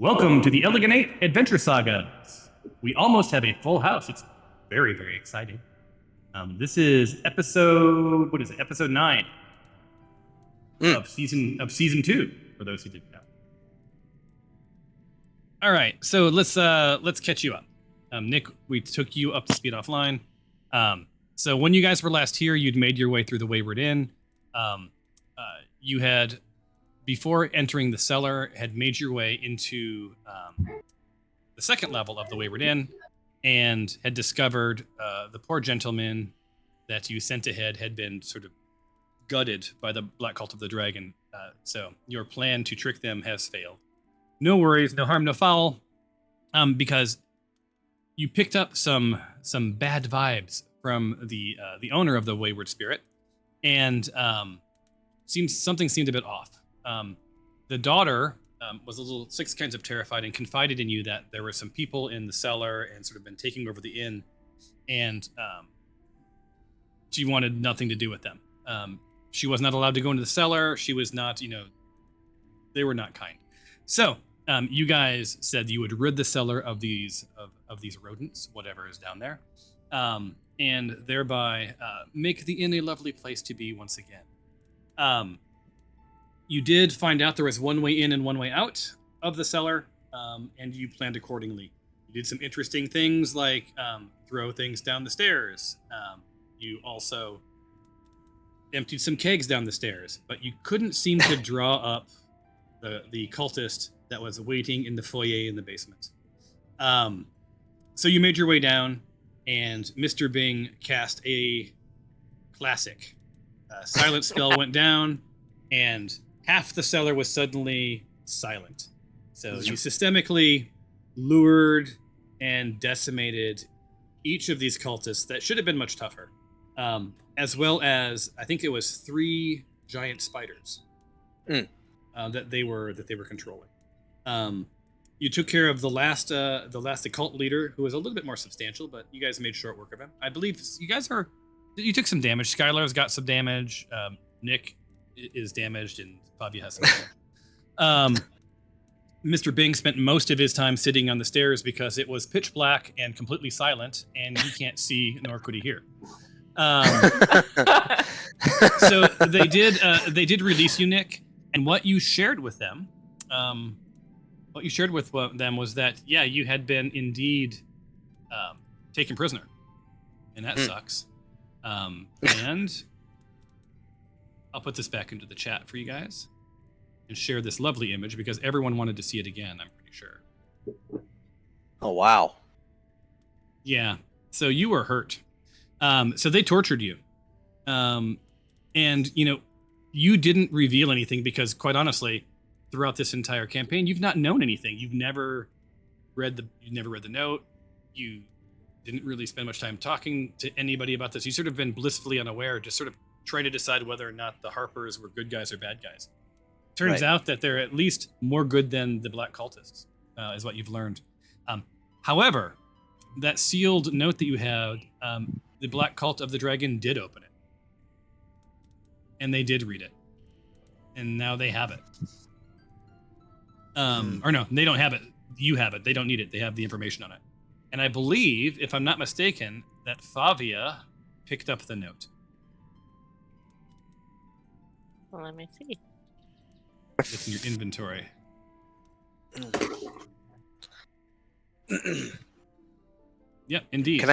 Welcome to the Elegant Eight Adventure Sagas. We almost have a full house. It's very, very exciting. This is episode 9 of season 2. For those who didn't know. All right, so let's catch you up. Nick, we took you up to speed offline. So when you guys were last here, you'd made your way through the Wayward Inn. You had, before entering the cellar, had made your way into the second level of the Wayward Inn and had discovered the poor gentleman that you sent ahead had been sort of gutted by the Black Cult of the Dragon. So your plan to trick them has failed. No worries, no harm, no foul, because you picked up some bad vibes from the owner of the Wayward Spirit, and something seemed a bit off. The daughter was a little six kinds of terrified and confided in you that there were some people in the cellar and sort of been taking over the inn, and she wanted nothing to do with them. She was not allowed to go into the cellar. She was not, they were not kind. So you guys said you would rid the cellar of these rodents, whatever is down there, and thereby make the inn a lovely place to be once again. You did find out there was one way in and one way out of the cellar, and you planned accordingly. You did some interesting things like throw things down the stairs. You also emptied some kegs down the stairs, but you couldn't seem to draw up the cultist that was waiting in the foyer in the basement. So you made your way down, and Mr. Bing cast a classic. Silent spell went down, and half the cellar was suddenly silent. So you systemically lured and decimated each of these cultists that should have been much tougher, as well as I think it was 3 giant spiders that they were controlling. You took care of the last occult leader, who was a little bit more substantial, but you guys made short work of him. I believe you took some damage. Skylar's got some damage. Nick is damaged, and Fabia has some. Mr. Bing spent most of his time sitting on the stairs because it was pitch black and completely silent, and he can't see nor could he hear. So they did release you, Nick, and what you shared with them, was that you had been indeed taken prisoner, and that sucks. And I'll put this back into the chat for you guys and share this lovely image because everyone wanted to see it again, I'm pretty sure. Oh, wow. Yeah. So you were hurt. So they tortured you. And, you didn't reveal anything because, quite honestly, throughout this entire campaign, you've not known anything. You've never read the note. You didn't really spend much time talking to anybody about this. You've sort of been blissfully unaware, just sort of trying to decide whether or not the Harpers were good guys or bad guys. Turns out that they're at least more good than the Black Cultists, is what you've learned. However, that sealed note that you had, the Black Cult of the Dragon did open it. And they did read it. And now they have it. Or no, they don't have it. You have it. They don't need it. They have the information on it. And I believe, if I'm not mistaken, that Fabia picked up the note. Well, let me see. It's in your inventory. Yep, indeed. Can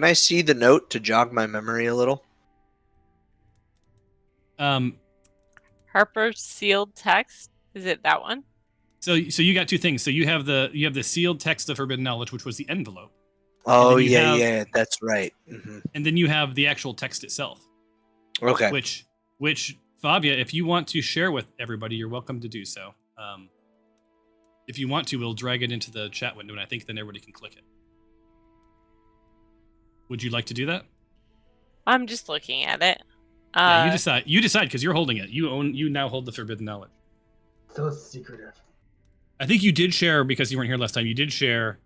I see the note to jog my memory a little? Harper's sealed text. Is it that one? So you got 2 things. So you have the sealed text of Forbidden Knowledge, which was the envelope. Oh yeah, that's right. Mm-hmm. And then you have the actual text itself. Okay. Which Fabia, if you want to share with everybody, you're welcome to do so. If you want to, we'll drag it into the chat window, and I think then everybody can click it. Would you like to do that? I'm just looking at it. Yeah, you decide because you're holding it. You now hold the Forbidden Knowledge. So secretive. I think you did share, because you weren't here last time. You did share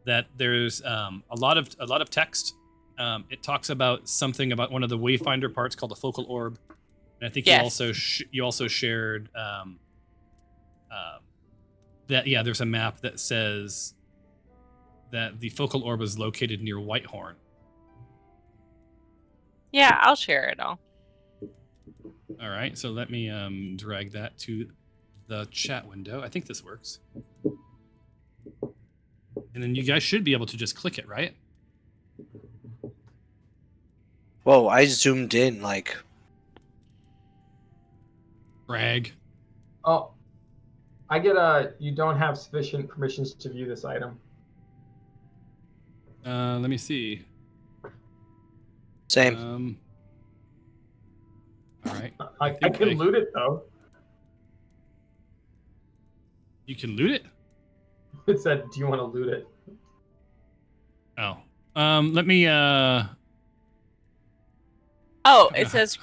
that there's a lot of text. It talks about something about one of the Wayfinder parts called the focal orb, and I think you also shared there's a map that says that the focal orb is located near Whitehorn. Yeah, I'll share it all. All right, so let me drag that to the chat window. I think this works. And then you guys should be able to just click it, right? Whoa, I zoomed in like. Brag. Oh, I get you don't have sufficient permissions to view this item. Let me see. Same. All right. I can loot it though. You can loot it? It said, "Do you want to loot it?" Oh. Let me Oh, it says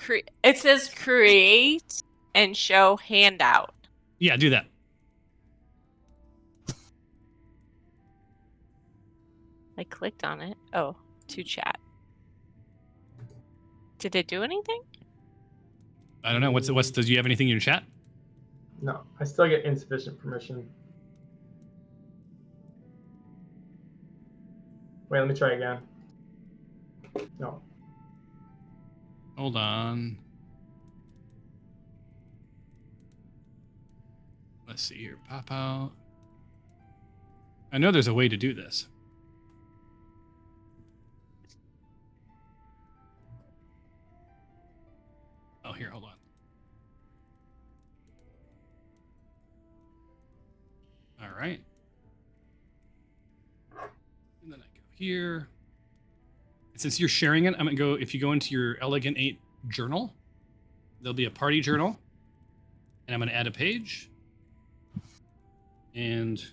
create and show handout. yeah, do that. I clicked on it. Oh, to chat. Did it do anything? I don't know. Do you have anything in your chat? No, I still get insufficient permission. Wait, let me try again. No. Hold on. Let's see here. Pop out. I know there's a way to do this. Oh, here, hold on. All right. And then I go here. And since you're sharing it, I'm going to go, if you go into your Elegant 8 journal, there'll be a party journal. And I'm going to add a page. And give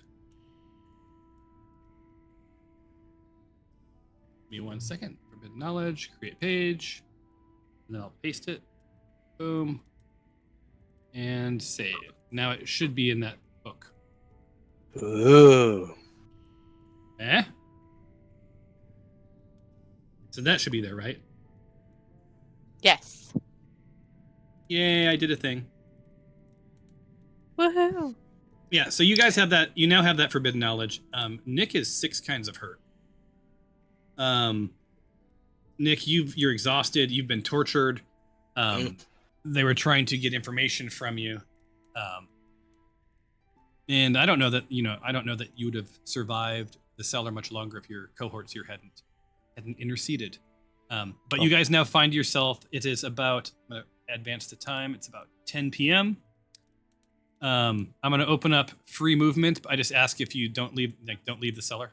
me 1 second. Forbidden knowledge, create page. And then I'll paste it. Boom. And save. Now it should be in that book. Ooh. Eh? So that should be there, right? Yes. Yay, I did a thing. Woohoo! Yeah, so you guys have that. You now have that forbidden knowledge. Nick is 6 kinds of hurt. Nick, you're exhausted. You've been tortured. They were trying to get information from you. And I don't know that you would have survived the cellar much longer if your cohorts here hadn't interceded. But you guys now find yourself. It is about. I'm gonna advance the time. It's about 10 p.m. I'm going to open up free movement. I just ask if you don't leave the cellar,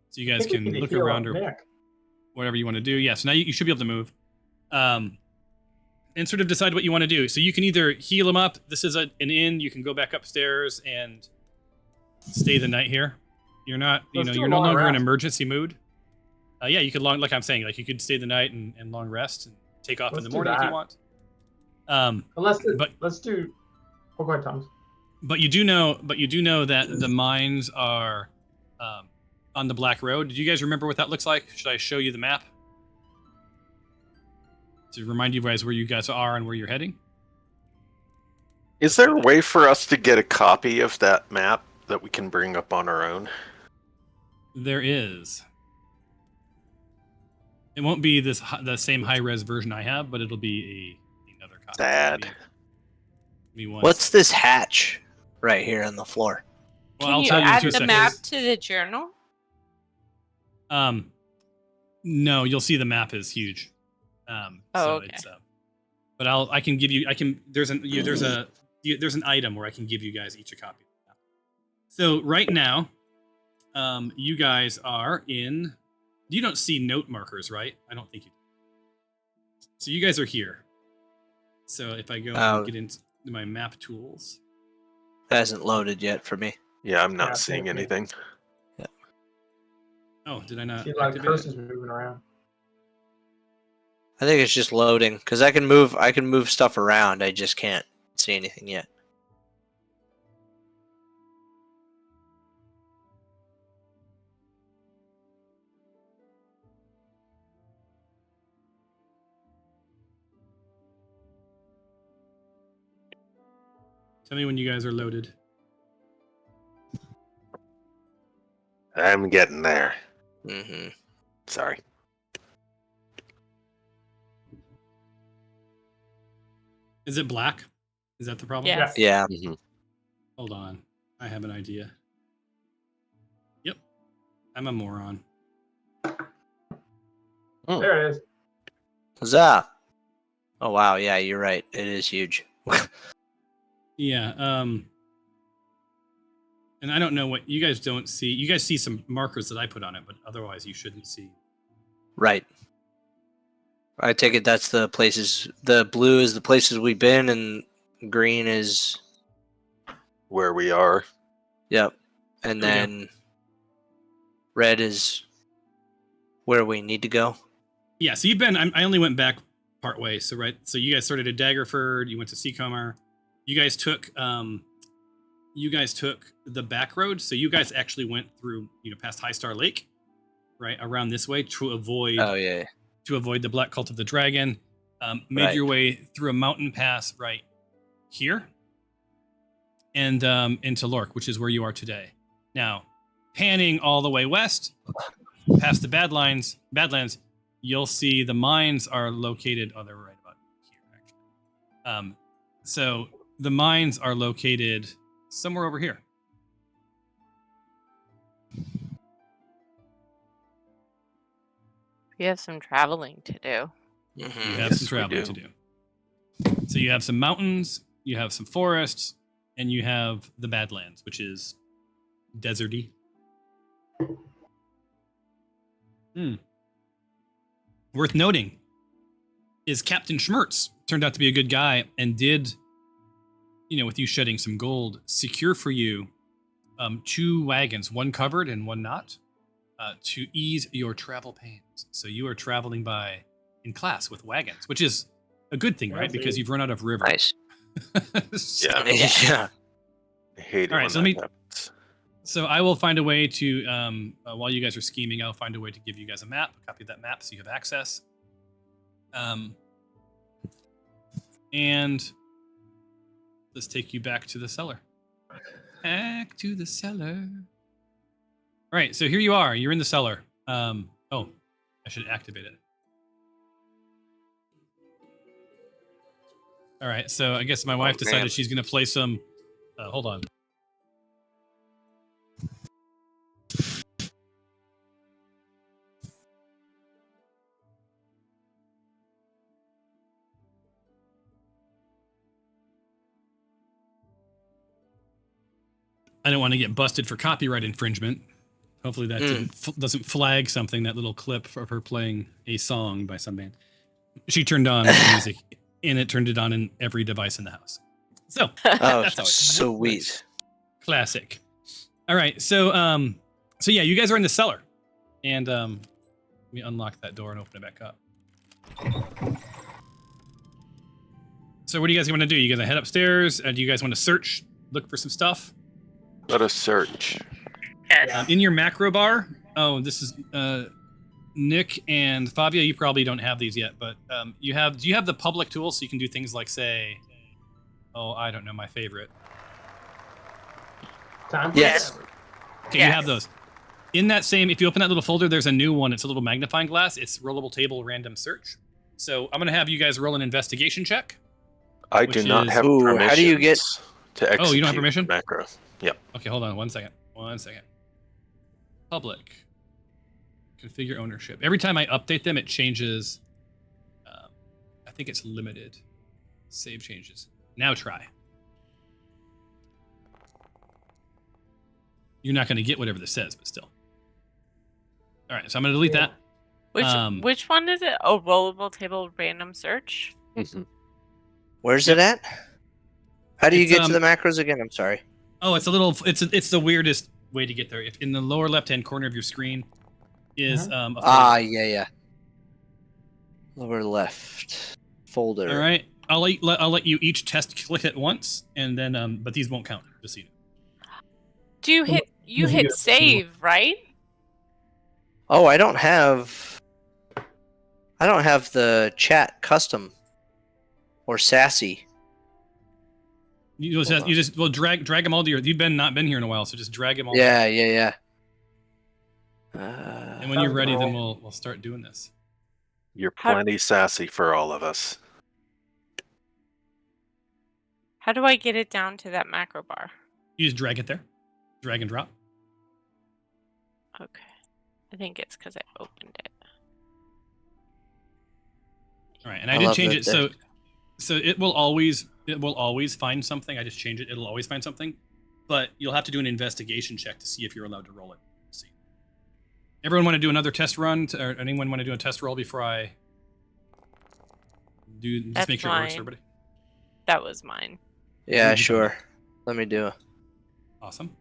so you guys can look around or whatever you want to do. Yeah, so now you should be able to move, and sort of decide what you want to do. So you can either heal him up. This is an inn. You can go back upstairs and stay the night here. You're not, you're no longer in emergency mood. Yeah, you could like I'm saying, like you could stay the night and long rest and take off in the morning if you want. Let's do. Oh, go ahead, Thomas. But you do know that the mines are on the Black Road. Did you guys remember what that looks like? Should I show you the map to remind you guys where you guys are and where you're heading? Is there a way for us to get a copy of that map that we can bring up on our own? There is. It won't be the same high-res version I have, but it'll be another copy. Sad. What's this hatch right here on the floor? Well, Can I'll you tell you in add 2 the seconds. map to the journal? No, you'll see the map is huge. Okay. It's but I can give you there's an item where I can give you guys each a copy. So right now, you guys are in. You don't see note markers, right? I don't think you do. So you guys are here. So if I go and get into my map tools. It hasn't loaded yet for me. Yeah, I'm not seeing anything. Yeah. Oh, did I not? See, like activate it? cursors moving around. I think it's just loading because I can move stuff around. I just can't see anything yet. Tell me when you guys are loaded. I'm getting there. Mm-hmm. Sorry. Is it black? Is that the problem? Yes. Yeah. Mhm. Hold on. I have an idea. Yep. I'm a moron. There it is. Huzzah! Oh wow, yeah, you're right. It is huge. Yeah. And I don't know what you guys don't see. You guys see some markers that I put on it, but otherwise you shouldn't see. Right. I take it that's the places. The blue is the places we've been, and green is Where we are. yep, and There we go. then red is where we need to go. Yeah. So you've been. I only went back part way. So right. So you guys started at Daggerford. You went to Seacomer. You guys took. You guys took the back road. So you guys actually went through. Past High Star Lake, right around this way to avoid. Oh yeah. To avoid the Black Cult of the Dragon. Made Right. your way through a mountain pass right here, and into Lork, which is where you are today. Now, panning all the way west, past the Badlands, you'll see the mines are located. Oh, they're right about here, actually. So the mines are located somewhere over here. We have some traveling to do. You Mhm. have Yes, some we traveling do. to do. So you have some mountains, you have some forests, and you have the Badlands, which is deserty. Worth noting is Captain Schmertz turned out to be a good guy and did, with you shedding some gold, secure for you 2 wagons, one covered and one not, to ease your travel pains. So you are traveling in class with wagons, which is a good thing, right? Fancy. Because you've run out of river. Nice. So- Yeah. Yeah. I hate it All right, when so that let me- happens. So I will find a way to, while you guys are scheming, I'll find a way to give you guys a copy of that map, so you have access. And let's take you back to the cellar. Back to the cellar. All right, so here you are. You're in the cellar. Oh, I should activate it. All right, so I guess my wife decided man. she's going to play some. Hold on. I don't want to get busted for copyright infringement. Hopefully that doesn't flag something, that little clip of her playing a song by some band. She turned on music, and it turned it on in every device in the house. So, Oh, That's how it- sweet. classic. All right, so yeah, you guys are in the cellar. And let me unlock that door and open it back up. So what do you guys want to do? You guys want to head upstairs? Do you guys want to search, look for some stuff? Let us search. Yes. In your macro bar, this is Nick and Fabio. You probably don't have these yet, but do you have the public tools so you can do things like say, I don't know, my favorite. Time. Yes. Okay, you Yes. have those. In that same, if you open that little folder, there's a new one. It's a little magnifying glass. It's rollable table random search. So I'm gonna have you guys roll an investigation check. I Which do not is- have Ooh, permission. how do you get- to execute Oh, you don't have permission? macro? Yep. Okay, hold on 1 second. 1 second. Public. Configure ownership. Every time I update them, it changes. I think it's limited. Save changes. Now try. You're not going to get whatever this says, but still. All right, so I'm going to delete that. Which one is it? Oh, rollable table random search. Mhm. Where's it at? How do you It's, get to the macros again? I'm sorry. Oh, it's a little. It's the weirdest way to get there. If in the lower left-hand corner of your screen is a folder. Yeah. Lower left folder. All right, I'll let you each test click it once, and then but these won't count. Just so you know. Do you hit? You Easy hit to- save, right? Oh, I don't have the chat custom or sassy. You just Hold on. drag them all to your. You've not been here in a while, so just drag them all. Yeah. And when you're ready, then we'll start doing this. You're plenty sassy for all of us. How do I get it down to that macro bar? You just drag it there. Drag and drop. Okay. I think it's because I opened it. All right, and I did change it so it will always find something. I just change it. It'll always find something, but you'll have to do an investigation check to see if you're allowed to roll it. See. Everyone want to do another test run, or anyone want to do a test roll before I do? Just make sure it works for everybody. That was mine. Yeah, sure. Let me do it. Awesome.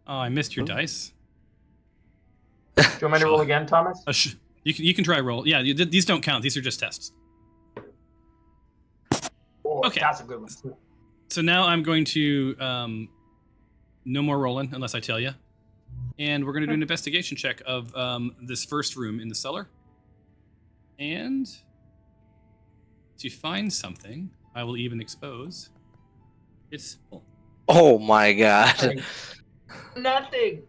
Oh, I missed your dice. Do you want me to roll again, Thomas? You can try roll. Yeah, these don't count. These are just tests. Oh, Okay. That's a good one. So now I'm going to no more rolling unless I tell you, and we're going to do an investigation check of this first room in the cellar. And to find something, I will even expose. It's full. Oh my god. Nothing.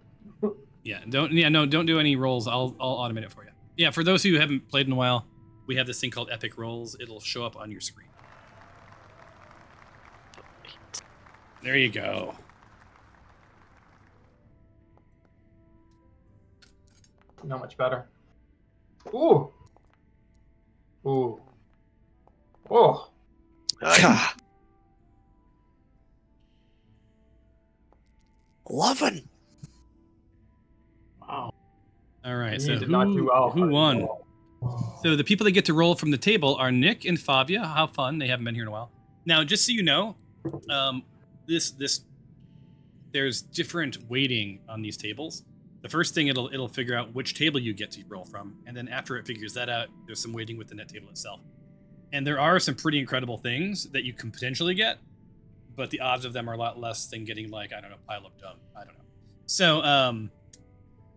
Yeah, don't do any rolls. I'll automate it for you. Yeah, for those who haven't played in a while, we have this thing called Epic Rolls. It'll show up on your screen. There you go. Not much better. Ooh. Ooh. Oh. Nice. 11. Wow. All right, You so did not do well. who won? So the people that get to roll from the table are Nick and Fabia. How fun! They haven't been here in a while. Now, just so you know, there's different weighting on these tables. The first thing it'll figure out which table you get to roll from, and then after it figures that out, there's some weighting with the net table itself. And there are some pretty incredible things that you can potentially get, but the odds of them are a lot less than getting like, I don't know, pile of dung. I don't know. So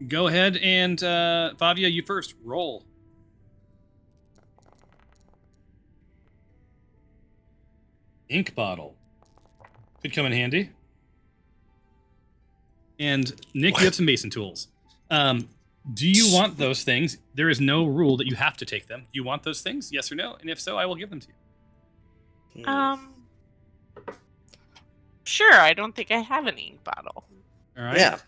go ahead and Fabia, you first. Roll. Ink bottle. Could come in handy. And Nick, you have some mason tools. Do you want those things? There is no rule that you have to take them. Do you want those things? Yes or no? And if so, I will give them to you. Sure. I don't think I have an ink bottle. All right. Yeah.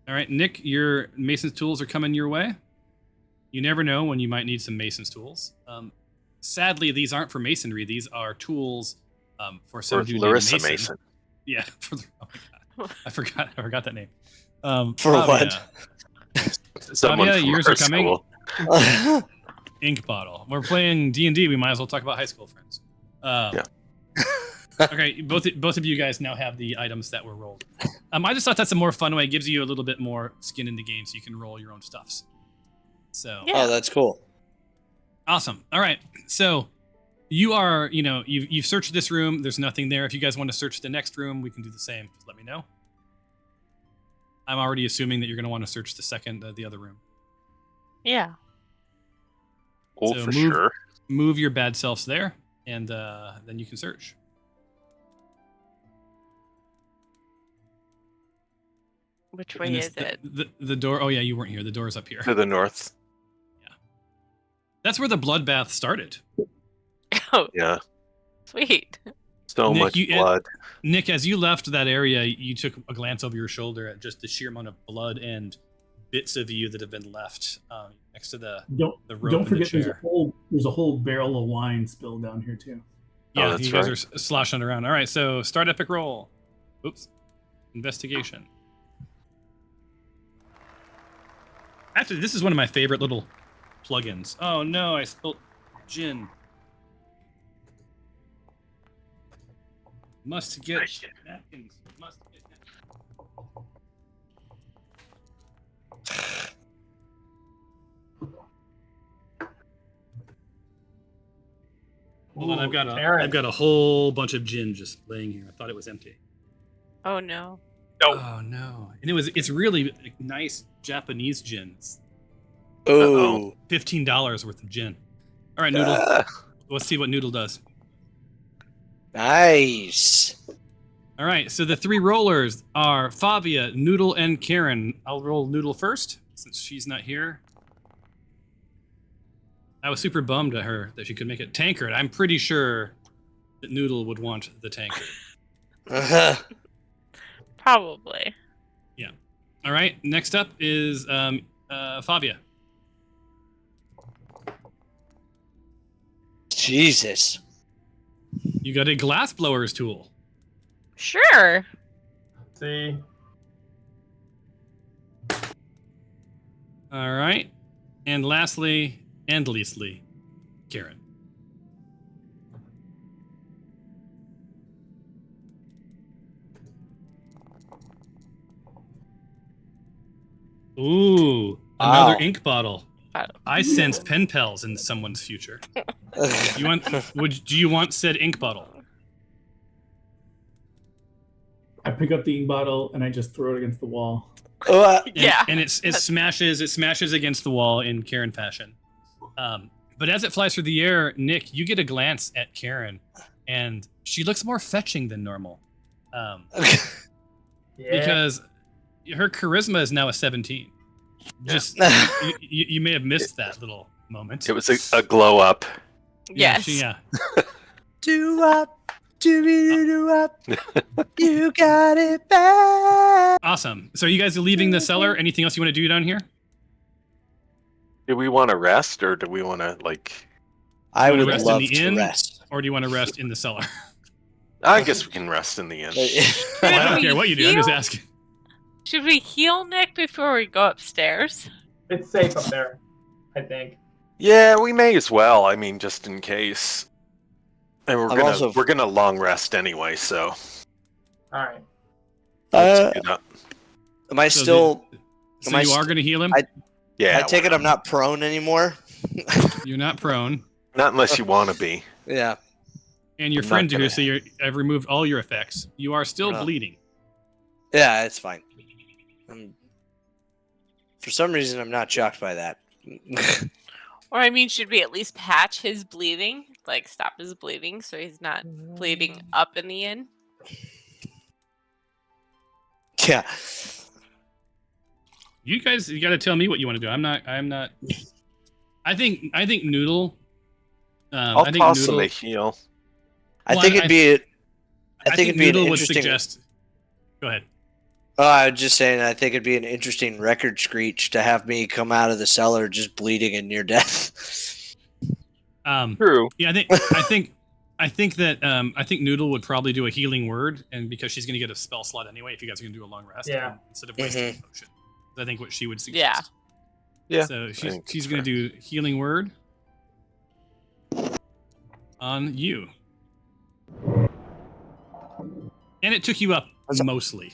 All right, Nick, your mason's tools are coming your way. You never know when you might need some mason's tools. Sadly, these aren't for masonry. These are tools for some dude named Larissa Mason. Yeah. Oh my god, I forgot that name. For Fabia. what? Someone Fabia, from yours our are coming. school. Ink bottle. We're playing D&D. We might as well talk about high school friends. Yeah. Okay, both of you guys now have the items that were rolled. I just thought that's a more fun way. It gives you a little bit more skin in the game, so you can roll your own stuffs. So Yeah. Oh, that's cool. awesome. All right, so you are, you've searched this room. There's nothing there. If you guys want to search the next room, we can do the same. Just let me know. I'm already assuming that you're going to want to search the other room. Yeah. Oh, So for sure. Move your bad selves there, and then you can search. Which way And is it? The door. Oh yeah, you weren't here. The door's up here. To the north. That's where the bloodbath started. Oh, Yeah. sweet. So Nick, much blood. Nick, as you left that area, you took a glance over your shoulder at just the sheer amount of blood and bits of you that have been left next to the rope Don't and the forget, chair. there's a whole barrel of wine spilled down here too. Yeah, that's you guys right. are sloshing around. All right, so start epic roll. Oops. Investigation. Actually, this is one of my favorite little plugins. Oh no, I spilled gin. Must get napkins. Must get napkins. Hold on, I've got a whole bunch of gin just laying here. I thought it was empty. Oh no. Oh no! And it's really nice Japanese gin. It's Oh. $15 worth of gin. All right, Noodle. Let's see what Noodle does. Nice. All right, so the 3 rollers are Fabia, Noodle, and Karen. I'll roll Noodle first, since she's not here. I was super bummed at her that she could make it. Tankard, I'm pretty sure that Noodle would want the tankard. Probably. Yeah. All right, next up is Fabia. Jesus. You got a glass blower's tool. Sure. See, All right. And lastly, and leastly, Karen. Ooh, another Wow. ink bottle. I sense pen pals in someone's future. Do you want said ink bottle? I pick up the ink bottle and I just throw it against the wall. And, Yeah. and it smashes against the wall in Karen fashion. But as it flies through the air, Nick, you get a glance at Karen, and she looks more fetching than normal. yeah. Because her charisma is now a 17. Just you may have missed that little moment. It was a glow up. Yes. Yeah. Do up, do up. You got it back. Awesome. So you guys are leaving the cellar. Anything else you want to do down here? Do we want to rest, or do we want to I wanna would rest in love the to inn? rest. Or do you want to rest in the cellar? I guess we can rest in the end. Well, I don't care what you do. I'm just Heal? asking. Should we heal Nick before we go upstairs? It's safe up there, I think. Yeah, we may as well. I mean, just in case. And we're gonna long rest anyway, so. All right. let's get up. Am I So still? So Am I you are st- going to heal him? Yeah, I take it I'm not prone anymore. You're not prone. not unless you want to be. Yeah. And your I'm not friends are gonna- here, so I've removed all your effects. You are still Oh. bleeding. Yeah, it's fine. For some reason, I'm not shocked by that. Or I mean, should we at least patch his bleeding? Like stop his bleeding so he's not bleeding up in the inn? Yeah. You got to tell me what you want to do. I'm not. I think Noodle. I'll I think toss Noodle, him a heal. I Well, think it'd be. I think it'd be an Noodle would interesting. suggest. Go ahead. Oh, I was just saying. I think it'd be an interesting record screech to have me come out of the cellar just bleeding and near death. True. Yeah, I think Noodle would probably do a healing word, and because she's going to get a spell slot anyway, if you guys are going to do a long rest, Yeah. instead of wasting a potion. I think what she would Yeah. suggest. Yeah. So think she's that's going to do healing word on you, and it took you up mostly.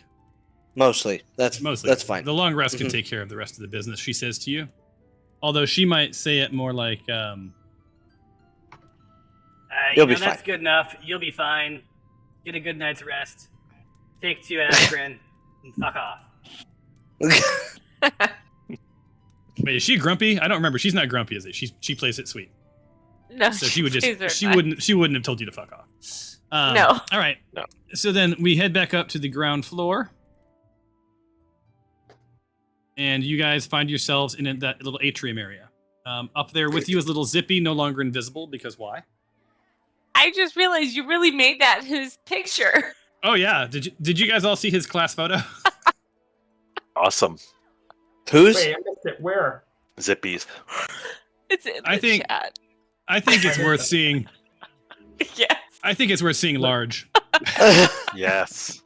Mostly. That's fine. The long rest can Mhm. take care of the rest of the business. She says to you, although she might say it more like, You'll be That's fine. good enough. You'll be fine. Get a good night's rest. Take 2 aspirin and fuck off. "Wait, is she grumpy? I don't remember. She's not grumpy, is it? She plays it sweet. No, So she would these are just she fine. wouldn't have told you to fuck off. No. All right. No. So then we head back up to the ground floor, and you guys find yourselves in that little atrium area. Up there with you is little Zippy, no longer invisible because why? I just realized you really made that his picture. Oh yeah. Did you guys all see his class photo? Awesome. Who's? Wait, I missed it. Where? Zippies. It's in the I think- chat. I think it's worth seeing. Yes. I think it's worth seeing large. Yes.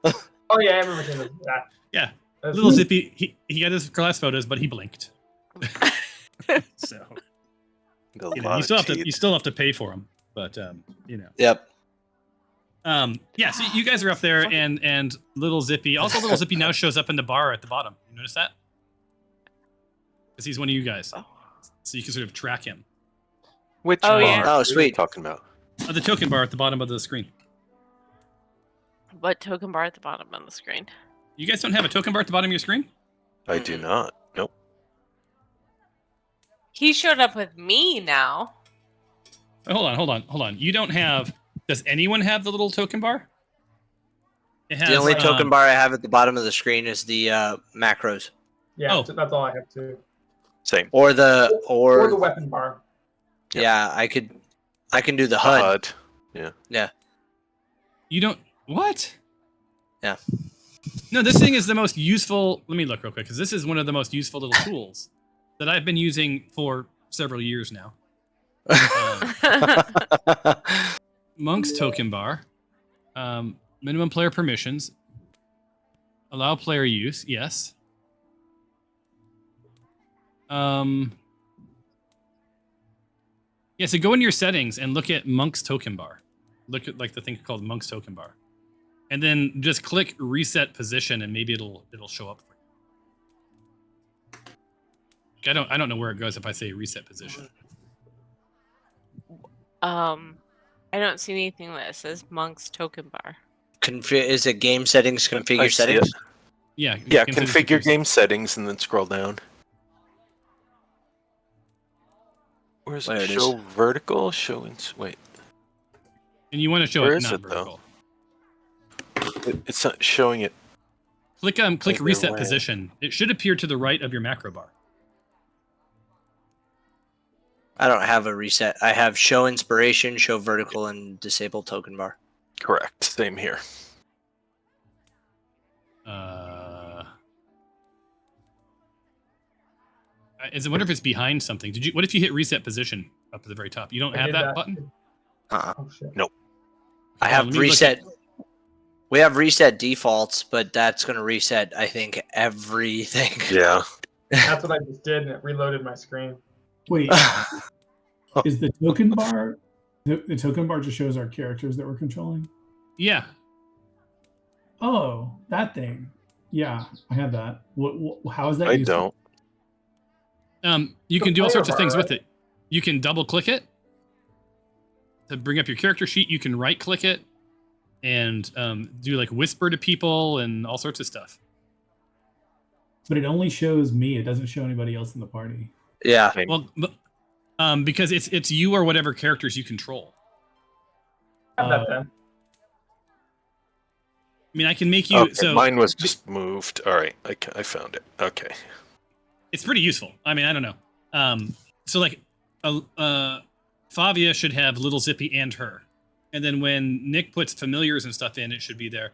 Oh yeah, I remember seeing that. Yeah. That's- Little Zippy, he got his class photos, but he blinked. So A you know, lot you of still teeth. have to pay for them, but you know. Yep. Yeah, so you guys are up there, and little Zippy. Also, little Zippy now shows up in the bar at the bottom. You notice that? Because he's one of you guys, so you can sort of track him. Which Oh, bar? yeah. Oh, What are you sweet. talking about? The token bar at the bottom of the screen. What token bar at the bottom on the screen? You guys don't have a token bar at the bottom of your screen? I do not. Nope. He showed up with me now. Oh, hold on. You don't have. Does anyone have the little token bar? It has, The only token bar I have at the bottom of the screen is the macros, Yeah, Oh. that's all I have too. Same. or the weapon bar. Yeah, I can do the A HUD. HUD. You don't what? Yeah. No, this thing is the most useful. Let me look real quick because this is one of the most useful little tools that I've been using for several years now. Monk's token bar, minimum player permissions, allow player use. Yes. Yeah. So go into your settings and look at Monk's token bar. Look at like the thing called Monk's token bar, and then just click reset position, and maybe it'll show up for you. I don't know where it goes if I say reset position. I don't see anything that says Monk's token bar. Is it game settings, I configure see settings? it. Yeah. Yeah, game settings, configure game settings and then scroll down. Where's There it? it Show vertical? Wait. And you want to show Where it is not it, though? vertical. It's not showing it. Click Either reset way. position. It should appear to the right of your macro bar. I don't have a reset. I have show inspiration, show vertical, and disable token bar. Correct. Same here. I wonder if it's behind something. What if you hit reset position up at the very top? You don't I have did that button? Oh shit. I Hold on, have let me look reset. We have reset defaults, but that's going to reset, I think, everything. Yeah. That's what I just did, and it reloaded my screen. Wait, is the token bar? The token bar just shows our characters that we're controlling. Yeah. Oh, that thing. Yeah, I have that. How is that? I useful? don't. You The can do all player sorts of bar, things with right? it. You can double click it to bring up your character sheet. You can right click it and do like whisper to people and all sorts of stuff. But it only shows me. It doesn't show anybody else in the party. Yeah. Same. Well, because it's you or whatever characters you control. Have that then. I mean, I can make you Okay, so mine was just moved. All right, I found it. Okay. it's pretty useful. I mean, I don't know. So like, Favia should have Little Zippy and her, and then when Nick puts familiars and stuff in, it should be there.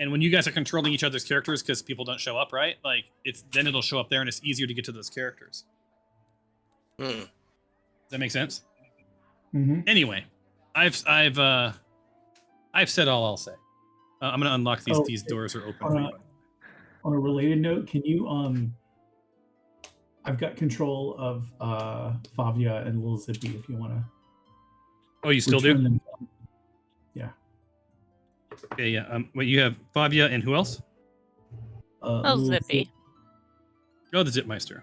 And when you guys are controlling each other's characters because people don't show up, right? Like it'll show up there, and it's easier to get to those characters. Hmm. Does that make sense? Mm-hmm. Anyway, I've said all I'll say. I'm gonna unlock these. Oh, These doors are open. on For a- you. On a related note, can you I've got control of Favia and Little Zippy if you want to. Oh, you still do? them. Okay, yeah. Wait, you have Favia and who else? Oh, Little Zippy. Oh, the Zipmeister.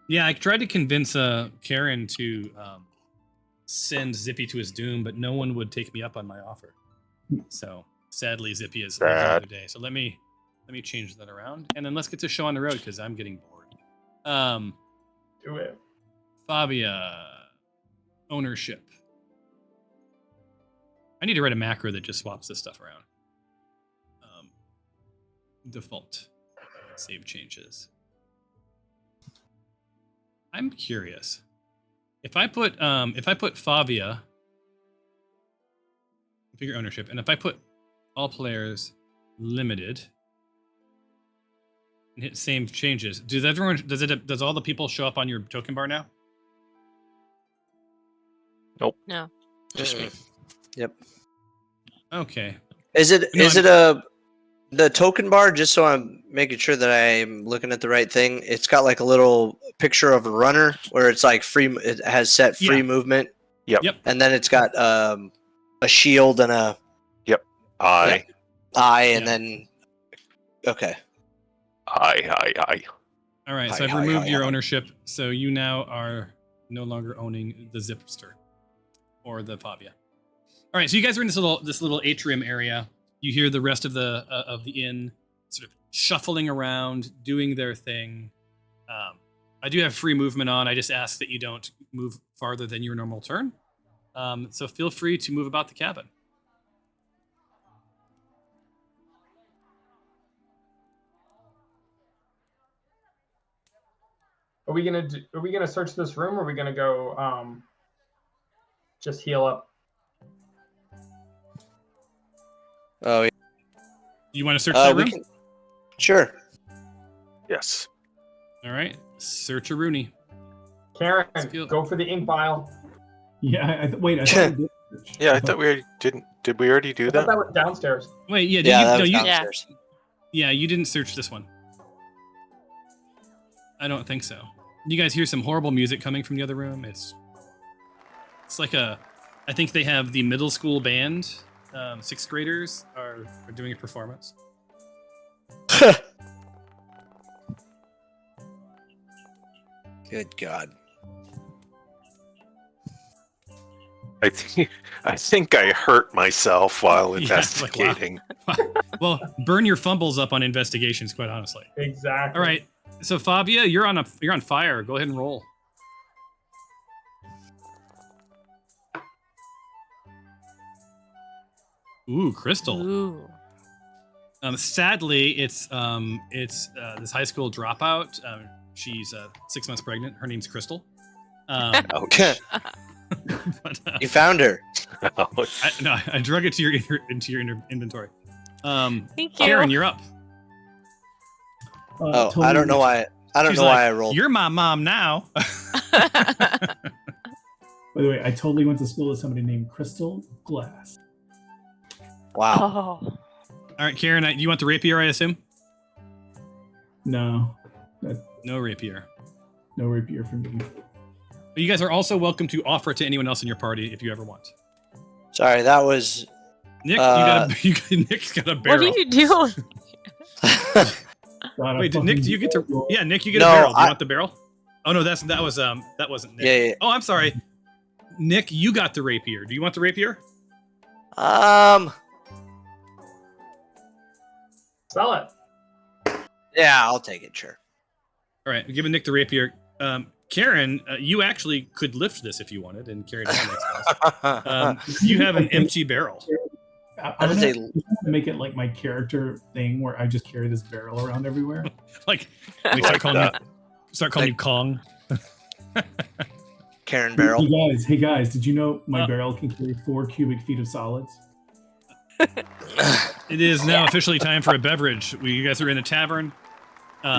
Yeah, I tried to convince Karen to send Zippy to his doom, but no one would take me up on my offer. So sadly, Zippy is leaving the Sad. other day. So let me change that around, and then let's get to show on the road because I'm getting bored. Do it. Favia ownership. I need to write a macro that just swaps this stuff around. Default save changes. I'm curious if I put Favia configure ownership, and if I put all players limited and hit save changes, does all the people show up on your token bar now? No. Just me. Yep. Okay. Is it No, the token bar? Just so I'm making sure that I'm looking at the right thing. It's got like a little picture of a runner where it's like free. It has set free Yeah. movement. Yep. And then it's got a shield and a I. eye, and Yeah. then okay. I. All right, so Hi, I've hi, removed hi, your hi. ownership, so you now are no longer owning the Zipster or the Favia. All right, so you guys are in this little atrium area. You hear the rest of the inn sort of shuffling around, doing their thing. I do have free movement on. I just ask that you don't move farther than your normal turn. So feel free to move about the cabin. Are we gonna search this room, or are we gonna go just heal up? Oh, yeah. You want to search that we room? can. Sure. Yes. All right. Search a Rooney. Karen, go. go for the ink vial. Yeah. Wait. I thought we did. Yeah, I thought we already didn't. Did we already do I thought that? that was downstairs. Wait, yeah, Yeah, that no, was you, downstairs. yeah, you didn't search this one. I don't think so. You guys hear some horrible music coming from the other room. It's like I think they have the middle school band. 6th graders are doing a performance. Good God. I think I hurt myself while Yeah, it's like, wow. investigating. Well, burn your fumbles up on investigations, quite honestly. Exactly. All right, so Fabia, you're on fire. Go ahead and roll. Ooh, Crystal. Ooh. Sadly, it's this high school dropout. She's 6 months pregnant. Her name's Crystal. Okay. But, You found her. I drug it to into your inventory. Thank you. Karen, you're up. Oh, I don't know why. I don't She's know like, why I rolled. You're my mom now. By the way, I totally went to school with somebody named Crystal Glass. Wow. Oh. All right, Karen, you want the rapier, I assume? No, No rapier. no rapier for me. But you guys are also welcome to offer it to anyone else in your party if you ever want. Sorry, that was. Nick, Nick's got a What barrel. are you doing? God, Wait, Nick, do you get to? Yeah, Nick, you get No, a barrel. Do you I- want the barrel? Oh no, that wasn't Nick. Yeah. Oh, I'm sorry. Nick, you got the rapier. Do you want the rapier? Sell it. Yeah, I'll take it. Sure. All right, I'm giving Nick the rapier. Karen, you actually could lift this if you wanted and carry it down next class. You have an empty barrel. I'm That is gonna, a- I'm gonna make it like my character thing where I just carry this barrel around everywhere. Like, we start calling you Kong. Karen barrel. Hey guys, did you know my barrel can carry 4 cubic feet of solids? It is now officially time for a beverage. You guys are in a tavern.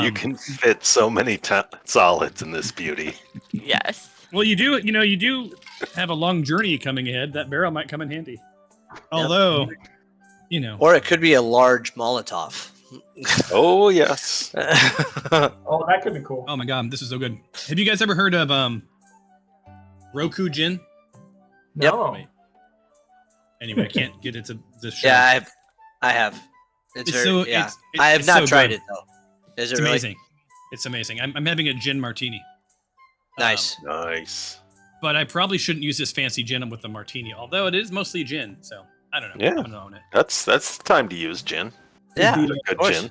You can fit so many solids in this beauty. Yes. Well, you do have a long journey coming ahead. That barrel might come in handy. Although, Or it could be a large Molotov. Oh yes. Oh, that could be cool. oh my god, this is so good. Have you guys ever heard of Roku gin? No. Wait. Anyway, I can't get into the show. Yeah, I have. It's very. so Yeah, it's I have it's not so tried good. it though. Is It's it really amazing. It's amazing. I'm having a gin martini. nice? Nice. But I probably shouldn't use this fancy gin with the martini, although it is mostly gin. So I don't know. Yeah. I'm gonna own it. That's the time to use gin. Yeah, Is the, Good course. gin.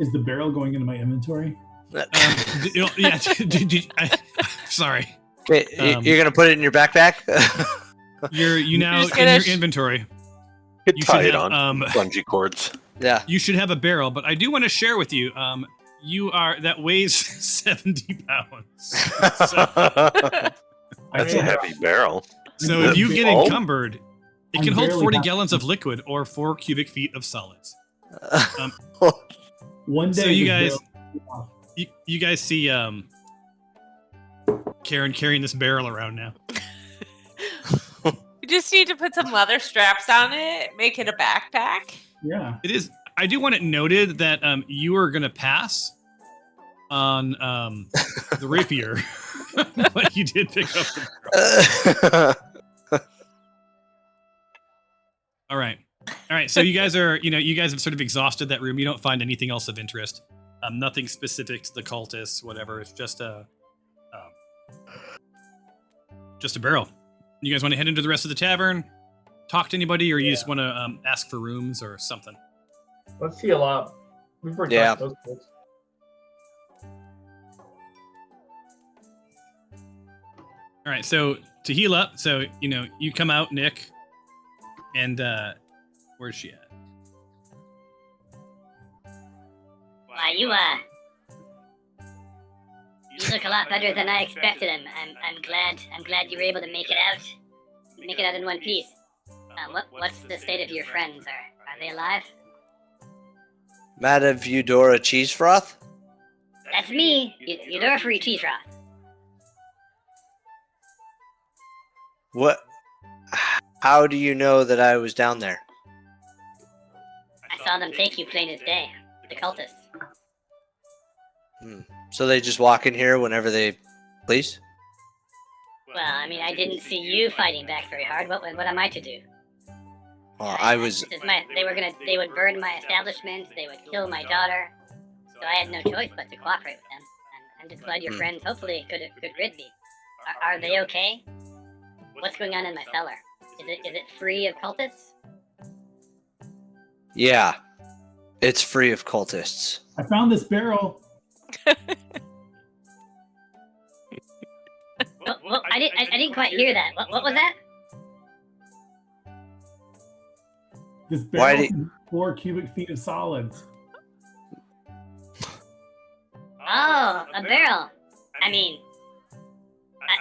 is the barrel going into my inventory? Yeah. Sorry. Wait, you're gonna put it in your backpack? You now just in gonna your inventory. You You could tie should it have, on bungee cords. Yeah. You should have a barrel, but I do want to share with you. That weighs 70 pounds. So, That's a heavy barrle. so if you get Oh. encumbered, it I'm can hold barely 40 half- gallons of liquid or 4 cubic feet of solids. One day. So you this guys- barrel- You guys see Karen carrying this barrel around now. You just need to put some leather straps on it, make it a backpack. Yeah. It is. I do want it noted that you are going to pass on the rapier, but you did pick up the barrel. All right. So you guys are, you guys have sort of exhausted that room. You don't find anything else of interest. Nothing specific to the cultists, whatever. It's just a barrel. You guys want to head into the rest of the tavern, talk to anybody, or you just want to ask for rooms or something? Let's heal up. We've already Yeah. talked those folks. All right. So to heal up, so you come out, Nick, and where's she at? Why, you, You look a lot better than I expected. I'm glad you were able to make it out. Make it out in one piece. What's the state of your friends? Are they alive? Madame Eudora Cheese Froth? That's me, Eudora Free Cheese Froth. What? How do you know that I was down there? I saw them take you plain as day. The cultists. So they just walk in here whenever they please? Well, I mean, I didn't see you fighting back very hard. What am I to do? Well, I was. They would burn my establishment. They would kill my daughter. So I had no choice but to cooperate with them. And I'm just glad your friends hopefully could rid me. Are they okay? What's going on in my cellar? Is it free of cultists? Yeah, it's free of cultists. I found this barrel. Well, I didn't quite hear that. What was that? This Why barrel did- is 4 cubic feet of solids. Oh, a barrel. I mean,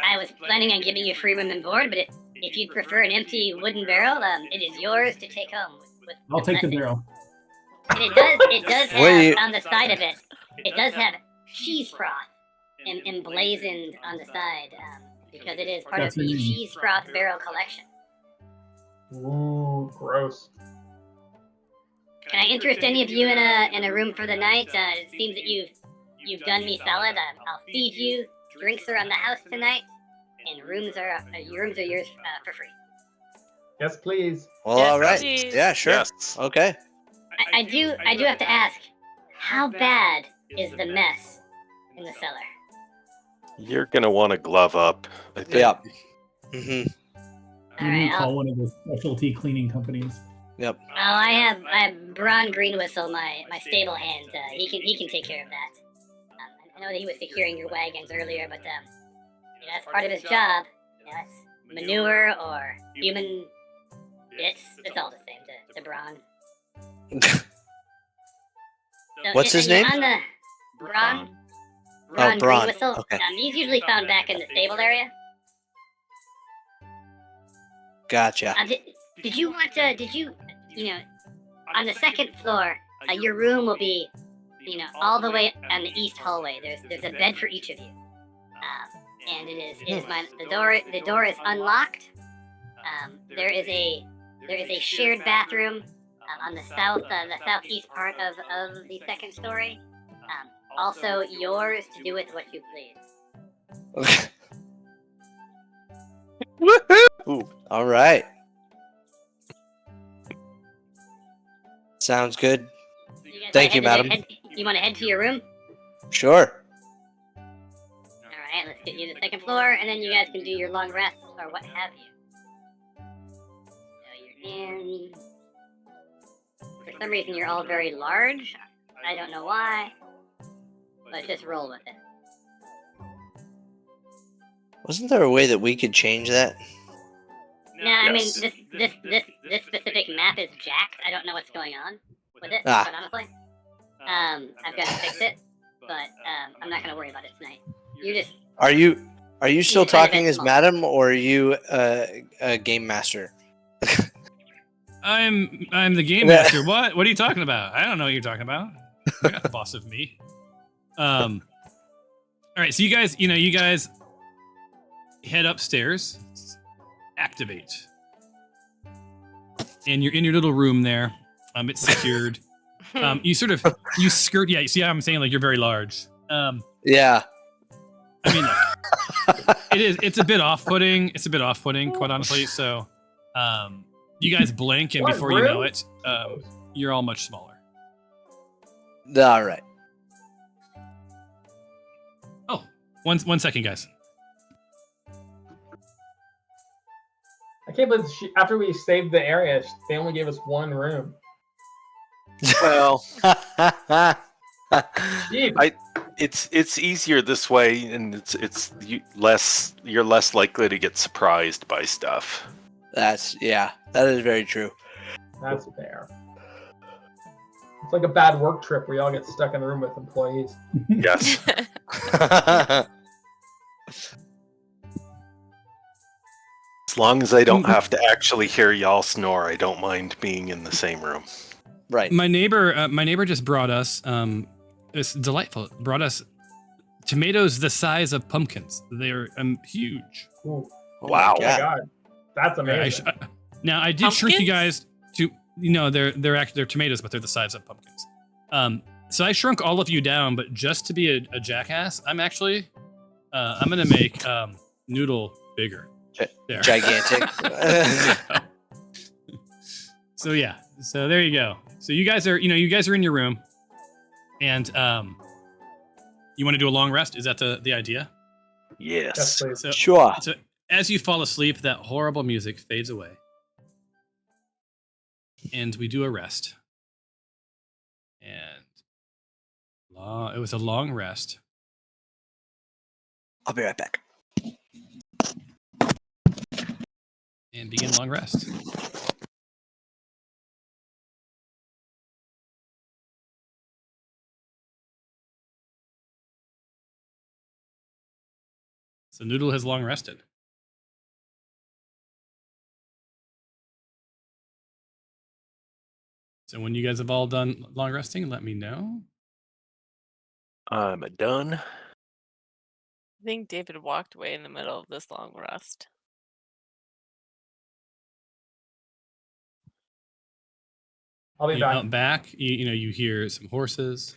I was planning on giving you free room and board, but if you'd prefer an empty wooden barrel, it is yours to take home. I'll take the blessing. barrel. And it does have Wait. on the side of it. It does have cheese froth emblazoned on the side because it is part That's of the amazing. cheese froth barrel collection. Ooh, gross. Can I interest any of you in a room for the night? It seems that you've done me solid. I'll feed you. Drinks are on the house tonight, and rooms are yours for free. Yes, please. Well, Yes, all right. please. Yeah, sure. Yes. Okay. I do have to ask, how bad is the mess in the cellar? You're gonna want to glove up. I think. Yeah. Mm-hmm. All You right, need to I'll, call one of the specialty cleaning companies. Yep. oh, I have Braun Greenwhistle, my stable hand. He can take care of that. I know that he was securing your wagons earlier, but that's part of his job. It's manure or human bits. It's all the same to Braun. So, What's his name? On the Braun. Braun. Greenwhistle. Okay. He's usually found back in the stable area. Gotcha. Did you on the second floor, your room will be, all the way on the east hallway. There's a bed for each of you, and the door is unlocked. There is a shared bathroom on the southeast part of the second story. Also yours to do with what you please. Woohoo! All right. Sounds good. guys Thank you, wanna madam. You want to head to your room? Sure. All right, let's get you to the second floor, and then you guys can do your long rest or what have you. So you're in. For some reason, you're all very large. I don't know why, but just roll with it. Wasn't there a way that we could change that? No, I mean Yes. this specific map is jacked. I don't know what's going on with it, Ah. but honestly, I've got to fix it. But I'm not gonna worry about it tonight. You just Are you still He's kind of talking as small. madam, or are you a game master? I'm the game master. What are you talking about? I don't know what you're talking about. You're not the boss of me. All right, so you guys head upstairs, activate, and you're in your little room there. It's secured. You skirt. Yeah, you see how I'm saying, like, you're very large. Yeah. I mean, look, it's a bit off-putting. It's a bit off-putting, quite honestly. So, you guys blink, and What, before you know really? it, you're all much smaller. All right. Oh, one second, guys. I can't believe after we saved the area, they only gave us one room. Well, Jeez. it's easier this way, and you're less likely to get surprised by stuff. that is very true. That's fair. It's like a bad work trip where you all get stuck in a room with employees. Yes. As long as I don't have to actually hear y'all snore, I don't mind being in the same room. Right. My neighbor just brought us. It's delightful. Brought us tomatoes the size of pumpkins. They're huge. Ooh. Oh Wow. my Oh my God. god. That's amazing. Now I did shrink you Pumpkins? guys to. They're tomatoes, but they're the size of pumpkins. So I shrunk all of you down, but just to be a jackass, I'm actually I'm gonna make Noodle bigger. There. Gigantic. So yeah, so there you go. So you guys are in your room, and you want to do a long rest? Is that the idea? Yes, Yes. please. So, Sure. so as you fall asleep, that horrible music fades away, and we do a rest. And it was a long rest. I'll be right back. And begin long rest. So Noodle has long rested. So when you guys have all done long resting, let me know. I'm done. I think David walked away in the middle of this long rest. I'll be back. Out back, you hear some horses.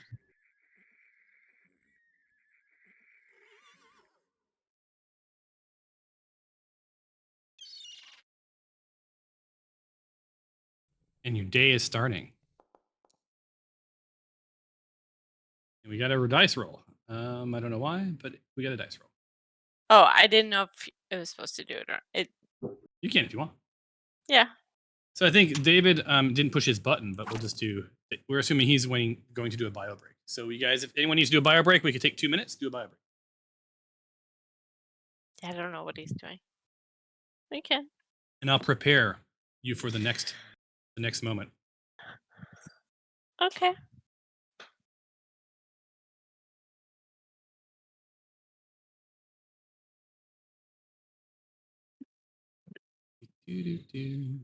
And your day is starting. And we got a dice roll. I don't know why, but we got a dice roll. Oh, I didn't know if it was supposed to do it or it. You can if you want. Yeah. So I think David didn't push his button, but we'll just do. We're assuming he's going to do a bio break. So you guys, if anyone needs to do a bio break, we could take 2 minutes. Do a bio break. I don't know what he's doing. We can. And I'll prepare you for the next moment. Okay. Do-do-do.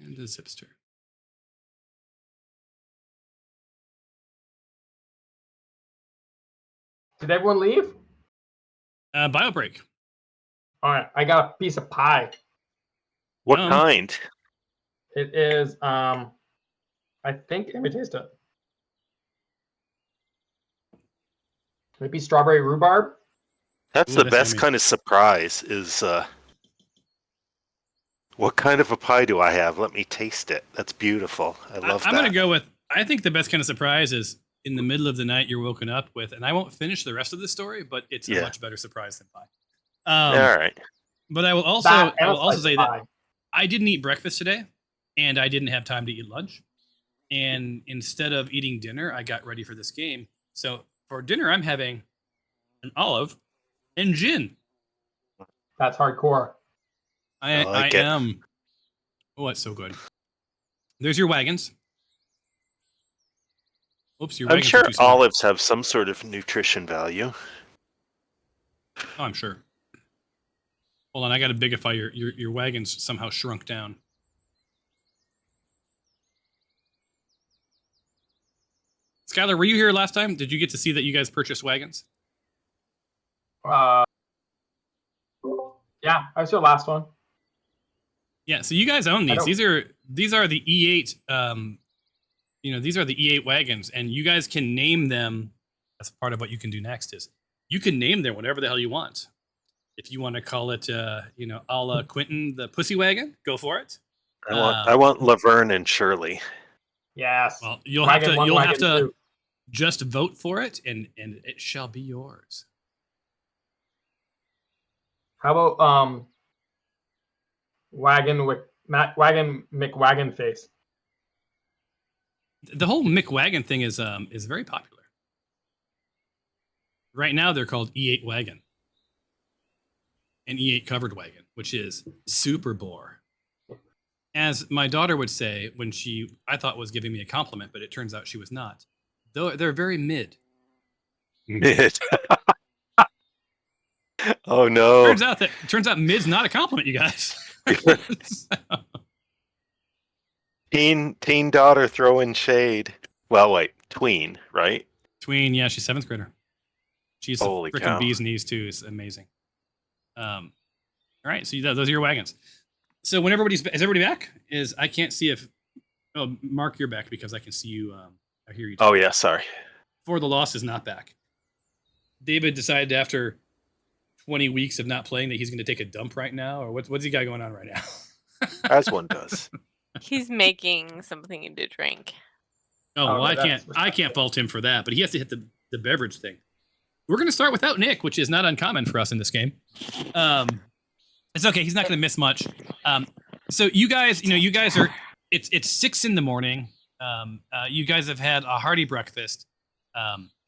And the zipster. Did everyone leave? Bio break. All right, I got a piece of pie. What Yum. kind? It is I think let me taste it. Maybe strawberry rhubarb. That's Ooh, the that's best yummy. kind of surprise is what kind of a pie do I have? Let me taste it. That's beautiful. I love I'm that. gonna go with. I think the best kind of surprise is in the middle of the night you're woken up with, and I won't finish the rest of the story, but it's a Yeah. much better surprise than pie. All right. But I will also That and a slice of say pie. that I didn't eat breakfast today, and I didn't have time to eat lunch. And instead of eating dinner, I got ready for this game. So for dinner, I'm having an olive and gin. That's hardcore. I like it. am. Oh, it's so good. There's your wagons. Oops, your I'm wagons sure are too small. olives have some sort of nutrition value. Oh, I'm sure. Hold on, I got to bigify your wagons somehow shrunk down. Skylar, were you here last time? Did you get to see that you guys purchased wagons? Yeah, I was your last one. Yeah, so you guys own I these. don't- These are the E8 these are the E8 wagons, and you guys can name them. That's part of what you can do next is you can name them whatever the hell you want. If you want to call it a la Quentin the Pussy Wagon, go for it. I want Laverne and Shirley. Yes. Well, you'll Wagon have to one, you'll have wagon to two. just vote for it, and it shall be yours. How about Wagon McWagon face. The whole McWagon thing is very popular. Right now, they're called E8 Wagon. An E8 covered wagon, which is super bore. As my daughter would say when I thought was giving me a compliment, but it turns out she was not. Though they're very mid. Mid. Oh no. Turns out mid's not a compliment, you guys. Teen daughter throwing shade. Well, wait, tween, right? Tween, yeah, she's 7th grader. She's Holy freaking cow. bee's knees too. It's amazing. All right, so those are your wagons. So when is everybody back? I can't see if. Oh, Mark, you're back because I can see you. I hear you. Oh yeah, sorry. For the Lost is not back. David decided after 20 weeks of not playing that he's going to take a dump right now, or what's he got going on right now? As one does. He's making something to drink. Oh, well, Okay, I can't fault him for that, but he has to hit the beverage thing. We're going to start without Nick, which is not uncommon for us in this game. It's okay. He's not going to miss much. So you guys are. It's 6 a.m. You guys have had a hearty breakfast.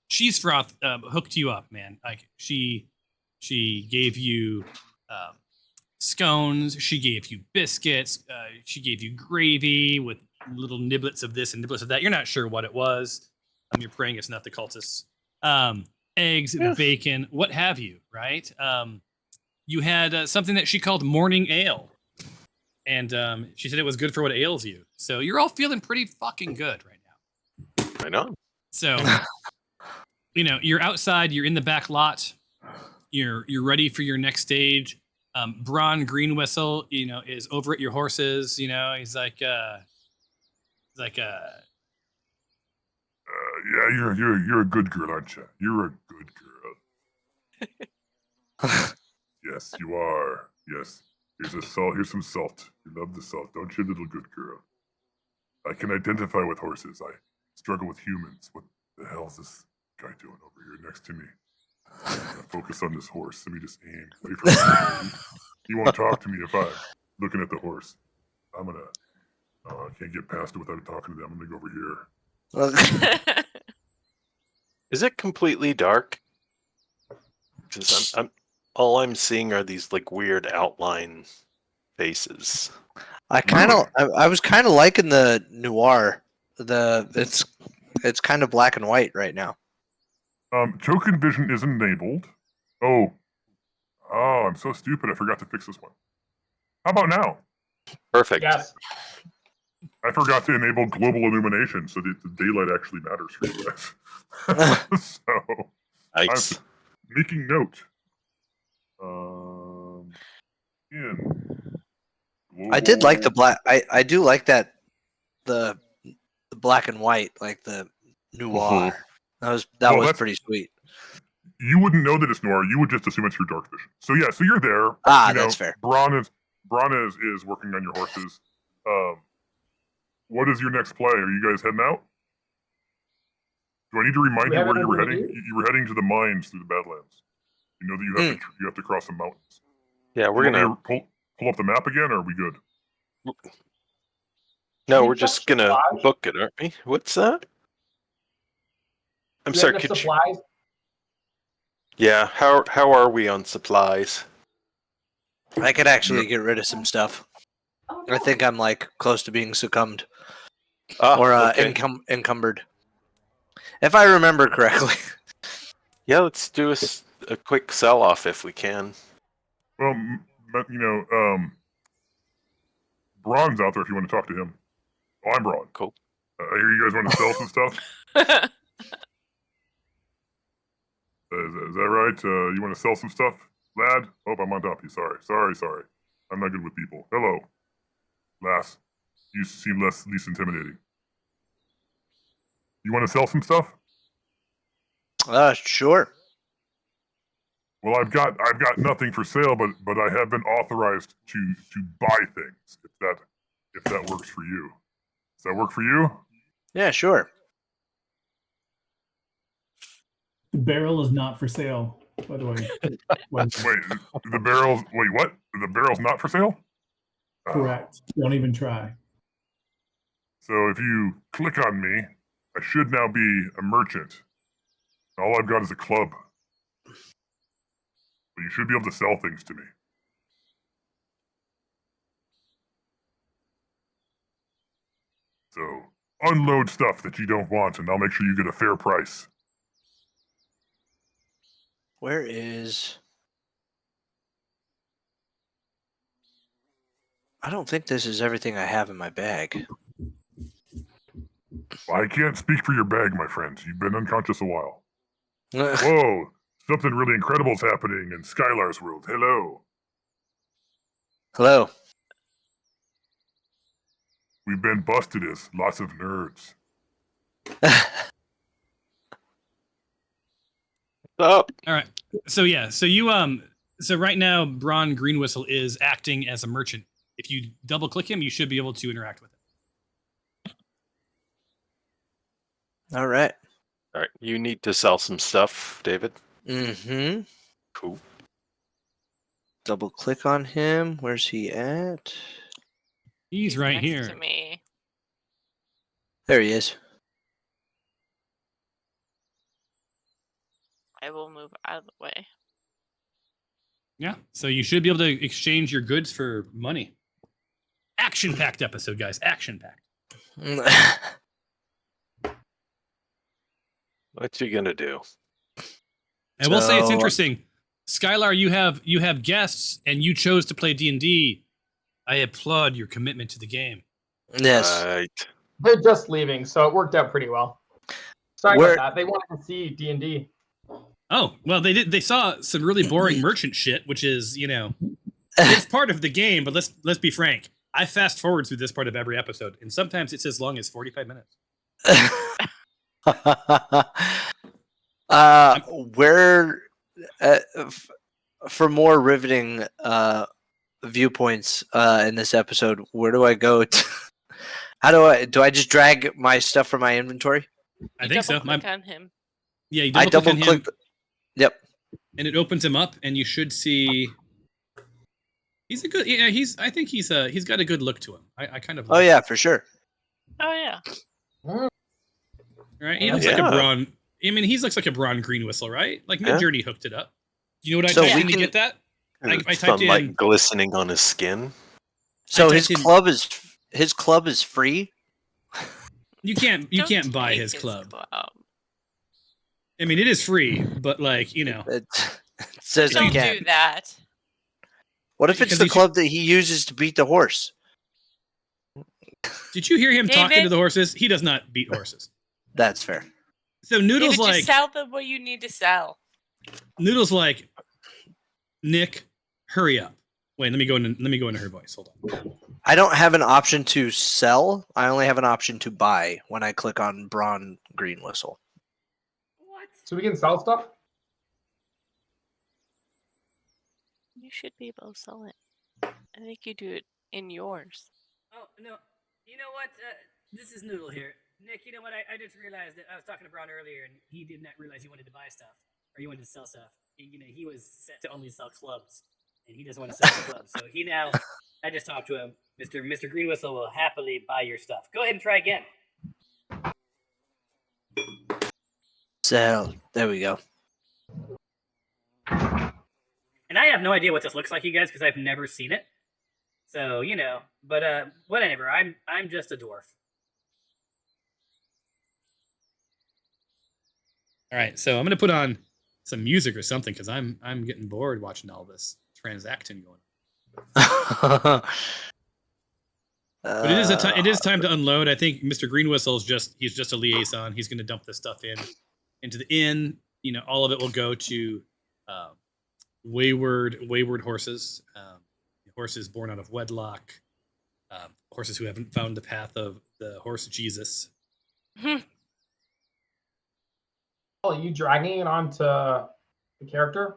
Cheese Froth hooked you up, man. Like she gave you scones. She gave you biscuits. She gave you gravy with little niblets of this and niblets of that. You're not sure what it was. You're praying it's not the cultists. Eggs, bacon, what have you, right? You had something that she called morning ale. And she said it was good for what ails you. So you're all feeling pretty fucking good right now. I know. So, you're outside, you're in the back lot. You're ready for your next stage. Braun Green Whistle, is over at your horses. He's like, yeah, you're a good girl, aren't you? You're a good girl. Yes, you are. Yes. Here's some salt. You love the salt, don't you, little good girl? I can identify with horses. I struggle with humans. What the hell is this guy doing over here next to me? I'm gonna focus on this horse. Let me just aim. Wait for him. He won't talk to me if I'm looking at the horse. I'm gonna. I can't get past it without talking to them. I'm gonna go over here. Is it completely dark? Because all I'm seeing are these like weird outline faces. I was kind of liking the noir. It's kind of black and white right now. Token vision is enabled. Oh, I'm so stupid. I forgot to fix this one. How about now? Perfect. Yes. I forgot to enable global illumination so that the daylight actually matters for you guys. So Nice. I'm making note. I did like the black. I do like that the black and white, like the noir. That was pretty sweet. You wouldn't know that it's noir. You would just assume it's your dark vision. So yeah, so you're there. That's fair. Braun is working on your horses. What is your next play? Are you guys heading out? Do I need to remind you where you were heading? You were heading to the mines through the Badlands. You know that you have to cross some mountains. Yeah, we're gonna pull up the map again, or are we good? No, we're just gonna book it, aren't we? What's that? I'm sorry. Supplies? Yeah. How are we on supplies? I could actually get rid of some stuff. I think I'm like close to being succumbed encumbered, if I remember correctly. Yeah, let's do a quick sell-off if we can. Well, but Braun's out there if you want to talk to him. Oh, I'm Braun. Cool. I hear you guys want to sell some stuff. Is that right? You want to sell some stuff, lad? Oh, I'm on top of you. Sorry. I'm not good with people. Hello, lass. You seem least intimidating. You want to sell some stuff? Sure. Well, I've got nothing for sale, but I have been authorized to buy things. If that works for you. Does that work for you? Yeah, sure. The barrel is not for sale, by the way. Wait, the barrel's... Wait, what? The barrel's not for sale? Correct. Don't even try. So if you click on me, I should now be a merchant. All I've got is a club. But you should be able to sell things to me. So unload stuff that you don't want, and I'll make sure you get a fair price. Where is? I don't think this is everything I have in my bag. Well, I can't speak for your bag, my friend. You've been unconscious a while. Whoa, something really incredible is happening in Skylar's world. Hello. Hello. We've been busted as lots of nerds. Oh, All right. So yeah. So you So right now, Braun Greenwhistle is acting as a merchant. If you double click him, you should be able to interact with him. All right. all right. You need to sell some stuff, David. Mm-hmm. Cool. Double click on him. Where's he at? He's right next here. to me. There he is. I will move out of the way. Yeah. So you should be able to exchange your goods for money. Action-packed episode, guys. Action-packed. What you gonna do? I will say it's So- interesting. Skylar, you have guests, and you chose to play D&D. I applaud your commitment to the game. Yes. Right. They're just leaving, so it worked out pretty well. Sorry Where- about that. They wanted to see D&D. Oh, well, they did. They saw some really boring merchant shit, which is, it's part of the game. But let's be frank. I fast forward through this part of every episode, and sometimes it's as long as 45 minutes. Where for more riveting viewpoints in this episode, where do I go? How do I just drag my stuff from my inventory? I think so. Click on him. Yeah, you I double click double on him, click. Yep. and it opens him up, and you should see. He's a good. Yeah, I think he's got a good look to him. I kind of. Oh yeah, for sure. Oh yeah. Right. He looks like a Braun. I mean, he looks like a Braun Greenwhistle, right? Like Midjourney hooked it up. You know what I So typed we in to can- get that? I typed Some in. like glistening on his skin. So I his typed in- club is free. You can't Don't buy take his club. I mean, it is free, but It says you Don't can't. do that. What if it's Because the he should- club that he uses to beat the horse? Did you hear him talking to David? the horses? He does not beat horses. That's fair. So Noodle's David, like just sell them what you need to sell. Nick, hurry up. Wait, let me go into her voice. Hold on. I don't have an option to sell. I only have an option to buy when I click on Braun Greenwhistle. What? So we can sell stuff? You should be able to sell it. I think you do it in yours. Oh no. You know what? This is Noodle here. Nick, you know what? I just realized that I was talking to Braun earlier, and he did not realize he wanted to buy stuff or he wanted to sell stuff. He was set to only sell clubs, and he doesn't want to sell clubs. So he now. I just talked to him. Mr. Greenwhistle will happily buy your stuff. Go ahead and try again. Sell. There we go. And I have no idea what this looks like, you guys, because I've never seen it. So but whatever. I'm just a dwarf. All right, so I'm gonna put on some music or something because I'm getting bored watching all this transacting going on. But it is time to unload. I think Mr. Greenwhistle he's just a liaison. He's going to dump this stuff into the inn. All of it will go to wayward horses, horses born out of wedlock, horses who haven't found the path of the horse Jesus. Are you dragging it onto the character?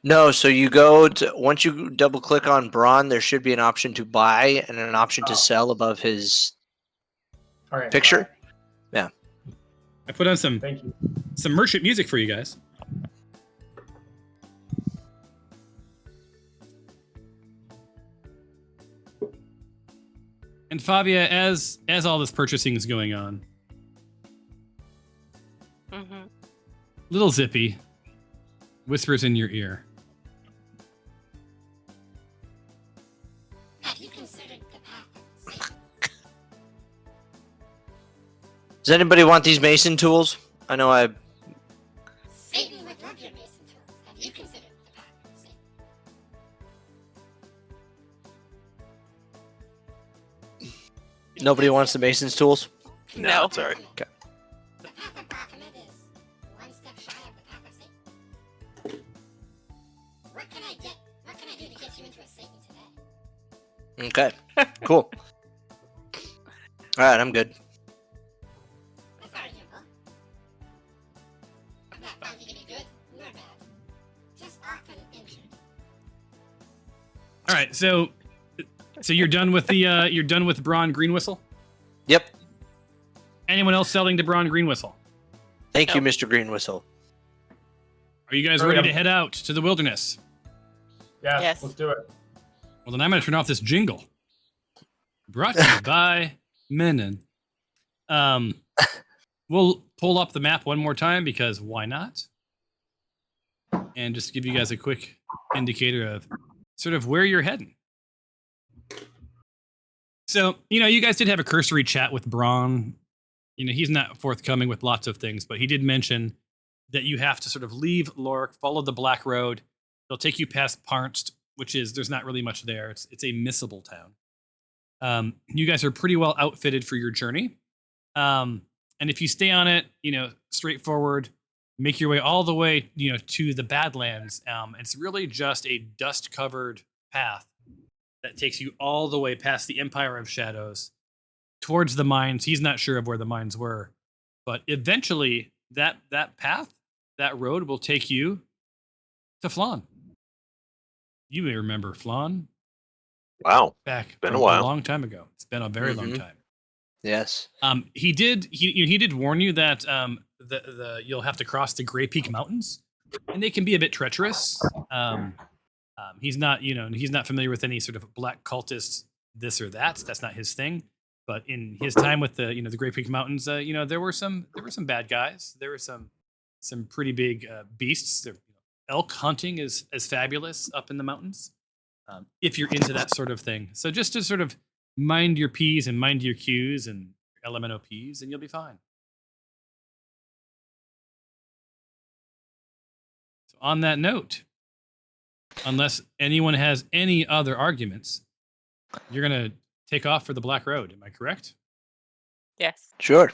No, so you go to once you double click on Braun, there should be an option to buy and an option to sell above his Okay, picture. I put on some Thank you. merchant music for you guys. And Fabia, as all this purchasing is going on, Mm-hmm. little Zippy whispers in your ear. Have you considered the path? Does anybody want these mason tools? I know I. Satan would love your mason tools. Have you considered the path of Satan? Nobody wants the mason's tools. No. it's all right. Okay. The path of Baphomet is one step shy of the path of Satan. What can I do to get you into a Satan today? Okay. Cool. All right, I'm good. That's arguable. I'm not found you to be good nor bad. Just often injured. All right, so you're done with the you're done with Braun Green Whistle. Yep. Anyone else selling to Braun Green Whistle? Thank you, Mr. Green Whistle. Are you guys Hurry ready up. to head out to the wilderness? Yes, let's do it. Well, then I'm going to turn off this jingle. Brought to you by Menon. We'll pull up the map one more time because why not? And just give you guys a quick indicator of sort of where you're heading. So, you guys did have a cursory chat with Braun. He's not forthcoming with lots of things, but he did mention that you have to sort of leave Lork, follow the Black Road. They'll take you past Parnst, which is, there's not really much there. It's a missable town. You guys are pretty well outfitted for your journey. And if you stay on it, straightforward, make your way all the way, to the Badlands. It's really just a dust-covered path that takes you all the way past the Empire of Shadows towards the mines. He's not sure of where the mines were, but eventually that path, that road will take you to Flan. You may remember Flan. Wow. Back Been from a while. a long time ago. It's been a very long Mhm. time. Yes. He did warn you that you'll have to cross the Graypeak Mountains, and they can be a bit treacherous. He's not familiar with any sort of black cultist this or that. That's not his thing. But in his time with the Graypeak Mountains, there were some bad guys. There were some pretty big beasts. Elk hunting is fabulous up in the mountains. If you're into that sort of thing. So just to sort of mind your P's and mind your Q's and elemental P's, and you'll be fine. So on that note, unless anyone has any other arguments, you're going to take off for the Black Road. Am I correct? Yes. Sure.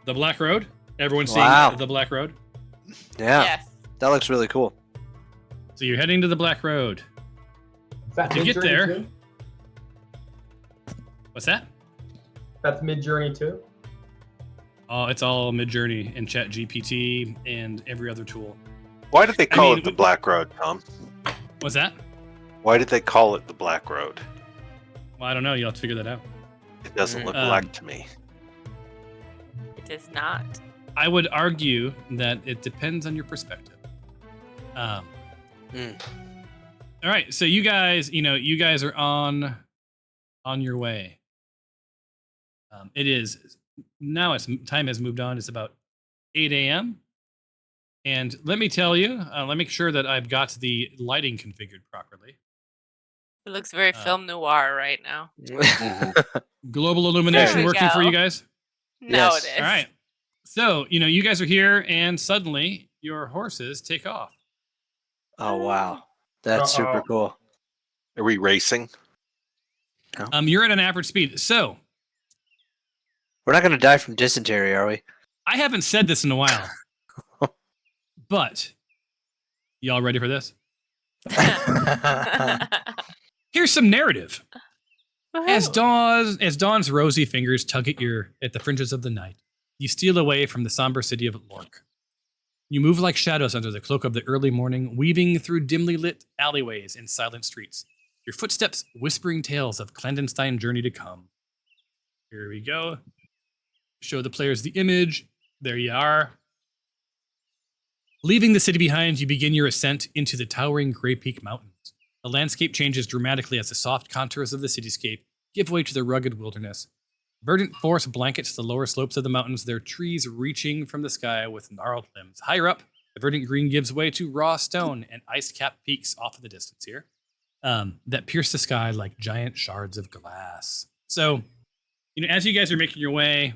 The Black Road? Everyone seeing Wow. the Black Road? Yeah. Yes. That looks really cool. So you're heading to the Black Road. Is that To get mid-journey there- too? What's that? That's mid-journey too? Oh, it's all Midjourney and ChatGPT and every other tool. Why did they call mean, it the Black Road, Tom? What's that? Why did they call it the Black Road? Well, I don't know. You'll have to figure that out. It doesn't look Um, black to me. It is not. I would argue that it depends on your perspective. All right, so you guys are on your way. It is now. Time has moved on. It's about 8 a.m. And let me tell you, let me make sure that I've got the lighting configured properly. It looks very film noir right now. Global illumination we working for go. you guys. No, Yes. it is. All right. So, you guys are here and suddenly your horses take off. Oh wow, that's super Uh-oh. cool. Are we racing? You're at an average speed. So, We're not gonna die from dysentery, are we? I haven't said this in a while. But y'all ready for this? Here's some narrative. As dawn's rosy fingers tug at the fringes of the night, you steal away from the somber city of Lork. You move like shadows under the cloak of the early morning, weaving through dimly lit alleyways and silent streets. Your footsteps whispering tales of clandestine journey to come. Here we go. Show the players the image. There you are. Leaving the city behind, you begin your ascent into the towering Graypeak Mountains. The landscape changes dramatically as the soft contours of the cityscape give way to the rugged wilderness. Verdant forest blankets the lower slopes of the mountains, their trees reaching from the sky with gnarled limbs. Higher up, the verdant green gives way to raw stone and ice-capped peaks off in the distance here that pierce the sky like giant shards of glass. So, as you guys are making your way,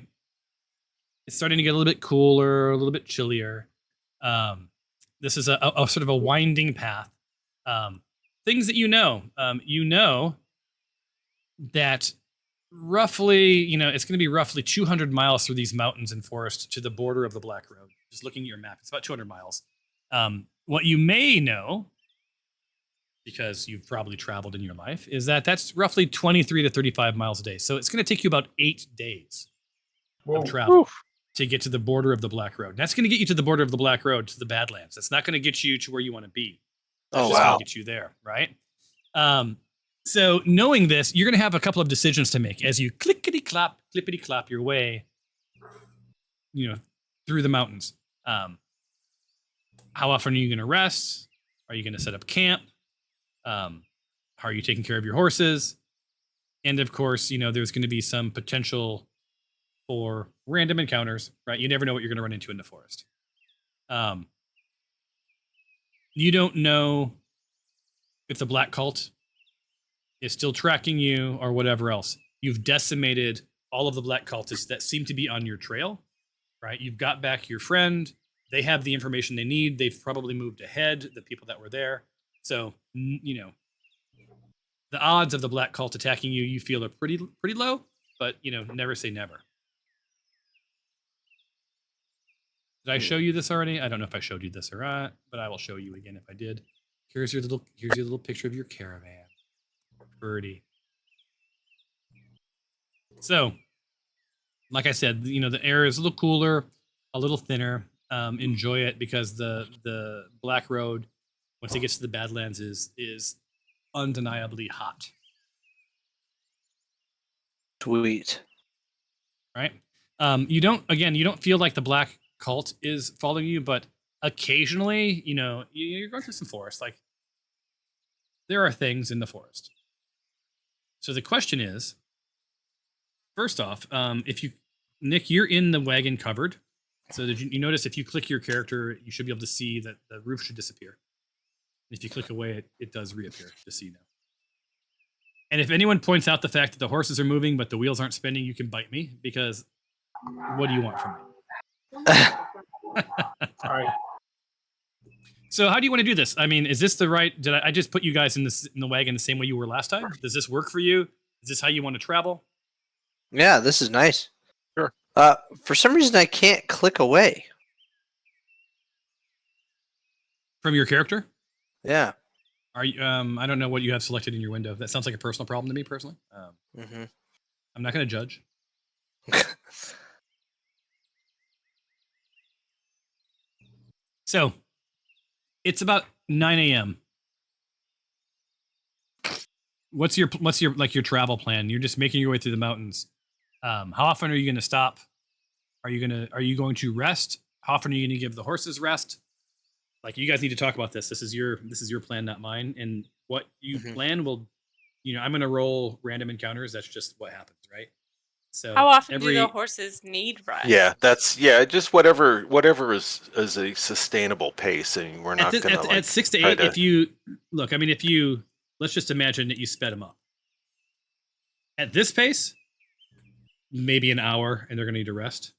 it's starting to get a little bit cooler, a little bit chillier. This is a sort of a winding path. Things that you know that roughly, it's going to be roughly 200 miles through these mountains and forest to the border of the Black Road. Just looking at your map, it's about 200 miles. What you may know, because you've probably traveled in your life, is that that's roughly 23 to 35 miles a day. So it's going to take you about 8 days of travel to get to the border of the Black Road. That's going to get you to the border of the Black Road, to the Badlands. That's not going to get you to where you want to be. That's just going to get you there, right? So knowing this, you're going to have a couple of decisions to make as you clippity-clop your way, through the mountains. How often are you going to rest? Are you going to set up camp? How are you taking care of your horses? And of course, there's going to be some potential for random encounters, right? You never know what you're going to run into in the forest. You don't know if the Black Cult is still tracking you or whatever else. You've decimated all of the Black Cultists that seem to be on your trail, right? You've got back your friend. They have the information they need. They've probably moved ahead, the people that were there. So, the odds of the Black Cult attacking you feel are pretty low, but, never say never. Did I show you this already? I don't know if I showed you this or not, but I will show you again if I did. Here's your little picture of your caravan. Pretty. So, like I said, the air is a little cooler, a little thinner. Enjoy it because the Black Road, once it gets to the Badlands, is undeniably hot. Sweet. Right? You don't feel like the Black Cult is following you, but occasionally, you're going through some forest. Like, there are things in the forest. So the question is, first off, Nick, you're in the wagon covered. So did you notice if you click your character, you should be able to see that the roof should disappear. And if you click away, it does reappear, just so you know. And if anyone points out the fact that the horses are moving but the wheels aren't spinning, you can bite me, because what do you want from me? All right. So how do you want to do this? I mean, is this the right? Did I just put you guys in the wagon the same way you were last time? Does this work for you? Is this how you want to travel? Yeah, this is nice. Sure. For some reason, I can't click away. From your character? Yeah. Are you? I don't know what you have selected in your window. That sounds like a personal problem to me personally. I'm not going to judge. So, it's about 9 a.m. What's your your travel plan? You're just making your way through the mountains. How often are you going to stop? Are you going to rest? How often are you going to give the horses rest? Like, you guys need to talk about this. This is your plan, not mine. And what you plan will, I'm going to roll random encounters. That's just what happens, right? So how often do the horses need rest? Yeah, just whatever is a sustainable pace, and we're not going to at 6 to 8. If you look, let's just imagine that you sped them up. At this pace, maybe an hour, and they're going to need to rest.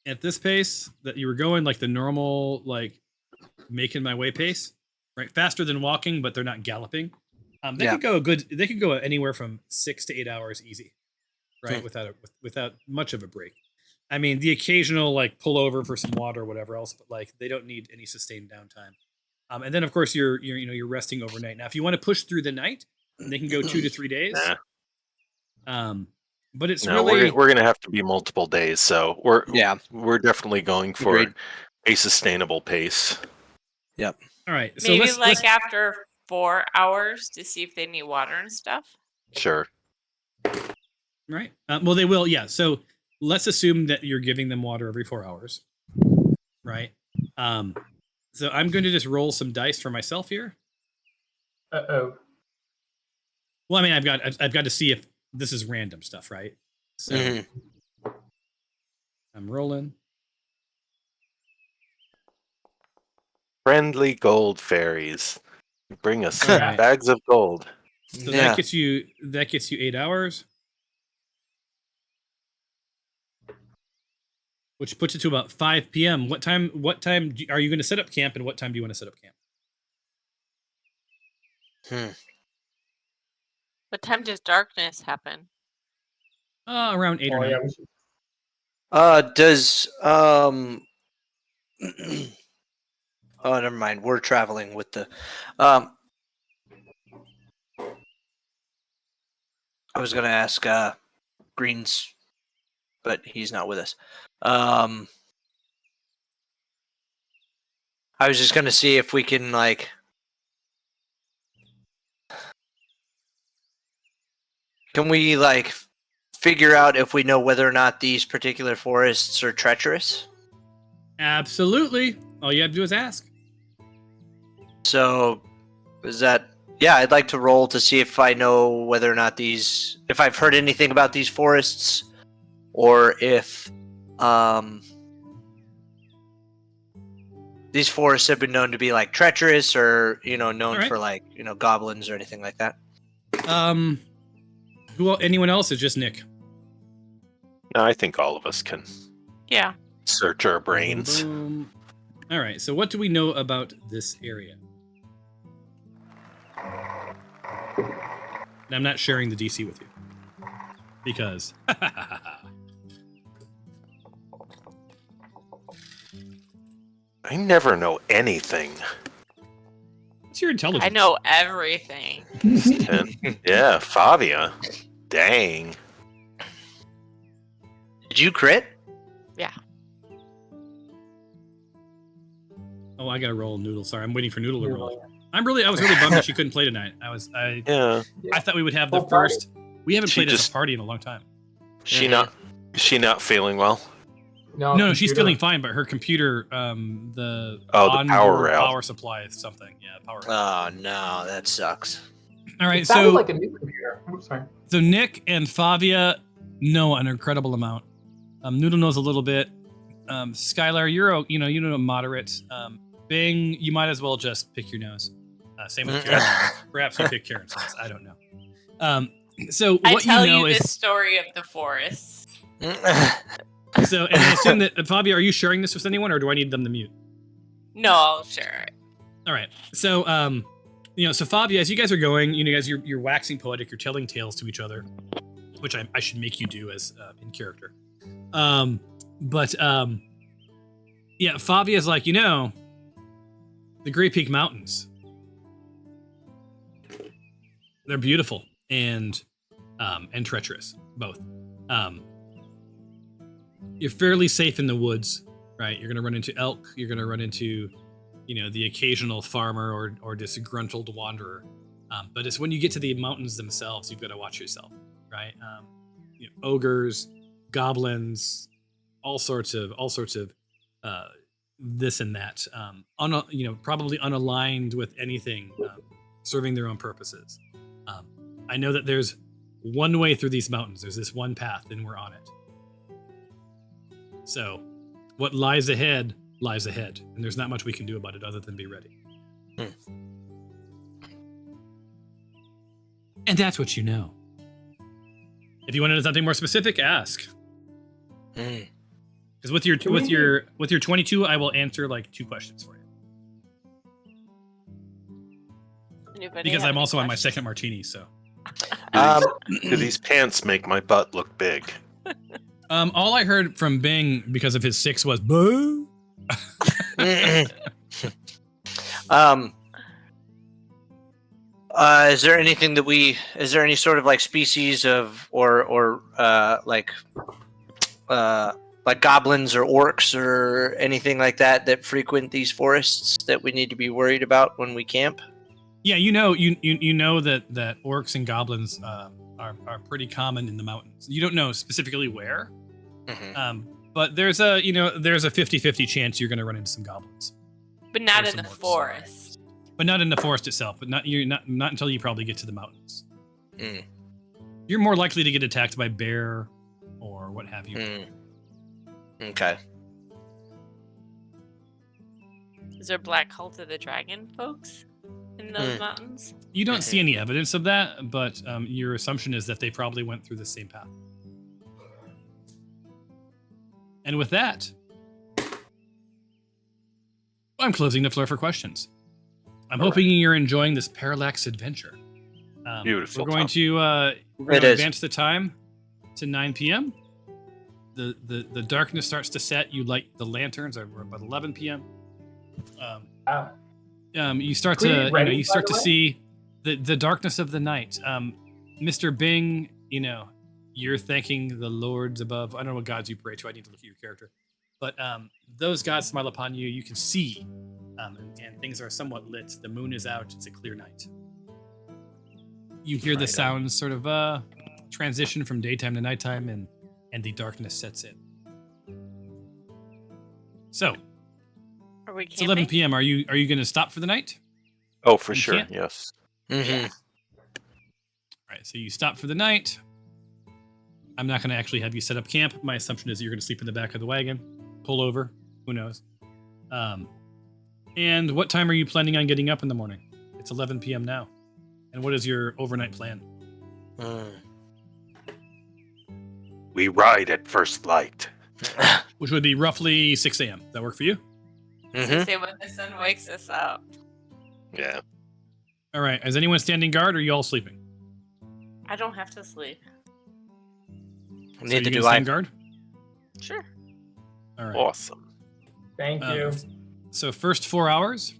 At this pace that you were going, like the normal, like making my way pace, right? Faster than walking, but they're not galloping. They could go anywhere from 6 to 8 hours easy, right? Without much of a break. I mean, the occasional like pull over for some water or whatever else, but like they don't need any sustained downtime. And then of course you're resting overnight. Now, if you want to push through the night, they can go 2 to 3 days. But it's really we're going to have to be multiple days, so we're definitely going for a sustainable pace. Yep. All right. So maybe let's after 4 hours to see if they need water and stuff? Sure. Right. Well, they will. Yeah. So let's assume that you're giving them water every 4 hours. Right. So I'm going to just roll some dice for myself here. Uh-oh. Well, I mean, I've got to see if this is random stuff, right? So I'm rolling. Friendly gold fairies. Bring us All right. bags of gold. So that gets you 8 hours, which puts it to about 5 p.m. What time are you going to set up camp, and what time do you want to set up camp? What time does darkness happen? Around 8 or 9. Yeah, we should... Does oh, never mind. We're traveling with the I was gonna ask Greens, but he's not with us. I was just gonna see if we can like can we like figure out if we know whether or not these particular forests are treacherous? Absolutely. All you have to do is ask. So, is that... Yeah, I'd like to roll to see if I know whether or not if I've heard anything about these forests, or if these forests have been known to be like treacherous, or known for like goblins or anything like that. Anyone else? Is just Nick? No, I think all of us can. Yeah. Search our brains. Boom. All right. So what do we know about this area? And I'm not sharing the DC with you because I never know anything. What's your intelligence? I know everything. 10. Yeah, Favia. Dang. Did you crit? Yeah. Oh, I gotta roll Noodle. Sorry, I'm waiting for Noodle to roll. I was really bummed that she couldn't play tonight. I thought we would have the first. We haven't played as a party in a long time. She not feeling well? No, she's feeling fine, but her computer, the power supply is something. Yeah, power. Oh no, that sucks. All right, It so sounded like a new computer. Oops, sorry. So Nick and Favia know an incredible amount. Noodle knows a little bit. Skylar, you're moderate. Bing, you might as well just pick your nose. Same with Karen. Perhaps you pick Karen's nose. I don't know. So what I tell you know you is the story of the forest. So, and I assume that Favia, are you sharing this with anyone, or do I need them to mute? No, I'll share it. All right. So, so Favia, as you guys are going, you're waxing poetic. You're telling tales to each other, which I should make you do as in character. Favia's like, the Graypeak Mountains. They're beautiful and treacherous, both. You're fairly safe in the woods, right? You're gonna run into elk. You're gonna run into, the occasional farmer or disgruntled wanderer. But it's when you get to the mountains themselves, you've got to watch yourself, right? Ogres, goblins, all sorts of this and that. Probably unaligned with anything, serving their own purposes. I know that there's one way through these mountains. There's this one path, and we're on it. So, what lies ahead, and there's not much we can do about it other than be ready. And that's what you know. If you want to know something more specific, ask. Because with your 22, I will answer like 2 questions for you. Because I'm also on my second martini, so. Do these pants make my butt look big? All I heard from Bing because of his 6 was boo. Is there anything is there any sort of like species of or like goblins or orcs or anything like that frequent these forests that we need to be worried about when we camp? Yeah, you know that orcs and goblins are pretty common in the mountains. You don't know specifically where, but there's a 50-50 chance you're going to run into some goblins. But not Or in the some orcs. forest. But not in the forest itself. But not until you probably get to the mountains. Mm. You're more likely to get attacked by bear or what have you. Mm. Okay. Is there Black Cult of the Dragon, folks, in those mountains? You don't see any evidence of that, but your assumption is that they probably went through the same path. And with that, I'm closing the floor for questions. I'm hoping you're enjoying this parallax adventure. Beautiful. We're going to advance the time to 9 p.m. The darkness starts to set. You light the lanterns. We're about 11 p.m. You start to see the darkness of the night. Mr. Bing, you're thanking the lords above. I don't know what gods you pray to. I need to look at your character. But those gods smile upon you. You can see, and things are somewhat lit. The moon is out. It's a clear night. You hear the sounds sort of transition from daytime to nighttime, and the darkness sets in. So, Are we it's camping? 11 p.m. Are you going to stop for the night? Oh, for You sure. can't? Yes. Mm-hmm. All right, so you stop for the night. I'm not going to actually have you set up camp. My assumption is that you're going to sleep in the back of the wagon, pull over. Who knows? And what time are you planning on getting up in the morning? It's 11 p.m. now. And what is your overnight plan? We ride at first light. Which would be roughly 6 a.m. Does that work for you? Say when the sun wakes us up. Yeah. All right. Is anyone standing guard, or are you all sleeping? I don't have to sleep. Neither you do gonna I. stand guard? Sure. All right. Awesome. Thank you. So first 4 hours,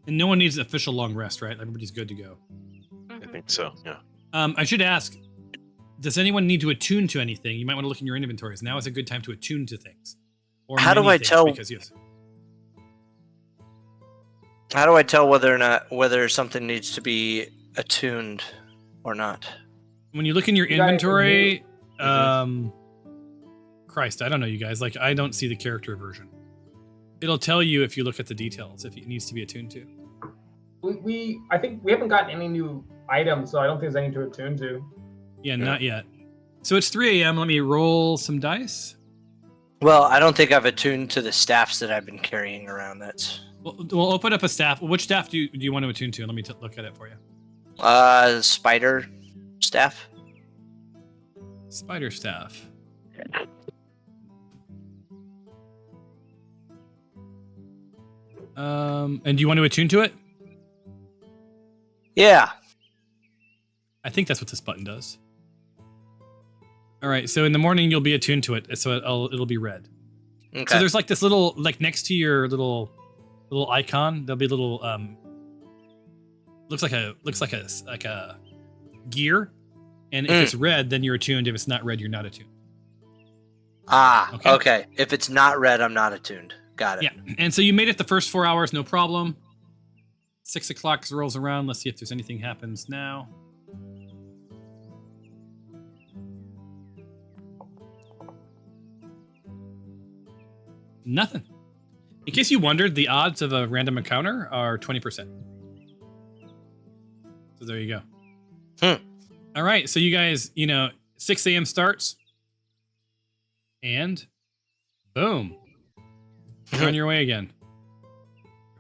and no one needs an official long rest, right? Everybody's good to go. I think so. Yeah. I should ask, does anyone need to attune to anything? You might want to look in your inventories. Now is a good time to attune to things. Or How do many I things, tell- Because yes. How do I tell whether something needs to be attuned or not? When you look in your You guys inventory, Christ, I don't know, you guys. Like, I don't see the character version. It'll tell you if you look at the details, if it needs to be attuned to. I think we haven't gotten any new items, so I don't think there's any to attune to. Yeah, not yet. So it's 3 a.m. Let me roll some dice. Well, I don't think I've attuned to the staffs that I've been carrying around. That's We'll open up a staff. Which staff do you want to attune to? Let me look at it for you. spider staff. Spider staff. And do you want to attune to it? Yeah. I think that's what this button does. All right, so in the morning you'll be attuned to it, so it'll be red. Okay. So there's like this little, like next to your little icon, there'll be a little looks like a gear, and if it's red, then you're attuned. If it's not red, you're not attuned. Okay. If it's not red, I'm not attuned. Got it. Yeah, and so you made it the first 4 hours, no problem. 6 o'clock rolls around. Let's see if there's anything happens now. Nothing. In case you wondered, the odds of a random encounter are 20%. So there you go. All right, so you guys, 6 a.m. starts, and boom, you're on your way again.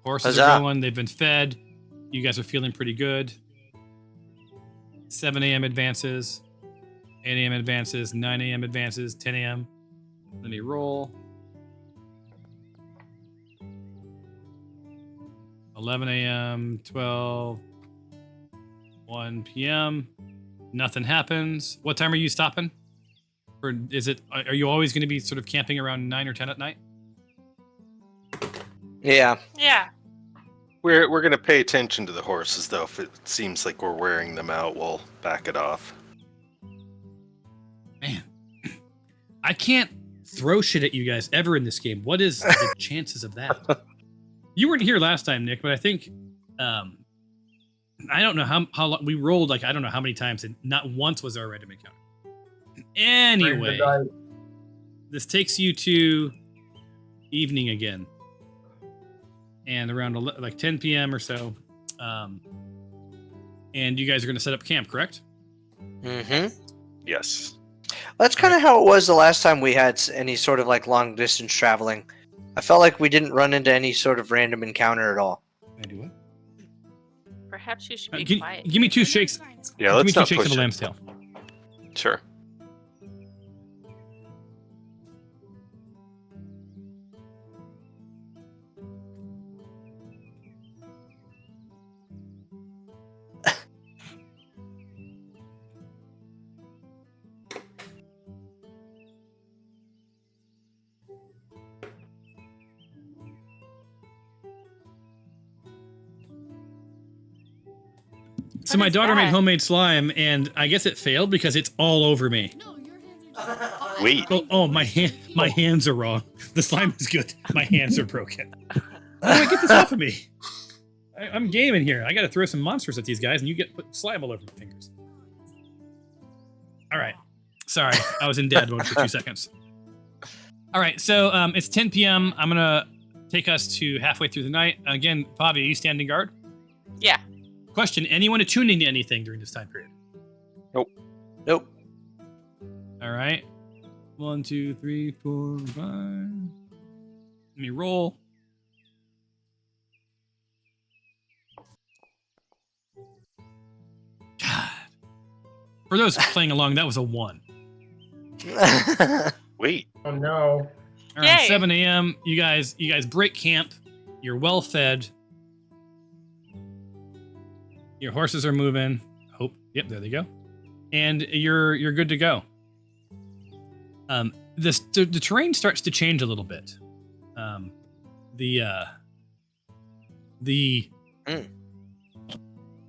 Horses are going, they've been fed. You guys are feeling pretty good. 7 a.m. advances, 8 a.m. advances, 9 a.m. advances, 10 a.m. Let me roll. 11 a.m., 12, 1 p.m. Nothing happens. What time are you stopping? Or are you always going to be sort of camping around 9 or 10 at night? Yeah. Yeah. We're gonna pay attention to the horses, though. If it seems like we're wearing them out, we'll back it off. Man, I can't throw shit at you guys ever in this game. What is the chances of that? You weren't here last time, Nick, but I think I don't know how long we rolled. Like I don't know how many times, and not once was there a random encounter. Anyway, this takes you to evening again, and around like 10 p.m. or so, and you guys are going to set up camp, correct? Mm-hmm. Yes. That's kind of how it was the last time we had any sort of like long distance traveling. I felt like we didn't run into any sort of random encounter at all. I do what? Perhaps you should be quiet. Give me 2 shakes. Yeah, Give me let's 2 not shakes push of a it. lamb's tail. Sure. So my daughter made homemade slime, and I guess it failed because it's all over me. Wait. Oh, my hands are wrong. The slime is good. My hands are broken. How do I get this off of me? I'm gaming here. I got to throw some monsters at these guys, and you get put slime all over my fingers. All right. Sorry, I was in dad mode for 2 seconds. All right, so it's 10 p.m. I'm gonna take us to halfway through the night. Again, Bobby, are you standing guard? Yeah. Question: anyone attuning to anything during this time period? Nope. Nope. All right. 1, 2, 3, 4, 5. Let me roll. God. For those playing along, that was a 1. Wait. Oh no. Around Yay. 7 a.m., you guys break camp. You're well fed. Your horses are moving. Yep, there they go. And you're good to go. The terrain starts to change a little bit. The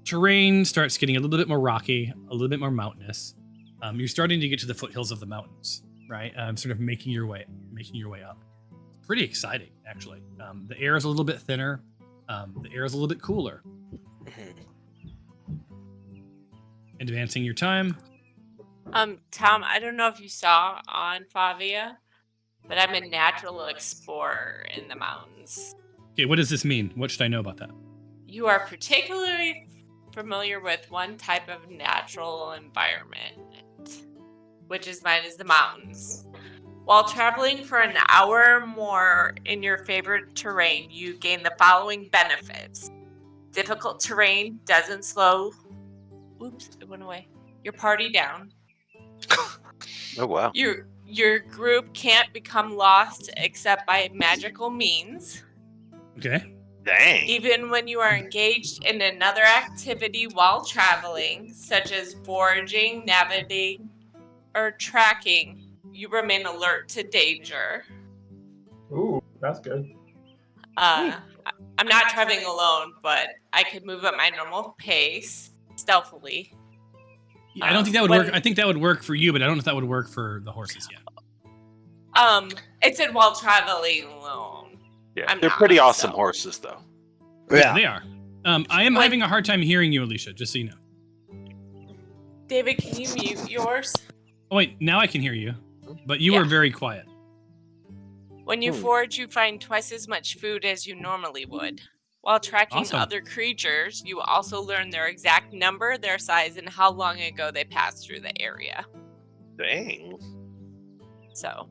terrain starts getting a little bit more rocky, a little bit more mountainous. You're starting to get to the foothills of the mountains, right? Sort of making your way up. It's pretty exciting, actually. The air is a little bit thinner. The air is a little bit cooler. Advancing your time. Tom, I don't know if you saw on Favia, but I'm a natural explorer in the mountains. Okay, what does this mean? What should I know about that? You are particularly familiar with one type of natural environment, which is mine is the mountains. While traveling for an hour or more in your favorite terrain, you gain the following benefits. Difficult terrain doesn't slow. Oops, it went away. Your party down. Oh, wow. Your group can't become lost except by magical means. Okay. Dang. Even when you are engaged in another activity while traveling, such as foraging, navigating, or tracking, you remain alert to danger. Ooh, that's good. I'm not traveling alone, but I could move at my normal pace, stealthily. Yeah, I don't think that would work. I think that would work for you, but I don't know if that would work for the horses yet. It said while traveling alone. Yeah, I'm they're not, pretty awesome so. horses, though. Yeah. They are. I am having a hard time hearing you, Alicia, just so you know. David, can you mute yours? Oh, wait, now I can hear you, but you were very quiet. When you forage, you find twice as much food as you normally would. While tracking Awesome. other creatures, you also learn their exact number, their size, and how long ago they passed through the area. Dang. So,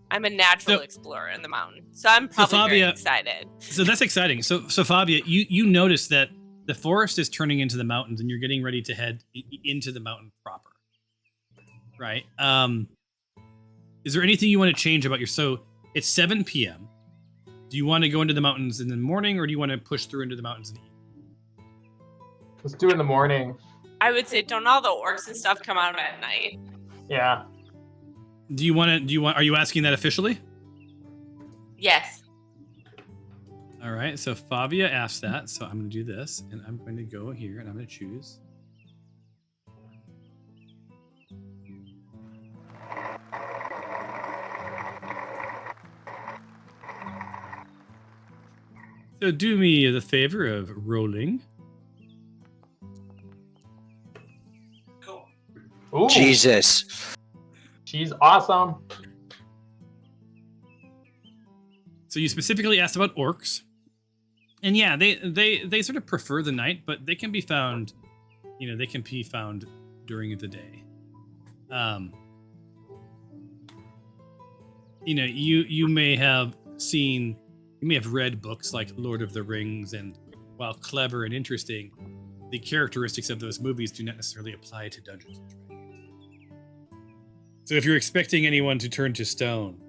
I'm a natural explorer in the mountain, so I'm probably very Fabia, excited. So that's exciting. So Fabia, you notice that the forest is turning into the mountains, and you're getting ready to head into the mountain proper, right? Is there anything you want to change about your? So it's 7 p.m. Do you want to go into the mountains in the morning, or do you want to push through into the mountains in the evening? Let's do it in the morning. I would say, don't all the orcs and stuff come out at night? Yeah. Are you asking that officially? Yes. All right, so Fabia asked that, so I'm going to do this, and I'm going to go here, and I'm going to choose. So do me the favor of rolling Ooh, Jesus. she's awesome. So you specifically asked about orcs, and yeah, they sort of prefer the night, but they can be found, they can be found during the day. You may have read books like Lord of the Rings, and while clever and interesting, the characteristics of those movies do not necessarily apply to Dungeons and Dragons. So if you're expecting anyone to turn to stone,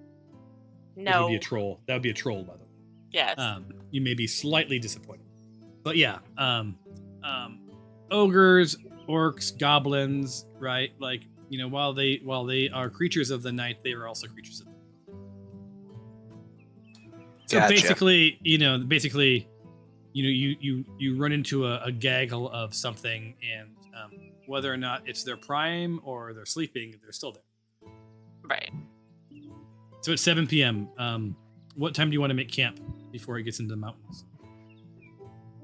that would No. be a troll. That would be a troll, by the way. Yes. You may be slightly disappointed, but yeah, ogres, orcs, goblins, right? Like, while they are creatures of the night, they are also creatures of the night. So Gotcha. basically, you run into a gaggle of something, and whether or not it's their prime or they're sleeping, they're still there. Right. So it's 7 p.m. What time do you want to make camp before it gets into the mountains?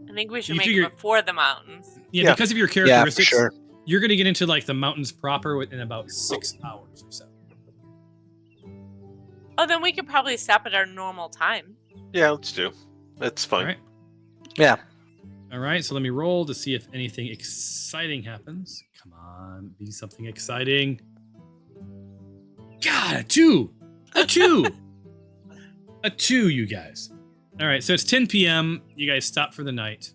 I think we should You make figure- it before the mountains. Yeah, because of your characteristics, sure. you're going to get into like the mountains proper in about 6 hours or so. Oh, then we could probably stop at our normal time. Yeah, let's do. That's fine. All right. Yeah. All right. So let me roll to see if anything exciting happens. Come on, be something exciting. God, a 2. A 2. A 2, you guys. All right. So it's 10 p.m. You guys stop for the night.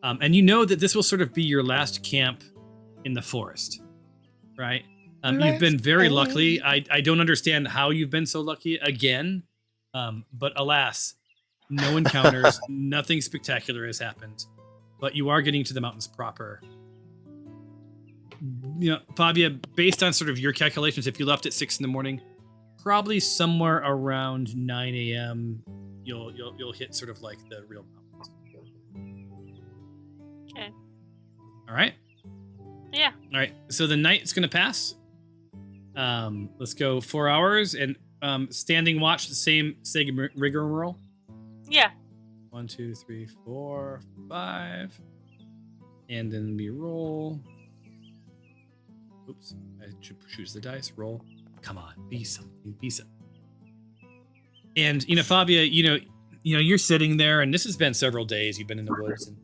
And you know that this will sort of be your last camp in the forest, right? You've been very lucky. I don't understand how you've been so lucky again, but alas, no encounters, nothing spectacular has happened. But you are getting to the mountains proper. Fabia, based on sort of your calculations, if you left at 6 a.m, probably somewhere around 9 a.m, you'll hit sort of like the real mountains. Okay. All right. Yeah. All right. So the night's gonna pass. Let's go 4 hours and standing watch, the same rigmarole. Yeah. 1, 2, 3, 4, 5, and then we roll. Oops, I should choose the dice. Roll. Come on, be something. Be something. And Fabia, you're sitting there, and this has been several days. You've been in the woods, and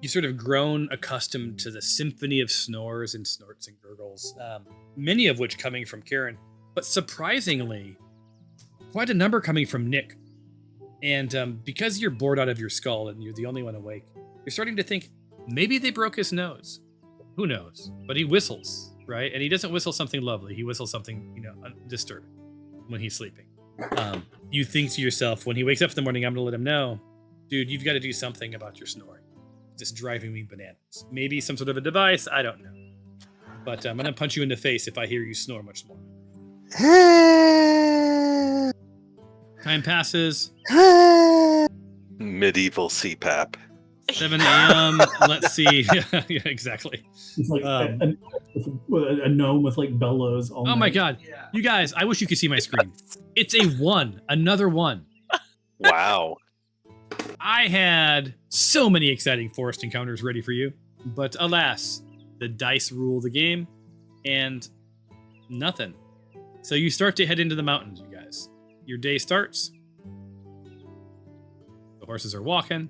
you've sort of grown accustomed to the symphony of snores and snorts and gurgles, many of which coming from Karen, but surprisingly, quite a number coming from Nick. And because you're bored out of your skull and you're the only one awake, you're starting to think maybe they broke his nose. Who knows? But he whistles, right? And he doesn't whistle something lovely. He whistles something, disturbing when he's sleeping. You think to yourself, when he wakes up in the morning, I'm going to let him know, dude, you've got to do something about your snoring. It's driving me bananas. Maybe some sort of a device. I don't know. But I'm going to punch you in the face if I hear you snore much more. Time passes. Medieval CPAP. 7 a.m. Let's see. Yeah, exactly. It's like a gnome with like bellows. All Oh my night. God. You guys, I wish you could see my screen. It's a 1. Another 1. Wow. I had so many exciting forest encounters ready for you, but alas, the dice rule the game, and nothing. So you start to head into the mountains, you guys. Your day starts. The horses are walking,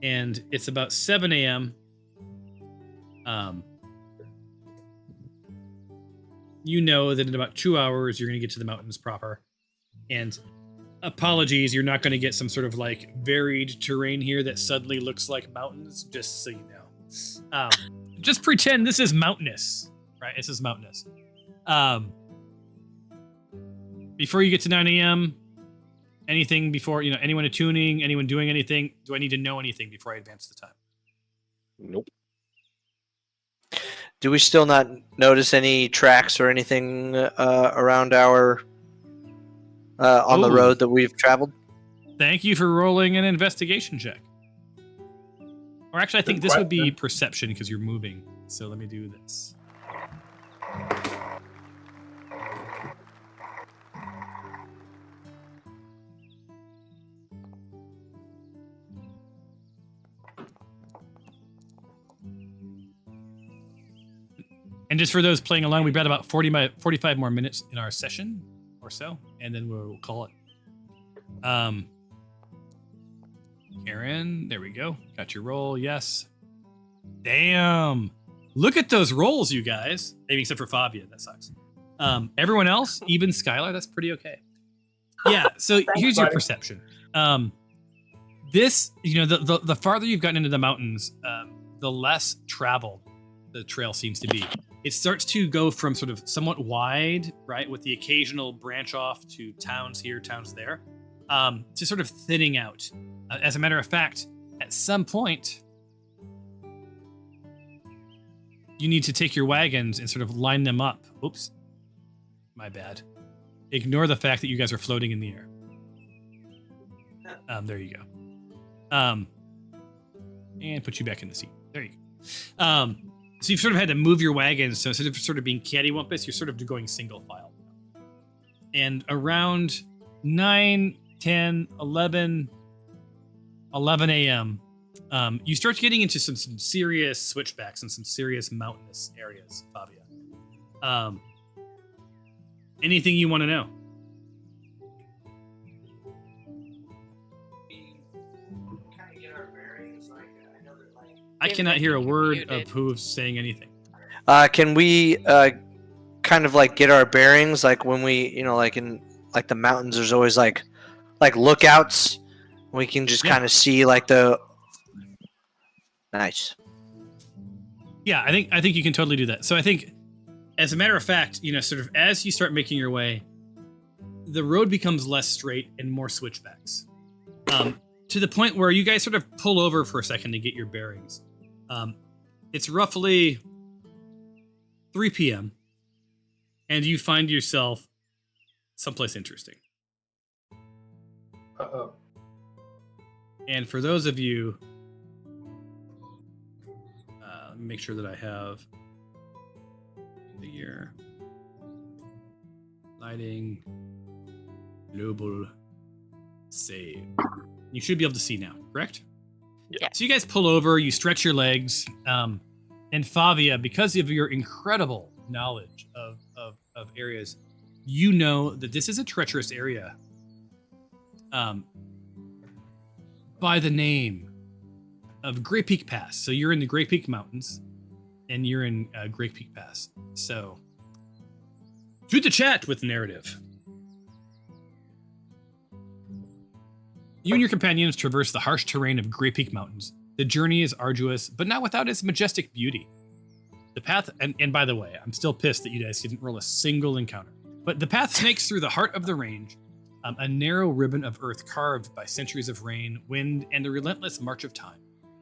and it's about 7 a.m. You know that in about 2 hours, you're going to get to the mountains proper. And apologies, you're not going to get some sort of like varied terrain here that suddenly looks like mountains, just so you know. Just pretend this is mountainous, right? This is mountainous. Before you get to 9 a.m., anything before, anyone attuning, anyone doing anything? Do I need to know anything before I advance the time? Nope. Do we still not notice any tracks or anything around our on the Oh. road that we've traveled? Thank you for rolling an investigation check. Or actually, I think Good this would be question. perception because you're moving. So let me do this. And just for those playing along, we've got about 45 more minutes in our session or so, and then we'll call it. Karen, there we go. Got your roll, yes. Damn. Look at those rolls, you guys. Maybe except for Fabia, that sucks. Everyone else, even Skylar, that's pretty okay. Yeah, so here's your perception. This, the farther you've gotten into the mountains, the less traveled the trail seems to be. It starts to go from sort of somewhat wide, right, with the occasional branch off to towns here, towns there, to sort of thinning out. As a matter of fact, at some point, you need to take your wagons and sort of line them up. Oops, my bad. Ignore the fact that you guys are floating in the air. There you go. And put you back in the seat. There you go. So you've sort of had to move your wagons. So instead of sort of being cattywampus, you're sort of going single file. And around 9, 10, 11 a.m., you start getting into some serious switchbacks and some serious mountainous areas, Fabia. Anything you want to know? I cannot hear a word of who's saying anything. Can we kind of like get our bearings? Like when we, like in like the mountains, there's always like lookouts. We can just kind of see like the. Nice. Yeah, I think you can totally do that. So I think, as a matter of fact, sort of as you start making your way, the road becomes less straight and more switchbacks. To the point where you guys sort of pull over for a second to get your bearings. It's roughly 3 p.m. and you find yourself someplace interesting. Uh-oh. And for those of you, let me make sure that I have the year. Lighting, global, save. You should be able to see now, correct? Yeah. So you guys pull over, you stretch your legs, and Fabia, because of your incredible knowledge of areas, you know that this is a treacherous area. By the name of Graypeak Pass. So you're in the Graypeak Mountains, and you're in Graypeak Pass. So, shoot the chat with the narrative. You and your companions traverse the harsh terrain of Graypeak Mountains. The journey is arduous, but not without its majestic beauty. The path, and by the way, I'm still pissed that you guys didn't roll a single encounter, but the path snakes through the heart of the range, a narrow ribbon of earth carved by centuries of rain, wind, and the relentless march of time.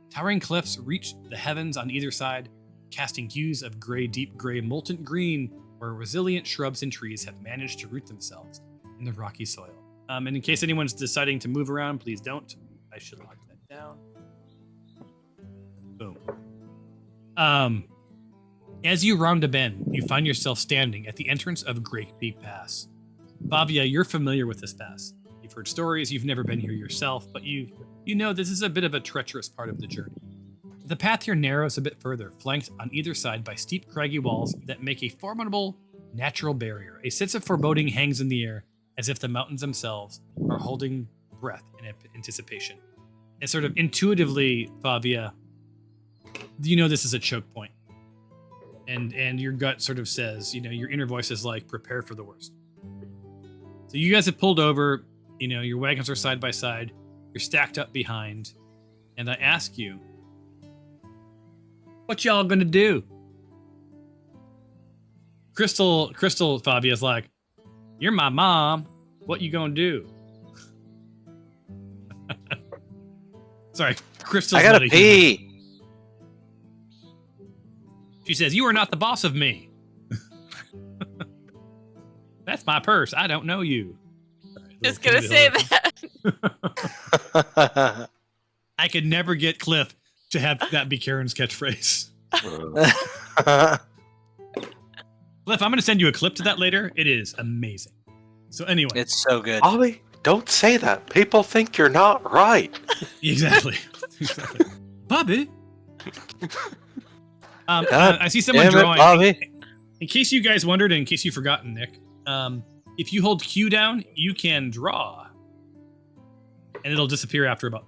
Towering cliffs reach the heavens on either side, casting hues of gray, deep gray, molten green, where resilient shrubs and trees have managed to root themselves in the rocky soil. And in case anyone's deciding to move around, please don't. I should lock that down. Boom. As you round a bend, you find yourself standing at the entrance of Graypeak Pass. Fabia, you're familiar with this pass. You've heard stories, you've never been here yourself, but you know this is a bit of a treacherous part of the journey. The path here narrows a bit further, flanked on either side by steep, craggy walls that make a formidable natural barrier. A sense of foreboding hangs in the air, as if the mountains themselves are holding breath in anticipation. And sort of intuitively, Fabia, you know this is a choke point. And your gut sort of says, your inner voice is like, prepare for the worst. So you guys have pulled over, your wagons are side by side, you're stacked up behind, and I ask you, what y'all gonna do? Crystal, Fabia's like, you're my mom. What you gonna do? Sorry, Crystal's I gotta not a human. pee. She says, you are not the boss of me. That's my purse. I don't know you. Right, Just gonna say that. I could never get Cliff to have that be Karen's catchphrase. Cliff, I'm gonna send you a clip to that later. It is amazing. So anyway. It's so good. Ollie, don't say that. People think you're not right. Exactly. Bobby. I see someone drawing. Bobby. In case you guys wondered, and in case you've forgotten, Nick, if you hold Q down, you can draw, and it'll disappear after about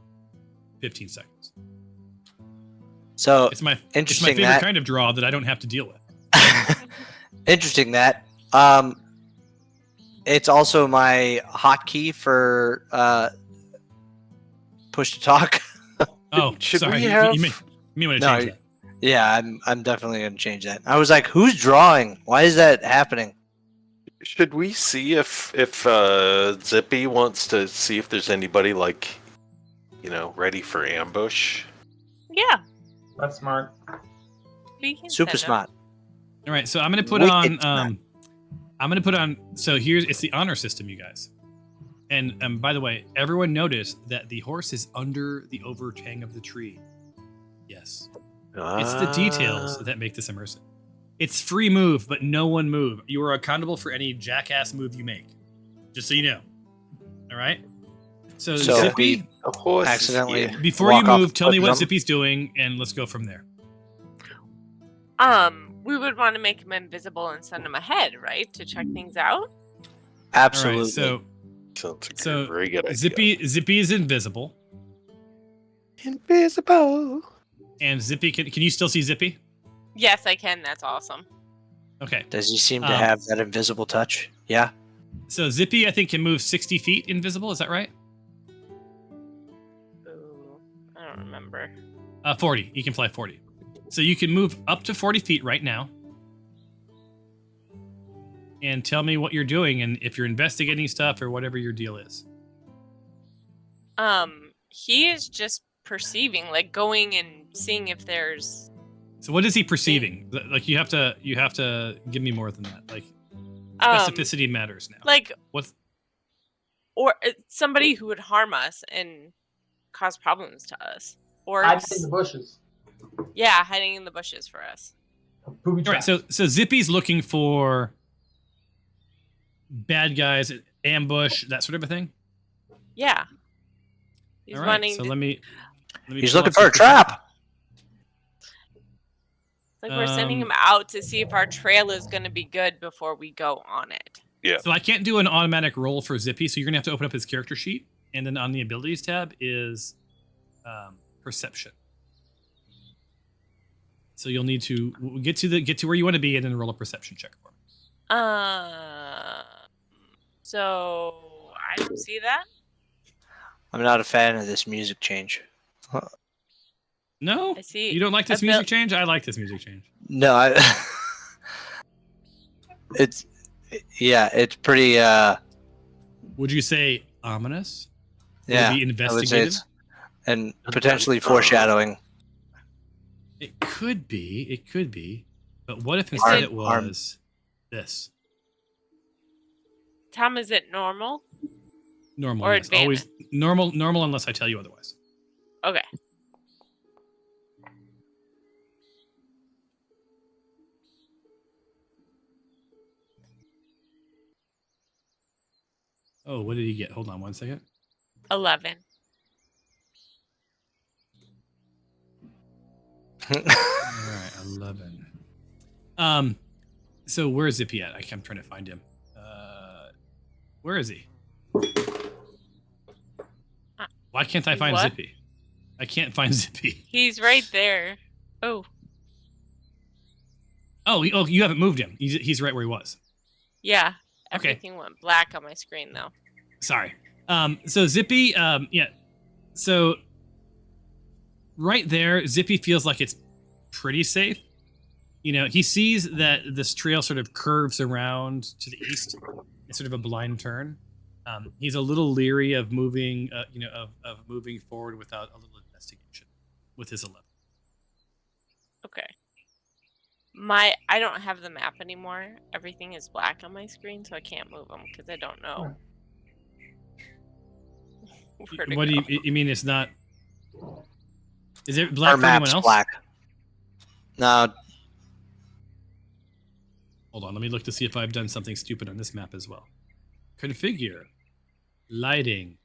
15 seconds. So It's my interesting favorite that. kind of draw that I don't have to deal with. Interesting that. It's also my hotkey for push to talk. Oh, Should sorry. we You have? may want to No, change that. Yeah, I'm definitely gonna change that. I was like, who's drawing? Why is that happening? Should we see if Zippy wants to see if there's anybody like, ready for ambush? Yeah. That's smart. We can Super send 'em. smart. All right, so I'm gonna put Wicked on. I'm gonna put on. So it's the honor system, you guys. And by the way, everyone noticed that the horse is under the overhang of the tree. Yes, it's the details that make this immersive. It's free move, but no one move. You are accountable for any jackass move you make. Just so you know. All right. So Zippy, A horse is accidentally here. before you walk off move, tell me cliff what jump. Zippy's doing, and let's go from there. We would want to make him invisible and send him ahead, right, to check things out. Absolutely. All right. So Sounds like So, a very good idea. Zippy is invisible, Invisible. and Zippy can you still see Zippy? Yes, I can. That's awesome. Okay. Does he seem to Um, have that invisible touch? Yeah. So Zippy, I think, can move 60 feet invisible. Is that right? Ooh, I don't remember. 40. He can fly 40. So you can move up to 40 feet right now. And tell me what you're doing, and if you're investigating stuff or whatever your deal is. He is just perceiving, like going and seeing if there's. So what is he perceiving? Like you have to give me more than that. Like Um, specificity matters now. like What's or somebody who would harm us and cause problems to us, or Hiding in the bushes. yeah, hiding in the bushes for us. Booby all right? trap. So Zippy's looking for bad guys, ambush, that sort of a thing. Yeah, he's All right. wanting. So to, let me He's pull looking up for a some trap. like we're sending um, him out to see if our trail is going to be good before we go on it. Yeah. So I can't do an automatic roll for Zippy, so you're gonna have to open up his character sheet, and then on the abilities tab is perception. So you'll need to get to where you want to be, and then roll a perception check for me. So I don't see that. I'm not a fan of this music change. No, I see. you don't like this music change. I like this music change. No, it's pretty Would you say ominous? Would yeah. it be I would say investigative? it's and potentially foreshadowing. It could be. But what if Is instead it- it was this? Tom, is it normal? Normal, Or yes. Always advanced? normal unless I tell you otherwise. Okay. Oh, what did he get? Hold on 1 second. 11. All right, 11. So where's Zippy at? I'm trying to find him. Where is he? Why can't I find What? Zippy? I can't find Zippy. He's right there. Oh, Oh, you haven't moved him. He's right where he was. yeah. Okay. Everything went black on my screen though. Sorry. So Zippy, yeah. So right there, Zippy feels like it's pretty safe. You know, he sees that this trail sort of curves around to the east. It's sort of a blind turn. He's a little leery of moving, of moving forward without a little investigation with his 11. Okay. I don't have the map anymore. Everything is black on my screen, so I can't move them because I don't know. where to What do go. you mean? It's not. Is it black Our for anyone map's else? black. No, Hold on, let me look to see if I've done something stupid on this map as well. Configure. Lighting.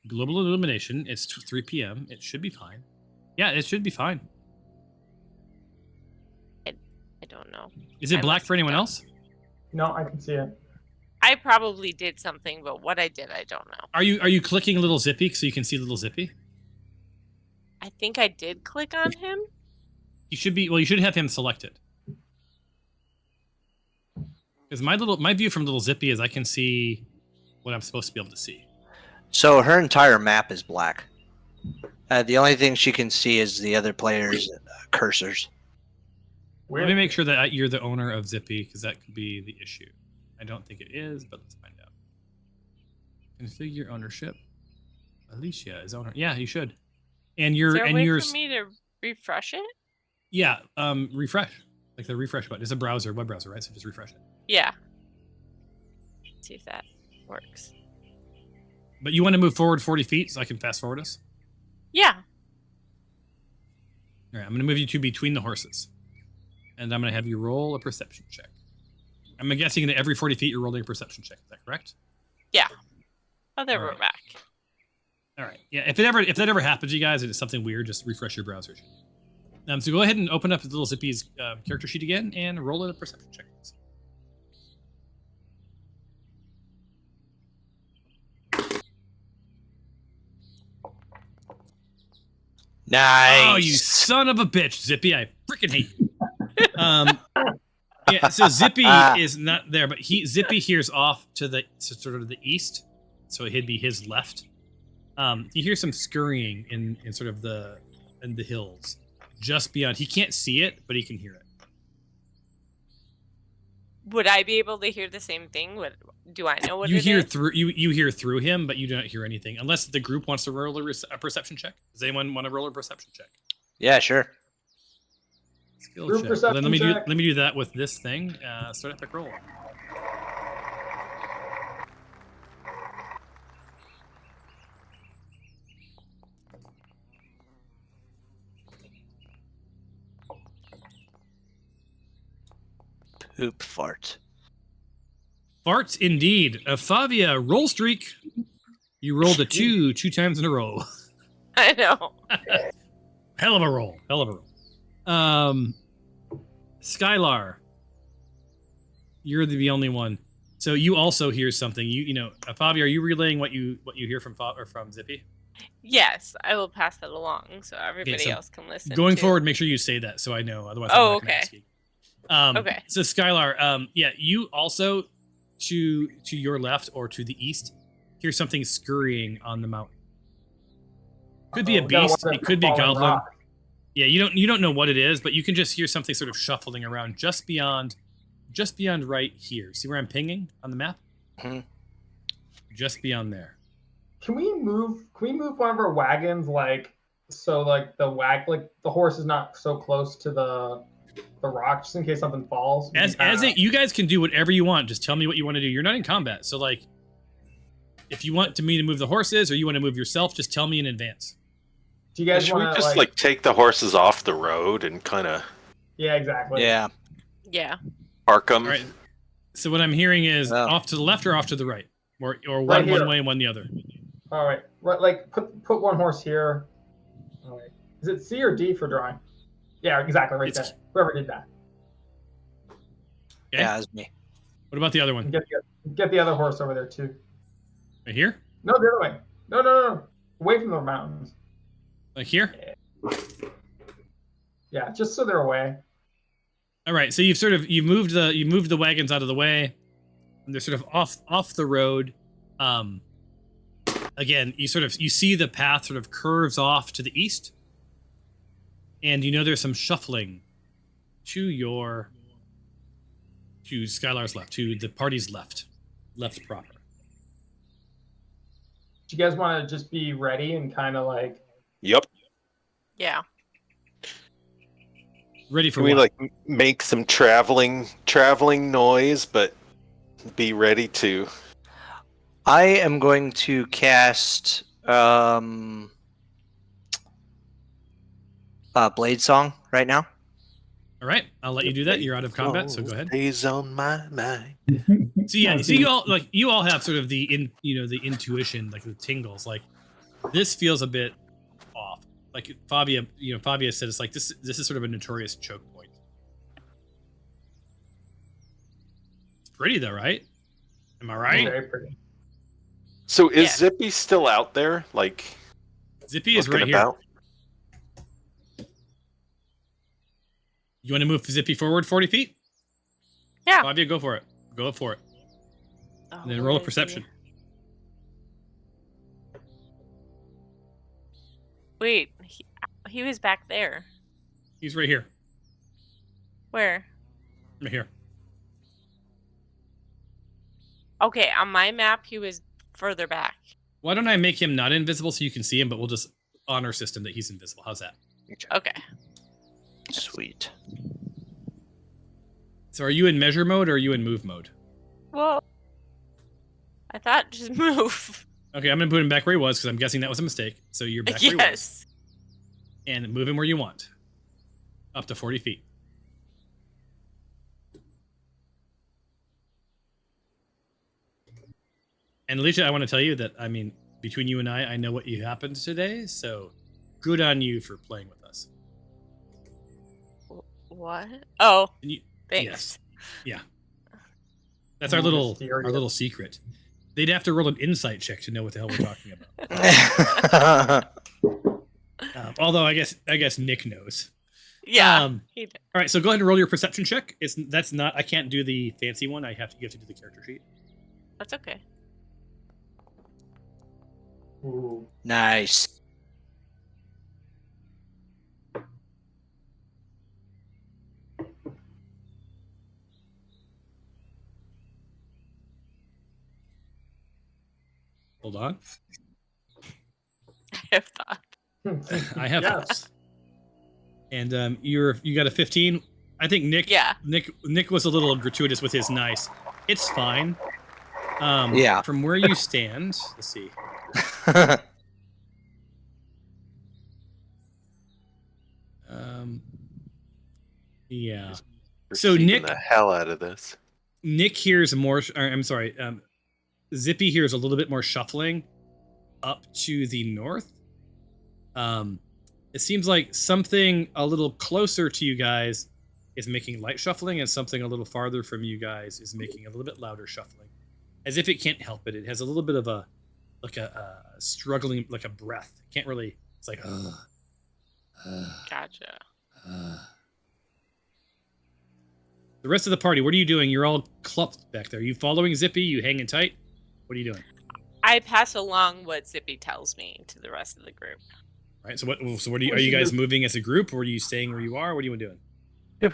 Global illumination. It's 3 p.m. It should be fine. Yeah, it should be fine. I I don't know. Is it I black must for have anyone done- else? No, I can see it. I probably did something, but what I did, I don't know. Are you clicking little Zippy so you can see little Zippy? I think I did click on him. You should be. Well, you should have him selected. Because my view from little Zippy is I can see what I'm supposed to be able to see. So her entire map is black. The only thing she can see is the other players' cursors. Let me make sure that you're the owner of Zippy, because that could be the issue. I don't think it is, but let's find out. Configure ownership. Alicia is owner. Yeah, you should. And Is you're there a and way you're for me to refresh it? yeah. Refresh, like the refresh button. It's a browser, web browser, right? So just refresh it. Yeah. Let's see if that works. But you want to move forward 40 feet, so I can fast forward us. Yeah. All right, I'm going to move you to between the horses, and I'm going to have you roll a perception check. I'm guessing that every 40 feet you're rolling a perception check. Is that correct? Yeah. Oh, there All we're right. back. All right. Yeah. If that ever happens, you guys, and it's something weird, just refresh your browser. So go ahead and open up the little Zippy's character sheet again and roll a perception check. Nice. Oh, you son of a bitch, Zippy! I freaking hate you. Yeah. So Zippy is not there, but Zippy hears off to the sort of the east, so it'd be his left. You hear some scurrying in sort of the hills, just beyond. He can't see it, but he can hear it. Would I be able to hear the same thing? Do I know what You it hear is? through you hear through him, but you do not hear anything unless the group wants to roll a perception check. Does anyone want to roll a perception check? Yeah, sure. Skill Group check. Well, then perception check. let me do that with this thing. Start epic roll. Poop fart. Farts indeed. Favia, roll streak. You rolled a 2 times in a row. I know. Hell of a roll. Hell of a roll. Skylar, you're the only one. So you also hear something. You know, Favia, are you relaying what you hear from Zippy? Yes, I will pass that along so everybody so else can listen. Going too. forward, make sure you say that so I know. Otherwise, Oh, I'm not gonna okay. ask you. Okay. So Skylar, yeah, you also to your left or to the east hear something scurrying on the mountain. Could be a We gotta beast. watch It that could be a falling goblin. rock. Yeah, you don't know what it is, but you can just hear something sort of shuffling around just beyond right here. See where I'm pinging on the map? Mhm. Just beyond there. Can we move one of our wagons so the horse is not so close to the rock just in case something falls? You guys can do whatever you want. Just tell me what you want to do. You're not in combat, so like, if you want me to move the horses or you want to move yourself, just tell me in advance. Do you guys Should we want just like take the horses off the road and kind of Yeah, exactly. Yeah. Yeah. park them? All right. So what I'm hearing is Oh. off to the left or off to the right, or one Right here. one way and one the other. All right. Like put one horse here. All right. Is it C or D for drawing? Yeah, exactly. Right It's- there. Whoever did that. Okay. Yeah, it's me. What about the other one? And get the other horse over there too. Right here? No, the other way. No. Away from the mountains. Like here? Yeah, just so they're away. All right. So you moved the wagons out of the way, and they're sort of off the road. Again, you see the path sort of curves off to the east, and you know there's some shuffling to Skylar's left, to the party's left proper. Do you guys want to just be ready and kind of like? Yep. Yeah. Ready for Can we what? like make some traveling noise, but be ready to? I am going to cast Blade Song right now. All right, I'll let you do that. You're out of combat, so go ahead. Stays on my mind. So yeah, so you all have sort of the intuition, like the tingles. Like this feels a bit off. Like Fabia said, it's like this is sort of a notorious choke point. pretty though, right? Am I right? Very pretty. So is Yes. Zippy still out there? Like Zippy is looking right here. about? You want to move Zippy forward 40 feet? Yeah. Fabia, go for it. Go up for it. Oh, And then where roll a is he? perception. Wait, he was back there. He's right here. Where? Right here. Okay, on my map, he was further back. Why don't I make him not invisible so you can see him, but we'll just on our system that he's invisible. How's that? Okay. Sweet. So are you in measure mode or are you in move mode? Well, I thought just move. Okay, I'm gonna put him back where he was because I'm guessing that was a mistake. So you're back where he was. Yes. And move him where you want. Up to 40 feet. And Alicia, I want to tell you that, I mean, between you and I know what happened today, so good on you for playing with us. What? Oh, And you, thanks. yeah. That's our little Mysterious. secret. They'd have to roll an insight check to know what the hell we're talking about. Although I guess Nick knows. Yeah. He did. All right, so go ahead and roll your perception check. That's not. I can't do the fancy one. You have to do the character sheet. That's okay. Ooh. Nice. Hold on. I have thought. I have Yes. those. And you got a 15. I think Nick. Yeah. Nick was a little gratuitous with his nice. It's fine. Yeah. From where you stand, let's see. Yeah. So Receiving Nick, the hell out of this. Nick hears more. I'm sorry. Zippy hears a little bit more shuffling up to the north. It seems like something a little closer to you guys is making light shuffling, and something a little farther from you guys is making a little bit louder shuffling, as if it can't help it. It has a little bit of a struggling, like a breath. It can't really. It's like. Gotcha. The rest of the party, what are you doing? You're all clumped back there. Are you following Zippy? You hanging tight? What are you doing? I pass along what Zippy tells me to the rest of the group. Right. So what are you guys moving as a group, or are you staying where you are? What are you doing?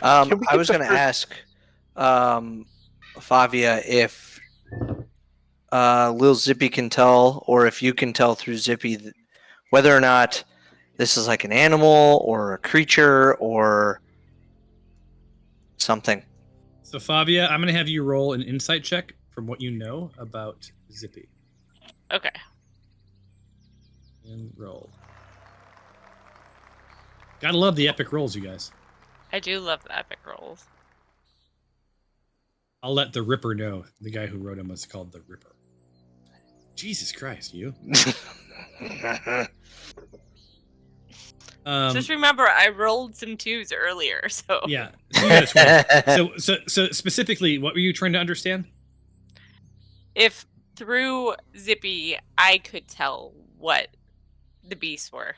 I was going to ask Favia if Lil Zippy can tell, or if you can tell through Zippy whether or not this is like an animal or a creature or something. So Favia, I'm going to have you roll an insight check from what you know about Zippy. Okay. And roll. Gotta love the epic rolls, you guys. I do love the epic rolls. I'll let the Ripper know. The guy who wrote him was called the Ripper. Jesus Christ, you. Just remember, I rolled some 2s earlier, so Yeah. So, you got a 20. So specifically, what were you trying to understand? if through Zippy I could tell what the beasts were,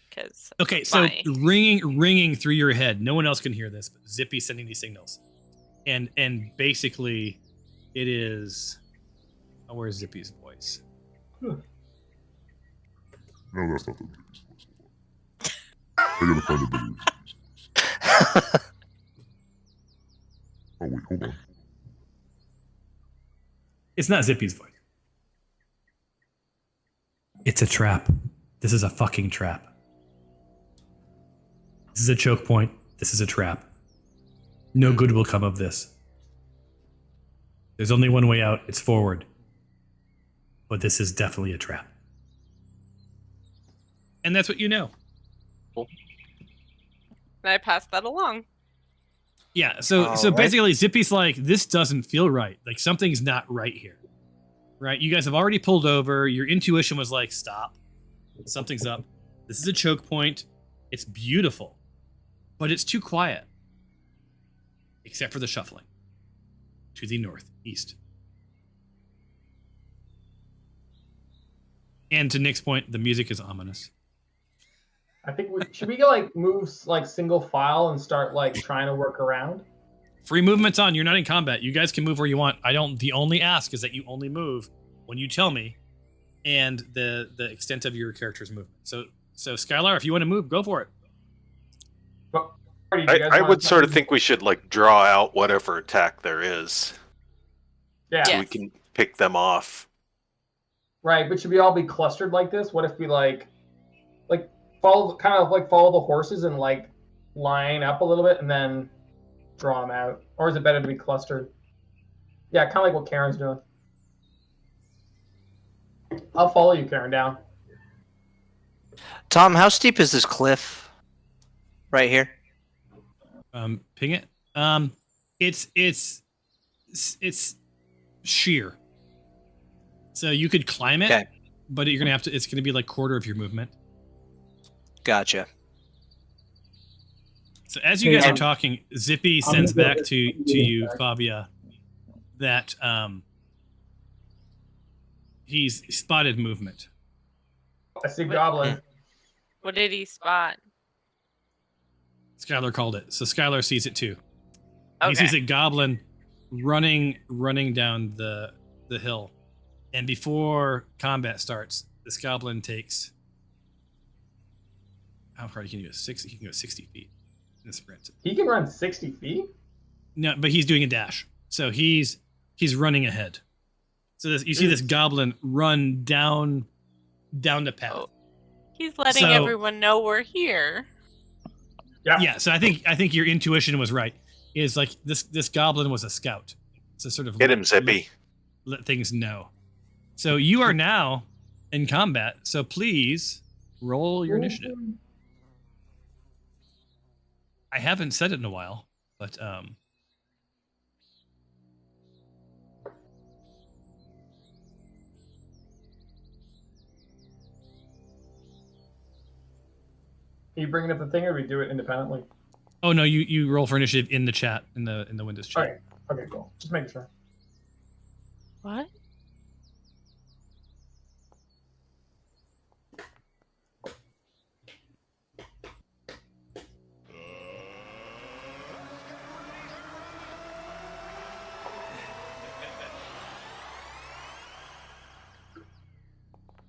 because Okay, so ringing through your head. No one else can hear this, but Zippy's sending these signals, and basically, it is. Oh, where's Zippy's voice? No, that's not the biggest voice. I gotta find the biggest voice. Oh wait, hold on. It's not Zippy's voice. It's a trap. This is a fucking trap. This is a choke point. This is a trap. No good will come of this. There's only one way out. It's forward. But this is definitely a trap. And that's what you know. and I passed that along. Yeah, so Alright. basically Zippy's like, this doesn't feel right. Like something's not right here. Right? You guys have already pulled over. Your intuition was like, stop. Something's up. This is a choke point. It's beautiful. But it's too quiet. Except for the shuffling. To the north. east. And to Nick's point, the music is ominous. I think should we like move like single file and start like trying to work around? Free movement's on. You're not in combat. You guys can move where you want. The only ask is that you only move when you tell me, and the extent of your character's movement. So Skylar, if you want to move, go for it. But, do you guys I want would to sort of try- think we should like draw out whatever attack there is, Yeah. so Yes. we can pick them off. Right, but should we all be clustered like this? What if we like follow the horses and like line up a little bit and then draw them out? Or is it better to be clustered? Yeah, kind of like what Karen's doing. I'll follow you, Karen, down. Tom, how steep is this cliff? Right here. Ping it. It's sheer. So you could climb it, Okay. but you're gonna have to. It's gonna be like quarter of your movement. Gotcha. So as you guys Yeah. are talking, Zippy I'm sends gonna go back with to the you, attack. Fabia, that he's spotted movement. I see Wait. Goblin. What did he spot? Skylar called it, so Skylar sees it too. He Okay. sees a goblin running down the hill, and before combat starts, this goblin takes. How far can you go? 60. He can go 60 feet in a sprint. He can run 60 feet? No, but he's doing a dash, so he's running ahead. So you see this goblin run down the path. Oh. He's letting So- everyone know we're here. Yeah, so I think your intuition was right. Is like this goblin was a scout, so sort of Hit him, Zippy. let things know. So you are now in combat. So please roll your initiative. I haven't said it in a while, but Are you bringing up the thing or we do it independently? oh no, you roll for initiative in the chat in the Windows chat. Okay. Okay, cool. Just making sure. What?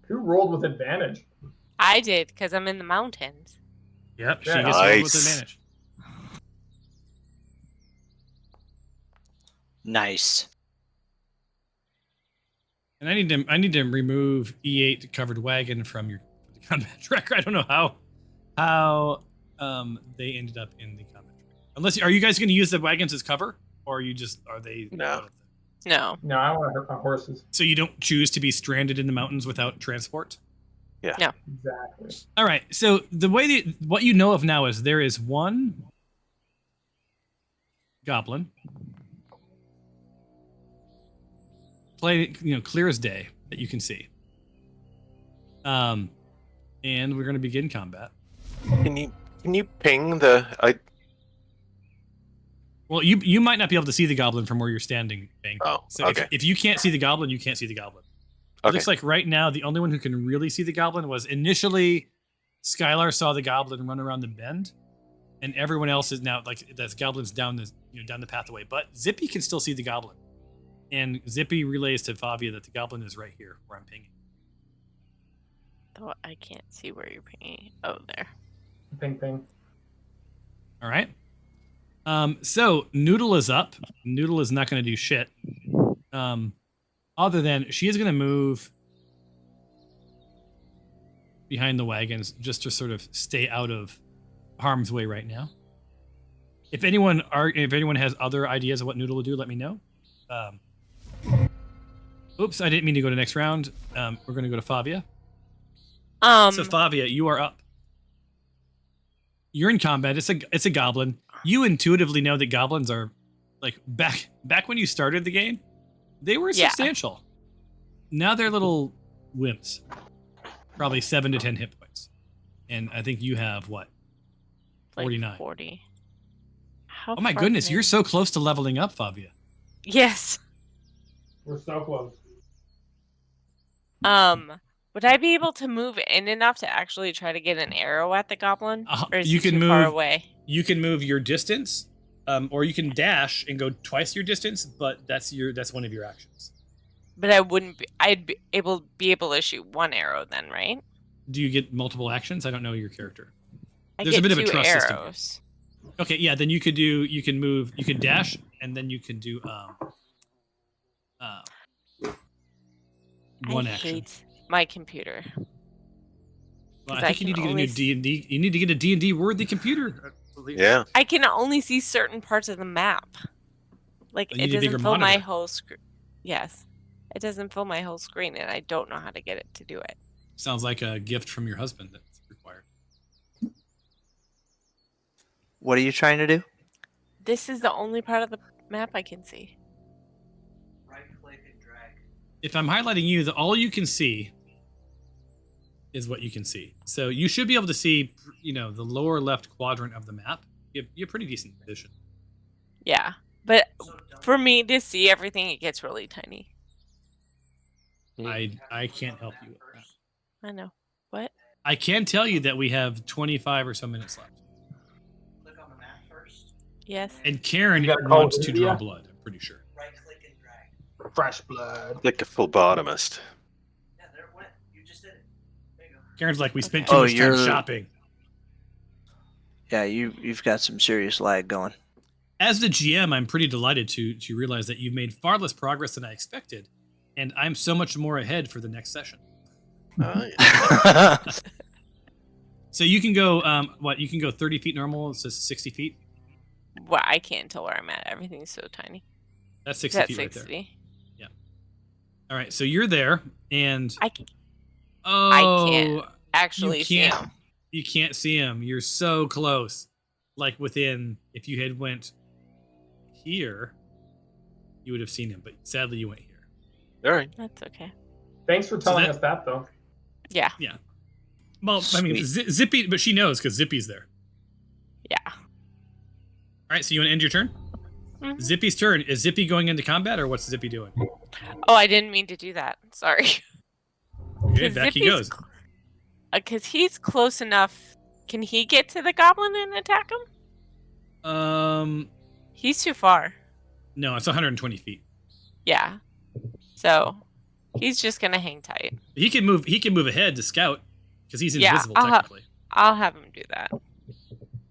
Who rolled with advantage? I did because I'm in the mountains. Yep, she Yeah. gets rolled with Nice. advantage. Nice. And I need to remove E8 covered wagon from your combat tracker. I don't know how they ended up in the combat tracker. Unless are you guys going to use the wagons as cover, or are they? No. out of the- No. No, I want to hurt my horses. So you don't choose to be stranded in the mountains without transport? Exactly. All right. So what you know of now is there is one goblin, clear as day that you can see. And we're going to begin combat. Can you ping the? Well, you might not be able to see the goblin from where you're standing, Bang. Oh, So okay. if you can't see the goblin, you can't see the goblin. It Okay. looks like right now the only one who can really see the goblin was initially Skylar saw the goblin run around the bend, and everyone else is now like that goblin's down the pathway. But Zippy can still see the goblin, and Zippy relays to Fabia that the goblin is right here where I'm pinging. Oh, I can't see where you're pinging. Oh, there. Ping, ping. All right. So Noodle is up. Noodle is not going to do shit. Other than she is going to move behind the wagons just to sort of stay out of harm's way right now. If anyone has other ideas of what Noodle will do, let me know. Oops, I didn't mean to go to next round. We're going to go to Fabia. So Fabia, you are up. You're in combat. It's a goblin. You intuitively know that goblins are like back when you started the game, they were Yeah. substantial. Now they're little wimps. Probably 7 to 10 hit points. And I think you have what? like 49. 40. How Oh my far goodness, can I- you're so close to leveling up, Fabia. Yes. We're so close. Would I be able to move in enough to actually try to get an arrow at the goblin? Or is You he can too far move- away? You can move your distance, or you can dash and go twice your distance, but that's one of your actions. But I wouldn't be. I'd be able to shoot one arrow then, right? Do you get multiple actions? I don't know your character. I There's a get bit of a 2 trust system. arrows. Okay, yeah, then you can move, you can dash, and then you can do one I action. hate my computer. Well, 'cause I I think you need to can get a new only D&D. You need to get a D&D worthy computer. Yeah. I can only see certain parts of the map. Like, You it need a bigger doesn't fill my monitor. whole screen. Yes. It doesn't fill my whole screen, and I don't know how to get it to do it. Sounds like a gift from your husband that's required. What are you trying to do? This is the only part of the map I can see. Right click and drag. If I'm highlighting you, all you can see is what you can see. So you should be able to see, the lower left quadrant of the map. You have pretty decent vision. Yeah. But for me to see everything, it gets really tiny. I can't help you with that. I know. What? I can tell you that we have 25 or so minutes left. Click on the map first. Yes. And Karen You gotta call wants to draw India? blood, I'm pretty sure. Right click and drag. Fresh blood. Like a phlebotomist. Yeah, there it went. You just did it. There you go. Karen's like, we spent Okay. too Oh, much time you're- shopping. Yeah, you've got some serious lag going. As the GM, I'm pretty delighted to realize that you've made far less progress than I expected, and I'm so much more ahead for the next session. Oh, yeah. So you can go, you can go 30 feet normal, it says 60 feet. Well, I can't tell where I'm at. Everything's so tiny. That's 60 That's feet right 60. there. All right, so you're there, and I can't you actually see can't, him. you can't see him. You're so close, like within. If you had went here, you would have seen him, but sadly you went here. All right. That's okay. Thanks for telling that- us that, though. Yeah. Well, I mean, Zippy, but she knows because Zippy's there. Yeah. All right, so you want to end your turn? Mhm. Zippy's turn. Is Zippy going into combat, or what's Zippy doing? Oh, I didn't mean to do that. Sorry. Okay, back he goes. Because he's close enough. Can he get to the goblin and attack him? He's too far. No, it's 120 feet. Yeah. So he's just gonna hang tight. He can move. He can move ahead to scout because he's Yeah, invisible I'll technically. I'll have him do that.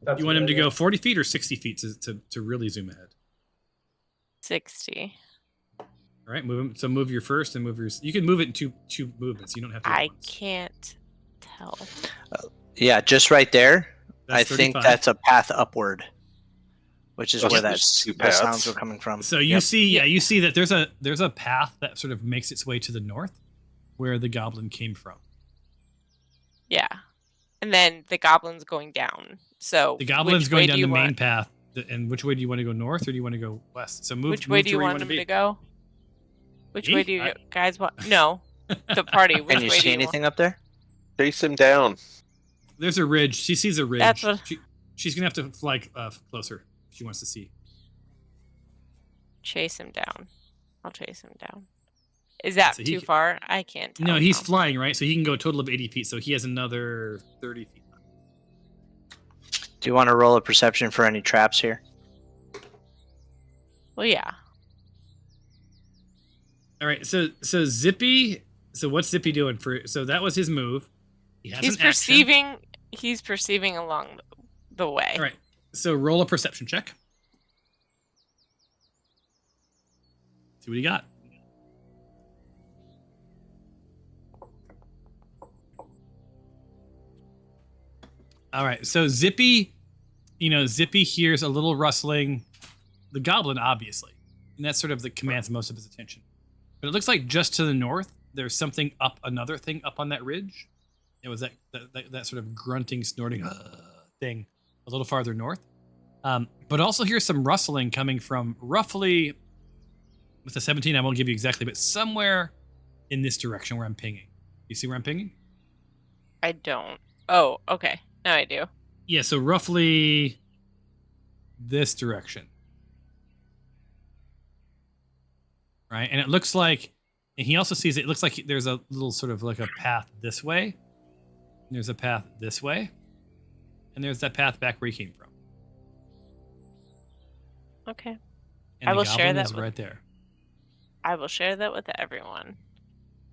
That's You want him to what I go did. 40 feet or 60 feet to really zoom ahead. 60. All right, move him. So move your first and move your. You can move it in two movements. You don't have to. do it I once. can't tell. Yeah, just right there. That's I think 35. that's a path upward, which is Okay, where there's two the sounds paths. were coming from. So you Yep. see, you see that there's a path that sort of makes its way to the north, where the goblin came from. Yeah. And then the goblin's going down. So The goblin's which way going do down you the main want- path. And which way do you want to go, north or do you want to go west? So move. Which way move do to you where want wanna him be. to go? Which Me? way do you guys want? No, the party. Which Can you way see do you anything up there? Chase him down. There's a ridge. She sees a ridge. That's what- She's gonna have to fly closer if she wants to see. Chase him down. I'll chase him down. Is that So he too ca- far? I can't tell. No, he's now. flying, right? So he can go a total of 80 feet. So he has another 30 feet. Do you want to roll a perception for any traps here? Well, yeah. All right. So Zippy. So what's Zippy doing for? So that was his move. He has He's an action. perceiving. He's perceiving along the way. All right. So roll a perception check. See what you got. All right. So Zippy, Zippy hears a little rustling. The goblin, obviously, and that's sort of the commands most of his attention. But it looks like just to the north, there's something up, another thing up on that ridge. It was that sort of grunting, snorting thing a little farther north. But also here's some rustling coming from roughly, with the 17, I won't give you exactly, but somewhere in this direction where I'm pinging. You see where I'm pinging? I don't. Oh, okay. Now I do. Yeah, so roughly this direction. right? And it looks like, and he also sees it looks like there's a little sort of like a path this way. There's a path this way. And there's that path back where he came from. Okay. And I the will share goblin that is with- right there. I will share that with everyone.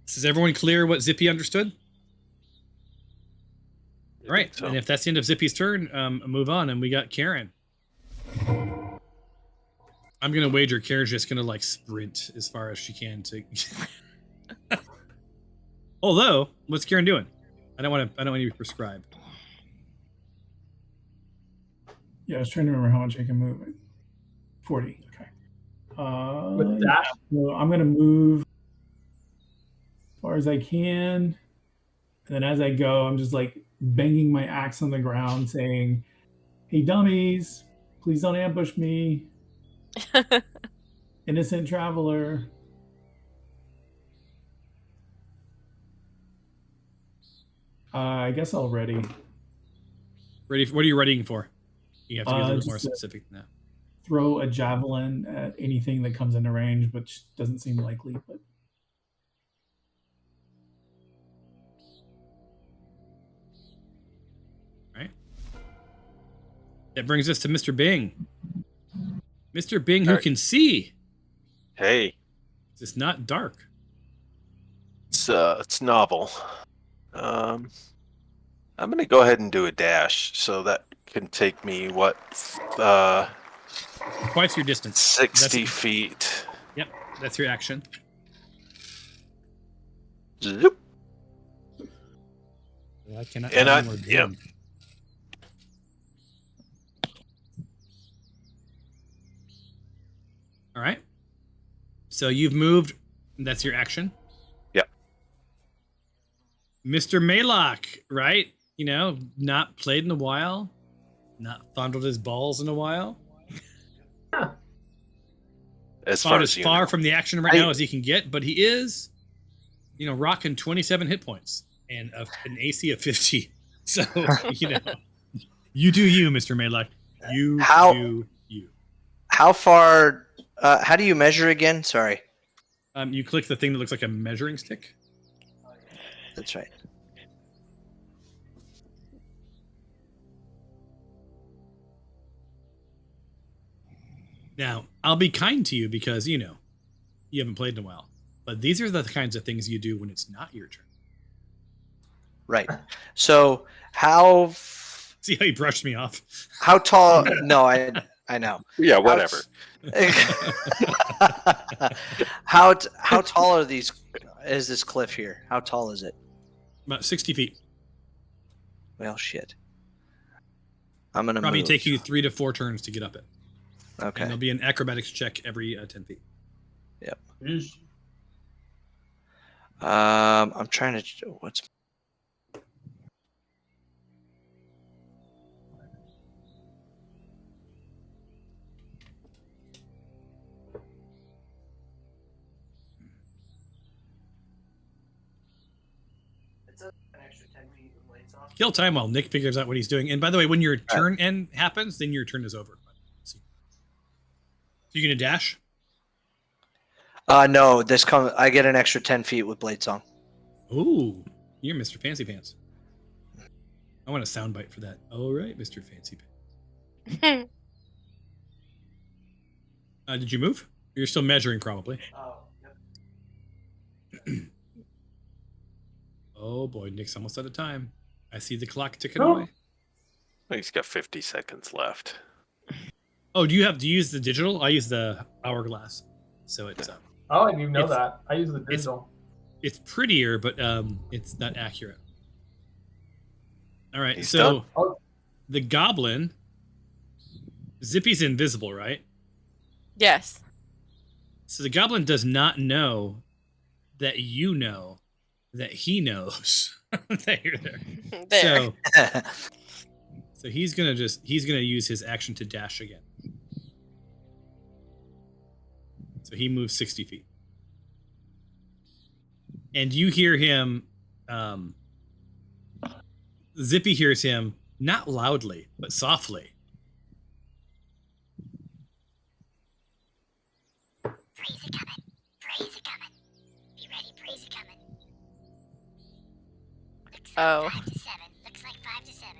Is everyone clear what Zippy understood? I All right. think so. And if that's the end of Zippy's turn, move on. And we got Karen. I'm going to wager Karen's just going to like sprint as far as she can to. Although, what's Karen doing? I don't want to be prescribed. Yeah, I was trying to remember how much I can move. 40. Okay. With the dash? So I'm gonna move as far as I can, and then as I go, I'm just like banging my axe on the ground, saying, "Hey, dummies! Please don't ambush me, innocent traveler." I guess I'll ready. Ready? What are you readying for? You have to be a little bit more Just a- specific than that. Throw a javelin at anything that comes into range, which doesn't seem likely, but Right. That brings us to Mr. Bing. Mr. Bing, who Alright. can see. Hey, It's not dark. it's novel. I'm gonna go ahead and do a dash, so that can take me Twice your distance. 60 That's- feet. Yep, that's your action. Zoop. I cannot. And add any more yep. dim. All right. So you've moved. That's your action. Yep. Mr. Maylock, right? You know, not played in a while, not fondled his balls in a while. As About far as as you far know. from the action right now as he can get, but he is, you know, rocking 27 hit points and an AC of 50. So, you know, you do you, Mr. Maylock. You How- do you. How far? How do you measure again? Sorry. You click the thing that looks like a measuring stick. That's right. Now, I'll be kind to you because, you know, you haven't played in a while. But these are the kinds of things you do when it's not your turn. Right. So how See how he brushed me off? how tall? No, I know. Yeah, whatever. How tall are these? Is this cliff here? How tall is it? About 60 feet. Well, shit. I'm gonna Probably move. take you 3 to 4 turns to get up it. And Okay. there'll be an acrobatics check every 10 feet. Yeesh. I'm trying to. What's? Kill time while Nick figures out what he's doing. And by the way, when your turn end happens, then your turn is over. So you gonna dash? No. This comes. I get an extra 10 feet with Blade Song. Ooh, you're Mr. Fancy Pants. I want a soundbite for that. All right, Mr. Fancy Pants. Did you move? You're still measuring, probably. Oh boy, Nick's almost out of time. I see the clock ticking No. away. He's got 50 seconds left. Oh, do you use the digital? I use the hourglass, so it's Oh, I didn't even know It's- that. I use the digital. it's prettier, but it's not accurate. All right, He's so done. the goblin, Zippy's invisible, right? Yes. So the goblin does not know that you know that he knows that you're there. There. So he's gonna use his action to dash again. So he moves 60 feet. And you hear him, Zippy hears him, not loudly, but softly. Freeze it coming. Oh. 5 to 7. Looks like 5 to 7.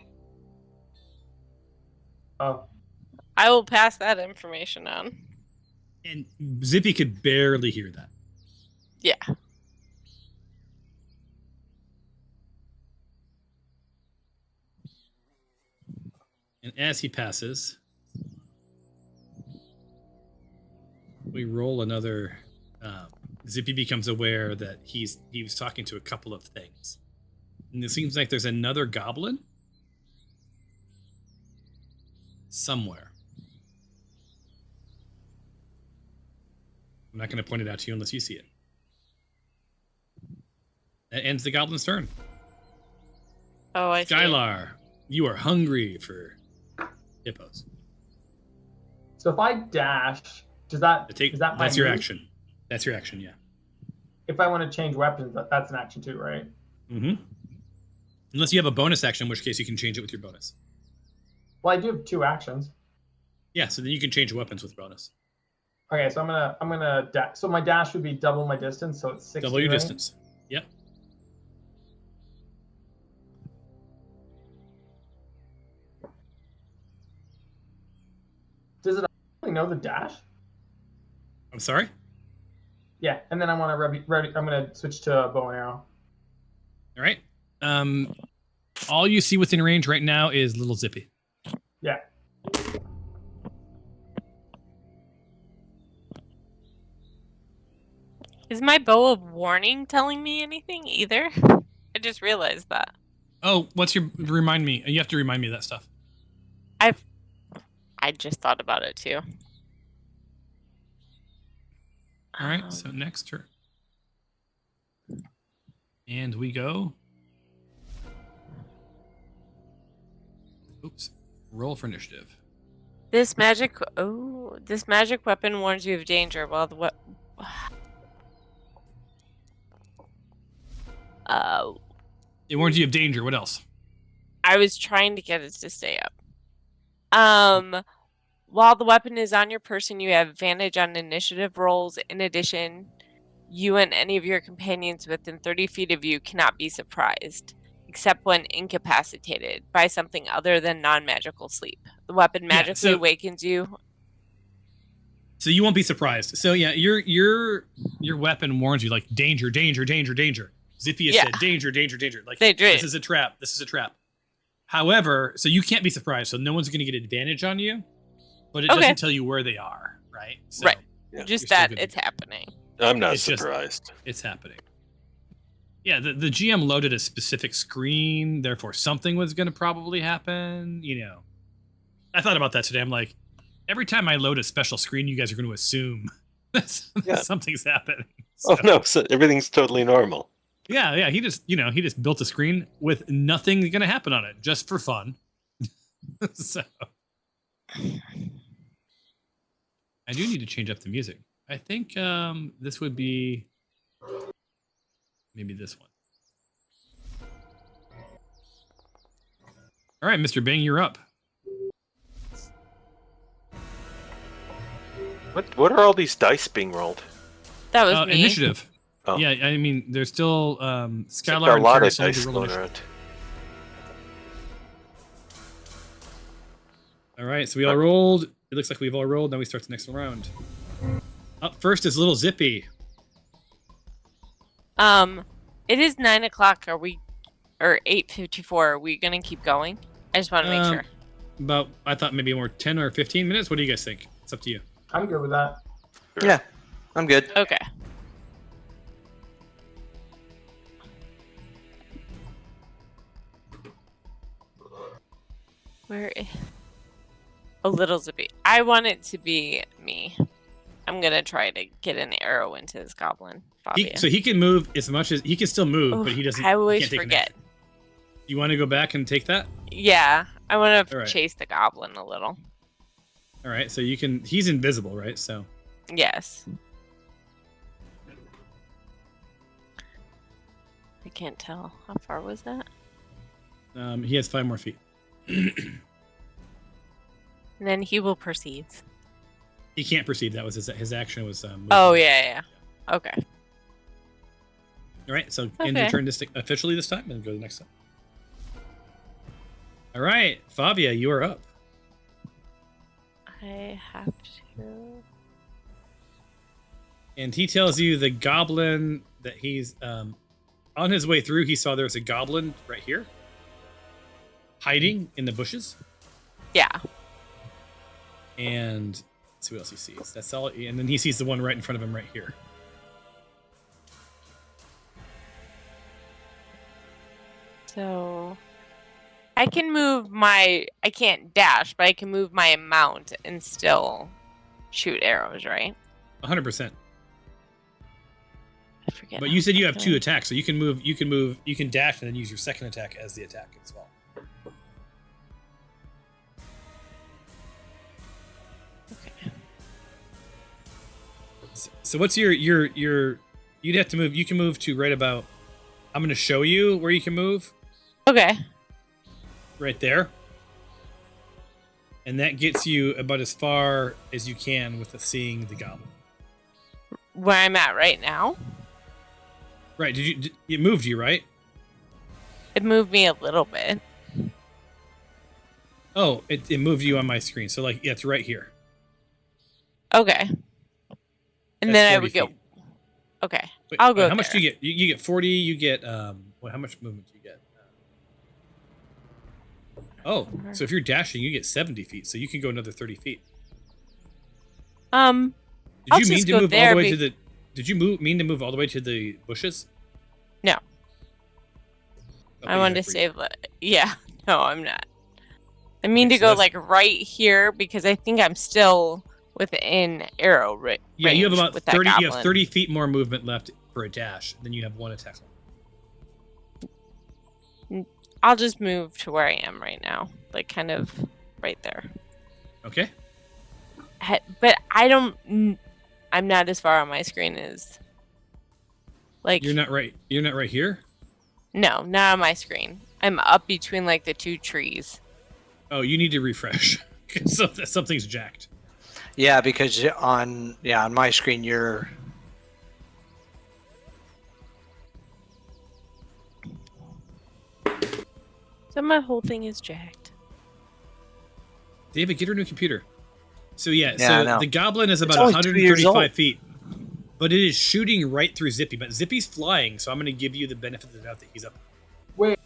Oh. I will pass that information on. And Zippy could barely hear that. Yeah. And as he passes, we roll another. Zippy becomes aware that he was talking to a couple of things, and it seems like there's another goblin somewhere. I'm not going to point it out to you unless you see it. That ends the goblin's turn. Oh, I see. Skylar, you are hungry for hippos. So if I dash, is that my That's your move? action. That's your action, yeah. If I want to change weapons, that's an action too, right? Mm-hmm. Unless you have a bonus action, in which case you can change it with your bonus. Well, I do have 2 actions. Yeah, so then you can change weapons with bonus. Okay, so I'm gonna dash. So my dash would be double my distance, so it's 60. Double your right? distance. Yep. Does it actually know the dash? I'm sorry? Yeah, and then I want to ready. I'm gonna switch to bow and arrow. All right. All you see within range right now is little Zippy. Yeah. Is my bow of warning telling me anything either? I just realized that. Oh, remind me. You have to remind me of that stuff. I just thought about it too. All right, so next turn. And we go. Oops. Roll for initiative. This magic weapon warns you of danger while the It warns you of danger. What else? I was trying to get it to stay up. While the weapon is on your person, you have advantage on initiative rolls. In addition, you and any of your companions within 30 feet of you cannot be surprised, except when incapacitated by something other than non-magical sleep. The weapon magically awakens you. So you won't be surprised. So yeah, your weapon warns you like danger, danger, danger, danger. Zippy has said danger, danger, danger. Like this is a trap. This is a trap. However, so you can't be surprised. So no one's going to get advantage on you, but it doesn't tell you where they are, right? So right. Yeah. Just that it's happening. I'm not surprised. It's happening. Yeah, the GM loaded a specific screen, therefore something was going to probably happen. You know, I thought about that today. I'm like, every time I load a special screen, you guys are going to assume that something's happening. So. Oh no, so everything's totally normal. Yeah, he just built a screen with nothing going to happen on it, just for fun. So, I do need to change up the music. I think this would be maybe this one. All right, Mr. Bing, you're up. What are all these dice being rolled? That was me. Initiative. Oh. Yeah, I mean, there's still Skylar there are and a lot of Carousel dice to roll going initiative. around. All right, so we all rolled. It looks like we've all rolled. Now we start the next round. Up first is little Zippy. It is 9 o'clock. Or 8:54? Are we gonna keep going? I just want to make sure. About, I thought maybe more 10 or 15 minutes. What do you guys think? It's up to you. I'm good with that. Sure. Yeah, I'm good. Okay. Where is a little Zippy? I want it to be me. I'm gonna try to get an arrow into this goblin. So he can move as much as he can still move, but he doesn't. I always can't take forget. You want to go back and take that? Yeah, I want to right. chase the goblin a little. All right, so you can. He's invisible, right? So. Yes. I can't tell. How far was that? He has 5 more feet. And then he will perceive. He can't perceive. That was his action was. Oh yeah. Okay. All right, so end your turn officially this time, and go to the next time. All right, Fabia, you are up. I have to. And he tells you the goblin that he's on his way through. He saw there's a goblin right here, hiding in the bushes. Yeah. And let's see what else he sees. That's all. And then he sees the one right in front of him right here. So I can move I can't dash, but I can move my amount and still shoot arrows, right? 100%. I forget. But you said you have 2 attacks, so you can move, you can dash and then use your second attack as the attack as well. Okay. So what's your you'd have to move, you can move to right about, I'm going to show you where you can move. Okay. Right there. And that gets you about as far as you can with seeing the goblin. Where I'm at right now? Right, it moved you, right? It moved me a little bit. Oh, it moved you on my screen. So like, yeah, it's right here. Okay. And That's then I 40 would go. feet. Okay. Wait, I'll go how much do there. you get? You get 40, you get wait, how much movement do you get? Oh, so if you're dashing, you get 70 feet, so you can go another 30 feet. I'll Did you mean just to go move all there the way to the? Did you mean to move all the way to the bushes? No. Oh, I you wanted to have save. Yeah. No, I'm not. I mean Okay, to so go that's- like right here because I think I'm still within arrow range. Yeah, you have about with that 30. You have goblin. 30 feet more movement left for a dash. Then you have 1 attack. I'll just move to where I am right now, like kind of right there. Okay. But I'm not as far on my screen as. Like You're not right. You're not right here. No, not on my screen. I'm up between like the 2 trees. Oh, you need to refresh. Something's jacked. Yeah, because on my screen you're. So my whole thing is jacked. David, get her a new computer. So yeah, Yeah, I know. so the goblin is about only 2 years 135 old. feet, but it is shooting right through Zippy. But Zippy's flying, so I'm going to give you the benefit of the doubt that he's up. Wait,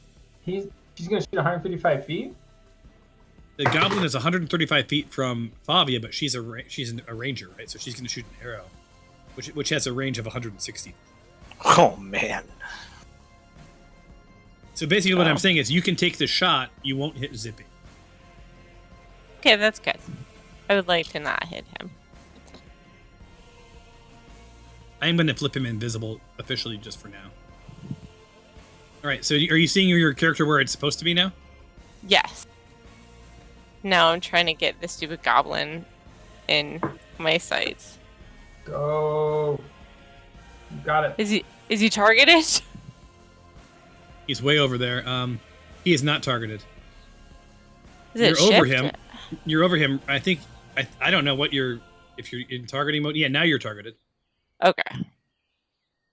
she's gonna shoot 155 feet? The goblin is 135 feet from Fabia, but she's a ranger, right? So she's going to shoot an arrow, which has a range of 160. Oh man. So basically, what I'm saying is, you can take the shot, you won't hit Zippy. Okay, that's good. I would like to not hit him. I'm going to flip him invisible officially just for now. All right, so are you seeing your character where it's supposed to be now? Yes. Now I'm trying to get the stupid goblin in my sights. Go. You got it. Is he targeted? He's way over there. He is not targeted. Is it You're over shift? him. You're over him. I think I don't know if you're in targeting mode. Yeah, now you're targeted. Okay.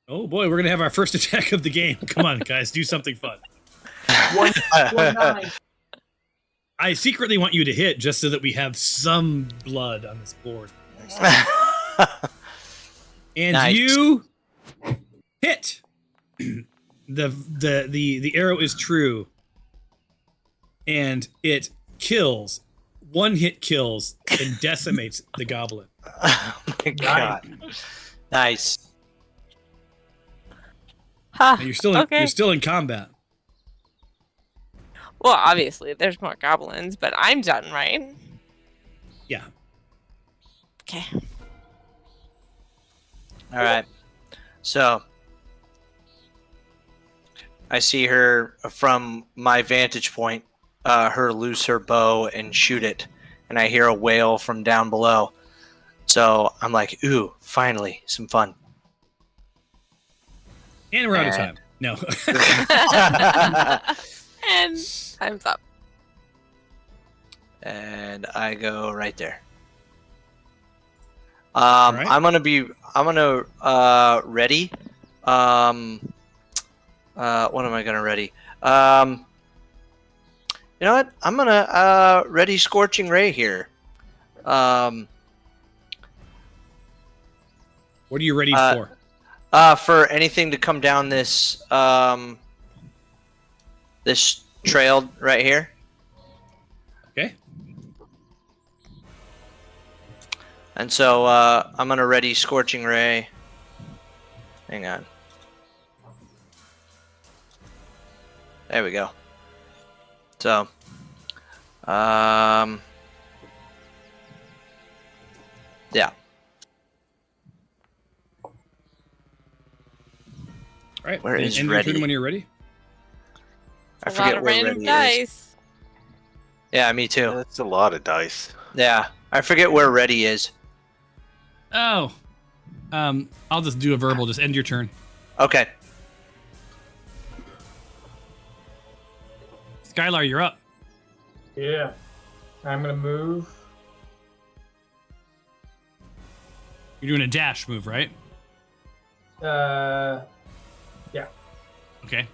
Oh boy, we're gonna have our first attack of the game. Come on, guys, do something fun. 1-9. I secretly want you to hit just so that we have some blood on this board. And Nice. you hit. The arrow is true, and it kills. 1 hit kills and decimates the goblin. Oh my god. Nice. Ha. Now you're still in combat. Well, obviously, there's more goblins, but I'm done, right? Yeah. Okay. All right. So I see her from my vantage point, her loose her bow and shoot it, and I hear a wail from down below. So I'm like, ooh, finally, some fun. And we're out of time. No. And time's up. And I go right there. right. I'm gonna ready. What am I gonna ready? You know what? I'm gonna ready Scorching Ray here. What are you ready for? For anything to come down this this trail right here. Okay. And so I'm gonna ready Scorching Ray. Hang on. There we go. So, yeah. All right. Where then is end your turn ready? when you're ready. I A lot forget of where random ready is. dice. Yeah, me too. That's a lot of dice. Yeah, I forget where ready is. Oh. I'll just do a verbal. Just end your turn. Okay. Skylar, you're up. Yeah. I'm gonna move. You're doing a dash move, right? Yeah. Okay.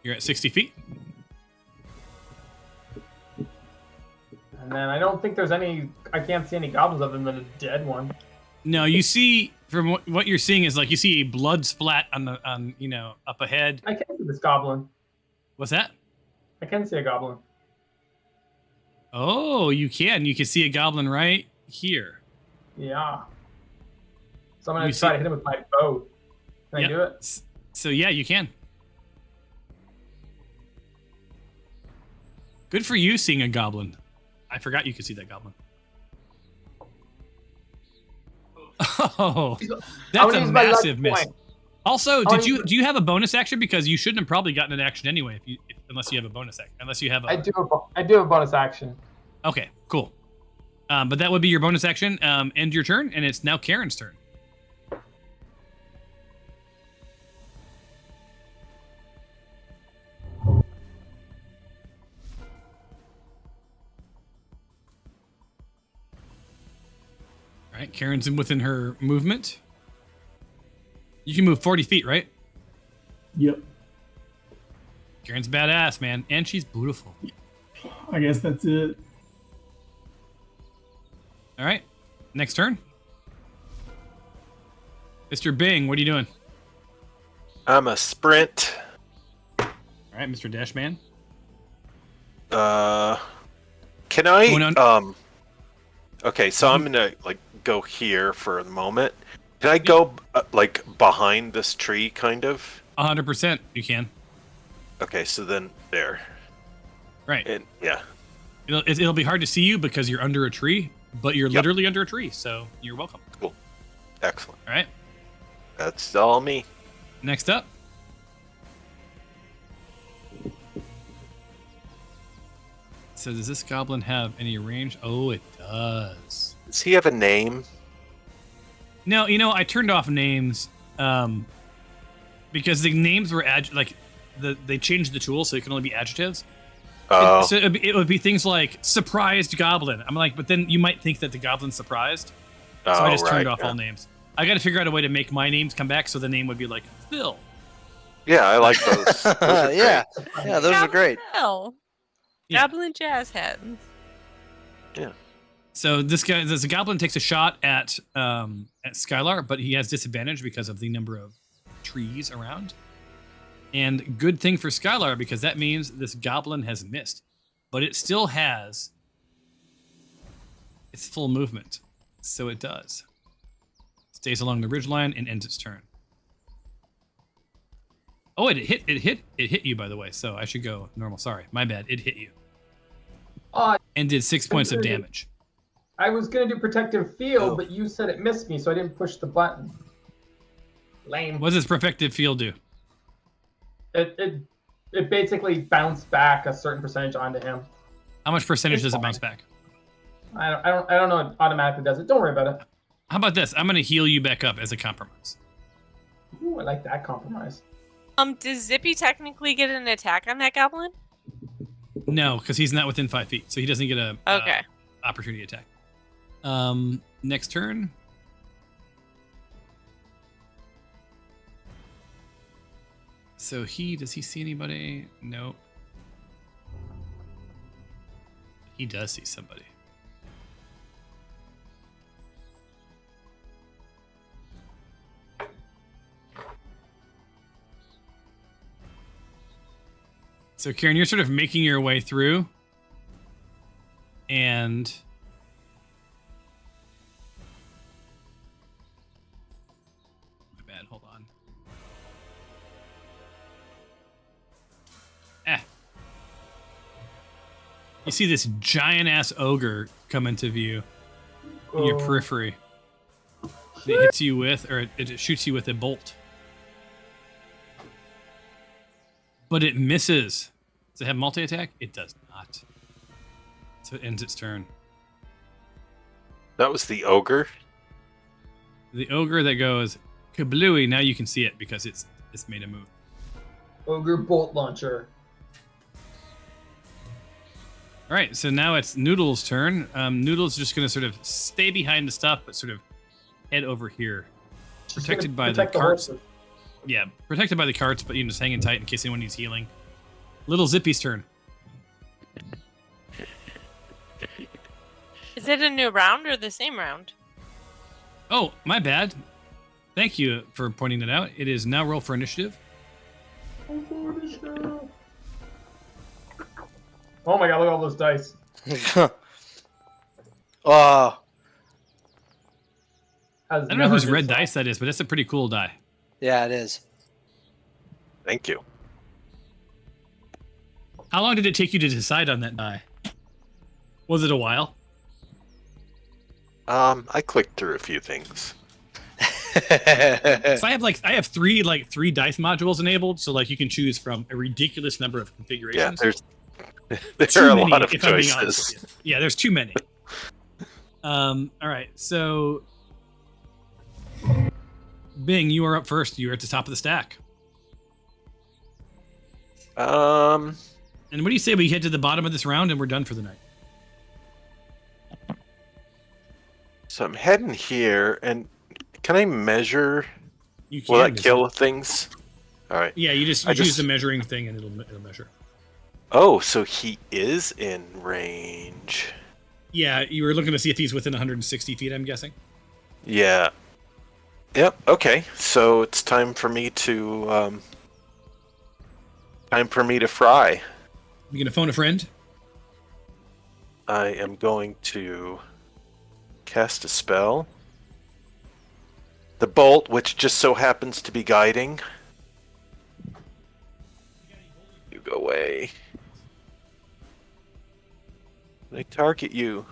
You're at 60 feet. And then I don't think there's any. I can't see any goblins other than a dead one. No, you see from what you're seeing is like you see a blood splat on up ahead. I can see this goblin. What's that? I can see a goblin. Oh, you can. You can see a goblin right here. Yeah. So I'm gonna You try see- to hit him with my bow. Can Yep. I do it? So yeah, you can. Good for you seeing a goblin. I forgot you could see that goblin. Oh, I'm that's gonna a use my luck massive miss. point. Also, I'll do you have a bonus action? Because you shouldn't have probably gotten an action anyway, unless you have a bonus action. Unless you have a. I do have a bonus action. Okay, cool. But that would be your bonus action. End your turn, and it's now Karen's turn. All right, Karen's in within her movement. You can move 40 feet, right? Yep. Karen's badass, man, and she's beautiful. I guess that's it. All right, next turn. Mr. Bing, what are you doing? I'm a sprint. All right, Mr. Dashman. Can I? Going on- Okay, so I'm gonna go here for a moment. Can I go behind this tree, kind of? 100%, you can. Okay, so then there, Right. and yeah. It'll be hard to see you because you're under a tree, but you're literally under a tree, so you're welcome. Cool. Excellent. All right. That's all me. Next up. So does this goblin have any range? Oh, it does. Does he have a name? No, I turned off names because the names were they changed the tool so it can only be adjectives. Oh, So it would be things like surprised goblin. I'm like, but then you might think that the goblin's surprised. So I just turned off all names. I got to figure out a way to make my names come back so the name would be like Phil. Yeah, I like those. Those are Yeah, great. yeah, those are great. Hell. Yeah. Goblin jazz hands. So this goblin takes a shot at Skylar, but he has disadvantage because of the number of trees around. And good thing for Skylar because that means this goblin has missed, but it still has its full movement, so it does. Stays along the ridgeline and ends its turn. Oh, it hit you, by the way. So I should go normal. Sorry, my bad. It hit you and did 6 points of damage. I was gonna do protective field, Oh. but you said it missed me, so I didn't push the button. Lame. What does this protective field do? It basically bounced back a certain percentage onto him. How much percentage It's does it fine. bounce back? I don't know. It automatically does it. Don't worry about it. How about this? I'm going to heal you back up as a compromise. Ooh, I like that compromise. Does Zippy technically get an attack on that goblin? No, because he's not within 5 feet, so he doesn't get a Okay. opportunity attack. Next turn. So does he see anybody? Nope. He does see somebody. So, Karen, you're sort of making your way through, and my bad. Hold on. You see this giant ass ogre come into view in your periphery. It hits you with, or it shoots you with a bolt. But it misses. Does it have multi-attack? It does not. So it ends its turn. That was the ogre. The ogre that goes kablooey. Now you can see it because it's made a move. Ogre bolt launcher. All right, so now it's Noodle's turn. Noodle's just going to sort of stay behind the stuff, but sort of head over here, protected by the carts. Yeah, protected by the carts, but just hanging tight in case anyone needs healing. Little Zippy's turn. Is it a new round or the same round? Oh, my bad. Thank you for pointing that out. It is now roll for initiative. Oh my god, look at all those dice. Oh, I don't know whose red dice that is, but it's a pretty cool die. yeah, it is. Thank you. How long did it take you to decide on that die? Was it a while? I clicked through a few things. So I have three dice modules enabled, so like you can choose from a ridiculous number of configurations. Yeah, there are a lot of if I'm being honest choices. with you. Yeah, there's too many. All right, so Bing, you are up first. You are at the top of the stack. And what do you say we head to the bottom of this round and we're done for the night? So I'm heading here, and can I measure? You can. Will that kill things? All right. Yeah, you just use the measuring thing and it'll measure. Oh, so he is in range. Yeah, you were looking to see if he's within 160 feet, I'm guessing. Yeah. Yep. Okay. So it's time for me to fry. You gonna phone a friend? I am going to cast a spell. The bolt, which just so happens to be guiding. You go away. They target you.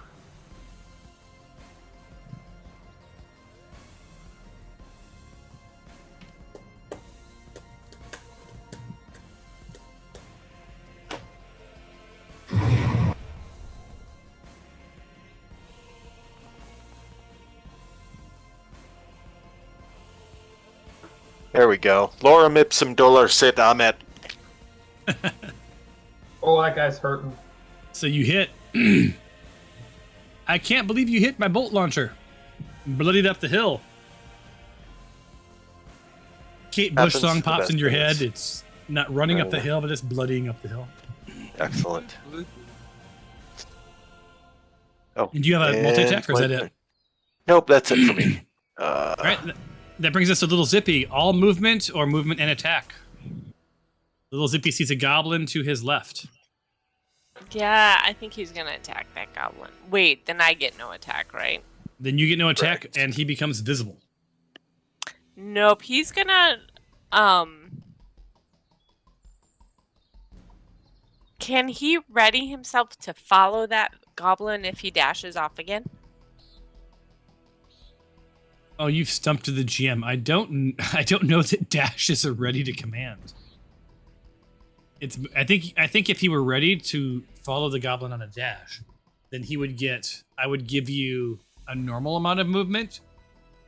There we go. Lorem ipsum dolor sit amet. Oh, that guy's hurting. So you hit. I can't believe you hit my bolt launcher. Bloodied up the hill. Kate Bush Happens song to the pops best in your of us. head. It's not running up the hill, but it's bloodying up the hill. Excellent. Oh, And do you have a multi-attack, or is that it? Nope, that's it for me. All right, that brings us to Little Zippy. All movement or movement and attack. Little Zippy sees a goblin to his left. Yeah, I think he's gonna attack that goblin. Wait, then I get no attack, right? Then you get no attack, Correct. and he becomes visible. Nope, he's gonna Can he ready himself to follow that goblin if he dashes off again? Oh, you've stumped to the GM. I don't know that dash is a ready to command. I think if he were ready to follow the goblin on a dash, then I would give you a normal amount of movement,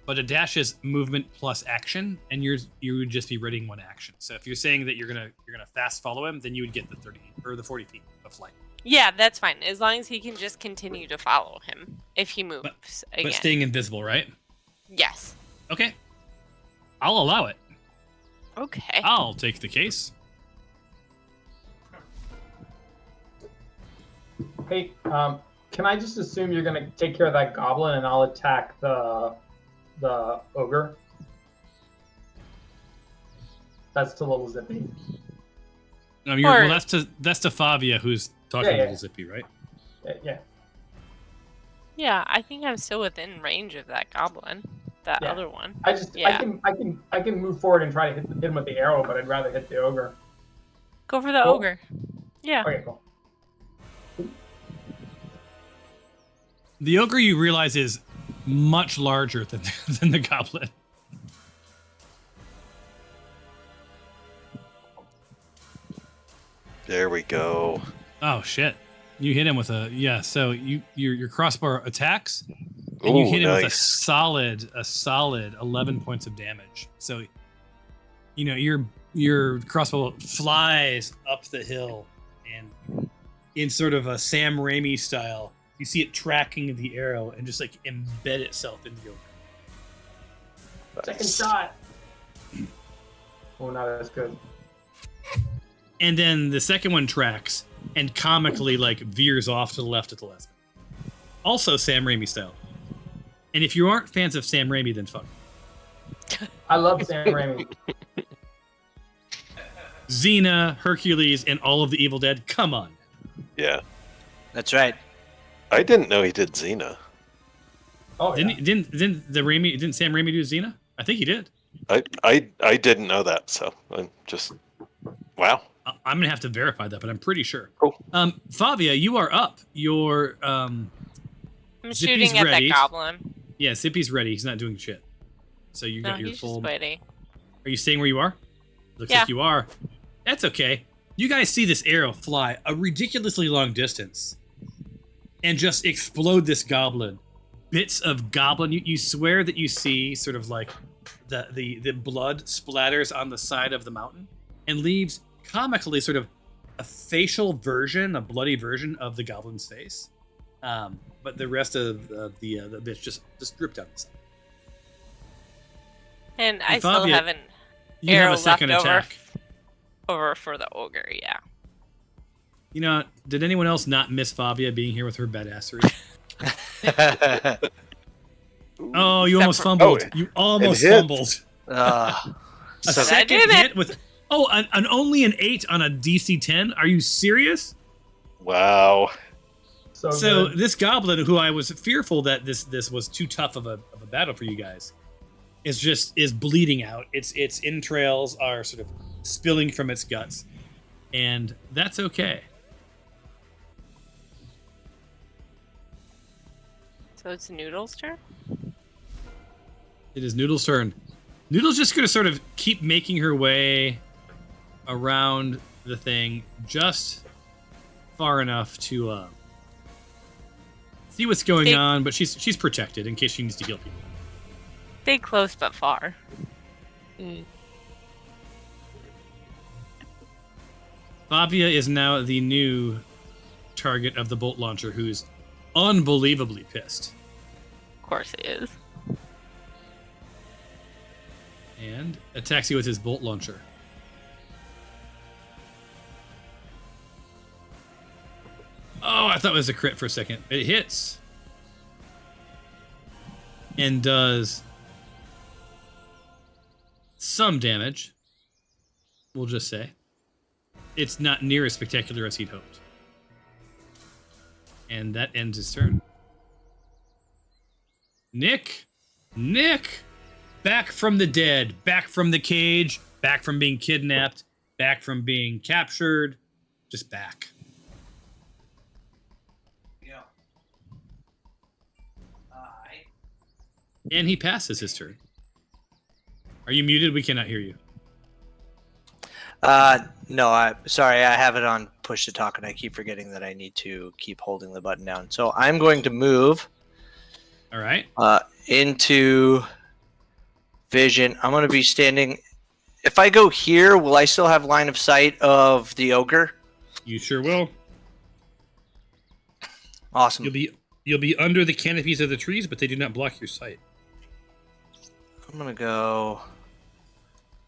but a dash is movement plus action, and you would just be readying one action. So if you're saying that you're gonna fast follow him, then you would get the 30 or the 40 feet of flight. Yeah, that's fine. As long as he can just continue to follow him if he moves again. But staying invisible, right? Yes. Okay. I'll allow it. Okay. I'll take the case. Hey, can I just assume you're gonna take care of that goblin and I'll attack the ogre? That's to little Zippy. Well, that's to Favia who's talking to little Zippy, right? Yeah. Yeah, I think I'm still within range of that goblin. That Yeah. other one. I can move forward and try to hit him with the arrow, but I'd rather hit the ogre. Go for the ogre. Yeah. Okay, cool. The ogre, you realize, is much larger than than the goblin. There we go. Oh shit! You hit him with a So your crossbar attacks, and you hit him with a solid 11 points of damage. So, your crossbow flies up the hill, and in sort of a Sam Raimi style, you see it tracking the arrow and just like embed itself into the ogre. Second shot. Oh, not as good. And then the second one tracks and comically like veers off to the left at the last minute. Also Sam Raimi style. And if you aren't fans of Sam Raimi, then fuck. I love Sam Raimi. Xena, Hercules, and all of the Evil Dead. Come on. Yeah. That's right. I didn't know he did Xena. Oh, yeah. Didn't Sam Raimi do Xena? I think he did. I didn't know that, so I'm just wow. I'm gonna have to verify that, but I'm pretty sure. Cool. Favia, you are up. Your I'm Zippy's shooting at ready. that goblin. Yeah, Zippy's ready. He's not doing shit. So you got your he's full. Just waiting. Are you staying where you are? Looks Yeah. like you are. That's okay. You guys see this arrow fly a ridiculously long distance and just explode this goblin. Bits of goblin. You swear that you see sort of like the blood splatters on the side of the mountain and leaves comically sort of a facial version, a bloody version of the goblin's face. But the rest of the bits just drip down the side. And I still Favia, have an You arrow have a second left attack. over for the ogre, yeah. You know, did anyone else not miss Favia being here with her badassery? Oh, you almost fumbled. You almost fumbled. A So second hit with an only an 8 on a DC 10. Are you serious? Wow. So good. this goblin, who I was fearful that this was too tough of a battle for you guys, is bleeding out. Its entrails are sort of spilling from its guts, and that's okay. So it's Noodle's turn? It is Noodle's turn. Noodle's just going to sort of keep making her way around the thing just far enough to see what's going on, but she's protected in case she needs to heal people. Stay close but far. Favia is now the new target of the bolt launcher, who's unbelievably pissed. Of course it is. And attacks you with his bolt launcher. Oh, I thought it was a crit for a second. It hits. And does some damage. We'll just say. It's not near as spectacular as he'd hoped. And that ends his turn. Nick! Back from the dead, back from the cage, back from being kidnapped, back from being captured, just back. Yeah. And he passes his turn. Are you muted? We cannot hear you. No, sorry, I have it on push to talk and I keep forgetting that I need to keep holding the button down. So I'm going to move. All right. Into vision. I'm going to be standing. If I go here, will I still have line of sight of the ogre? You sure will. Awesome. You'll be under the canopies of the trees, but they do not block your sight. I'm going to go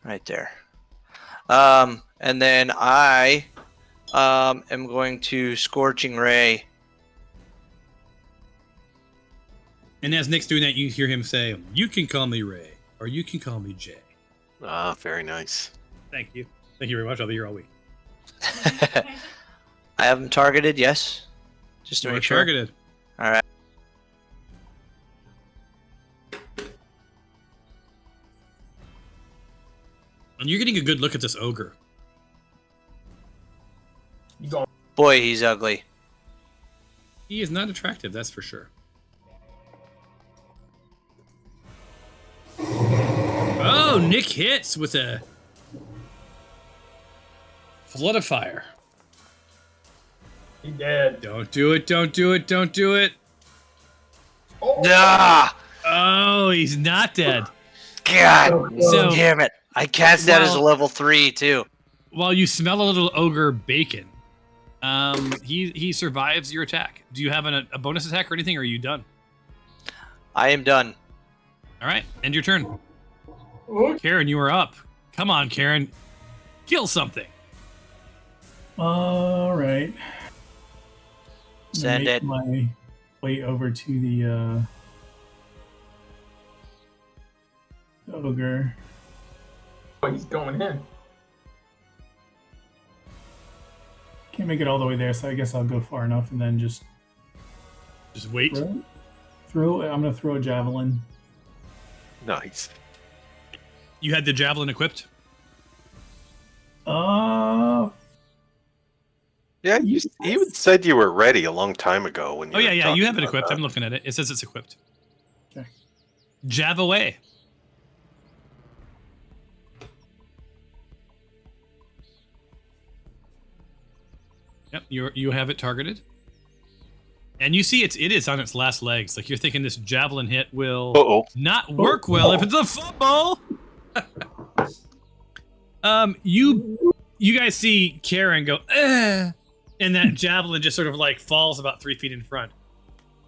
right there. And then I am going to Scorching Ray And as Nick's doing that, you hear him say, "You can call me Ray, or you can call me Jay." Ah, very nice. Thank you. Thank you very much. I'll be here all week. I have him targeted, yes. Just to You are make sure. targeted. All right. And you're getting a good look at this ogre. You go. Boy, he's ugly. He is not attractive, that's for sure. Oh, Nick hits with a flood of fire. He dead. Don't do it, don't do it, don't do it. Oh, Ah! Oh, he's not dead. God So- damn it. I cast that as a Well- level 3, too. While you smell a little ogre bacon, he survives your attack. Do you have a bonus attack or anything, or are you done? I am done. All right, end your turn. Karen, you are up. Come on, Karen. Kill something. All right. Send it. My way over to the ogre. oh, he's going in. Can't make it all the way there, so I guess I'll go far enough and then just Just wait. throw. I'm gonna throw a javelin. Nice. You had the javelin equipped? Yeah, you even said you were ready a long time ago when you. Oh, yeah, were yeah, you talking have it about equipped. that. I'm looking at it. It says it's equipped. Okay. Jav away. Yep, you have it targeted. And you see it is on its last legs. Like you're thinking this javelin hit will Uh-oh. not work well if it's a fumble. You guys see Karen go, and that javelin just sort of like falls about 3 feet in front.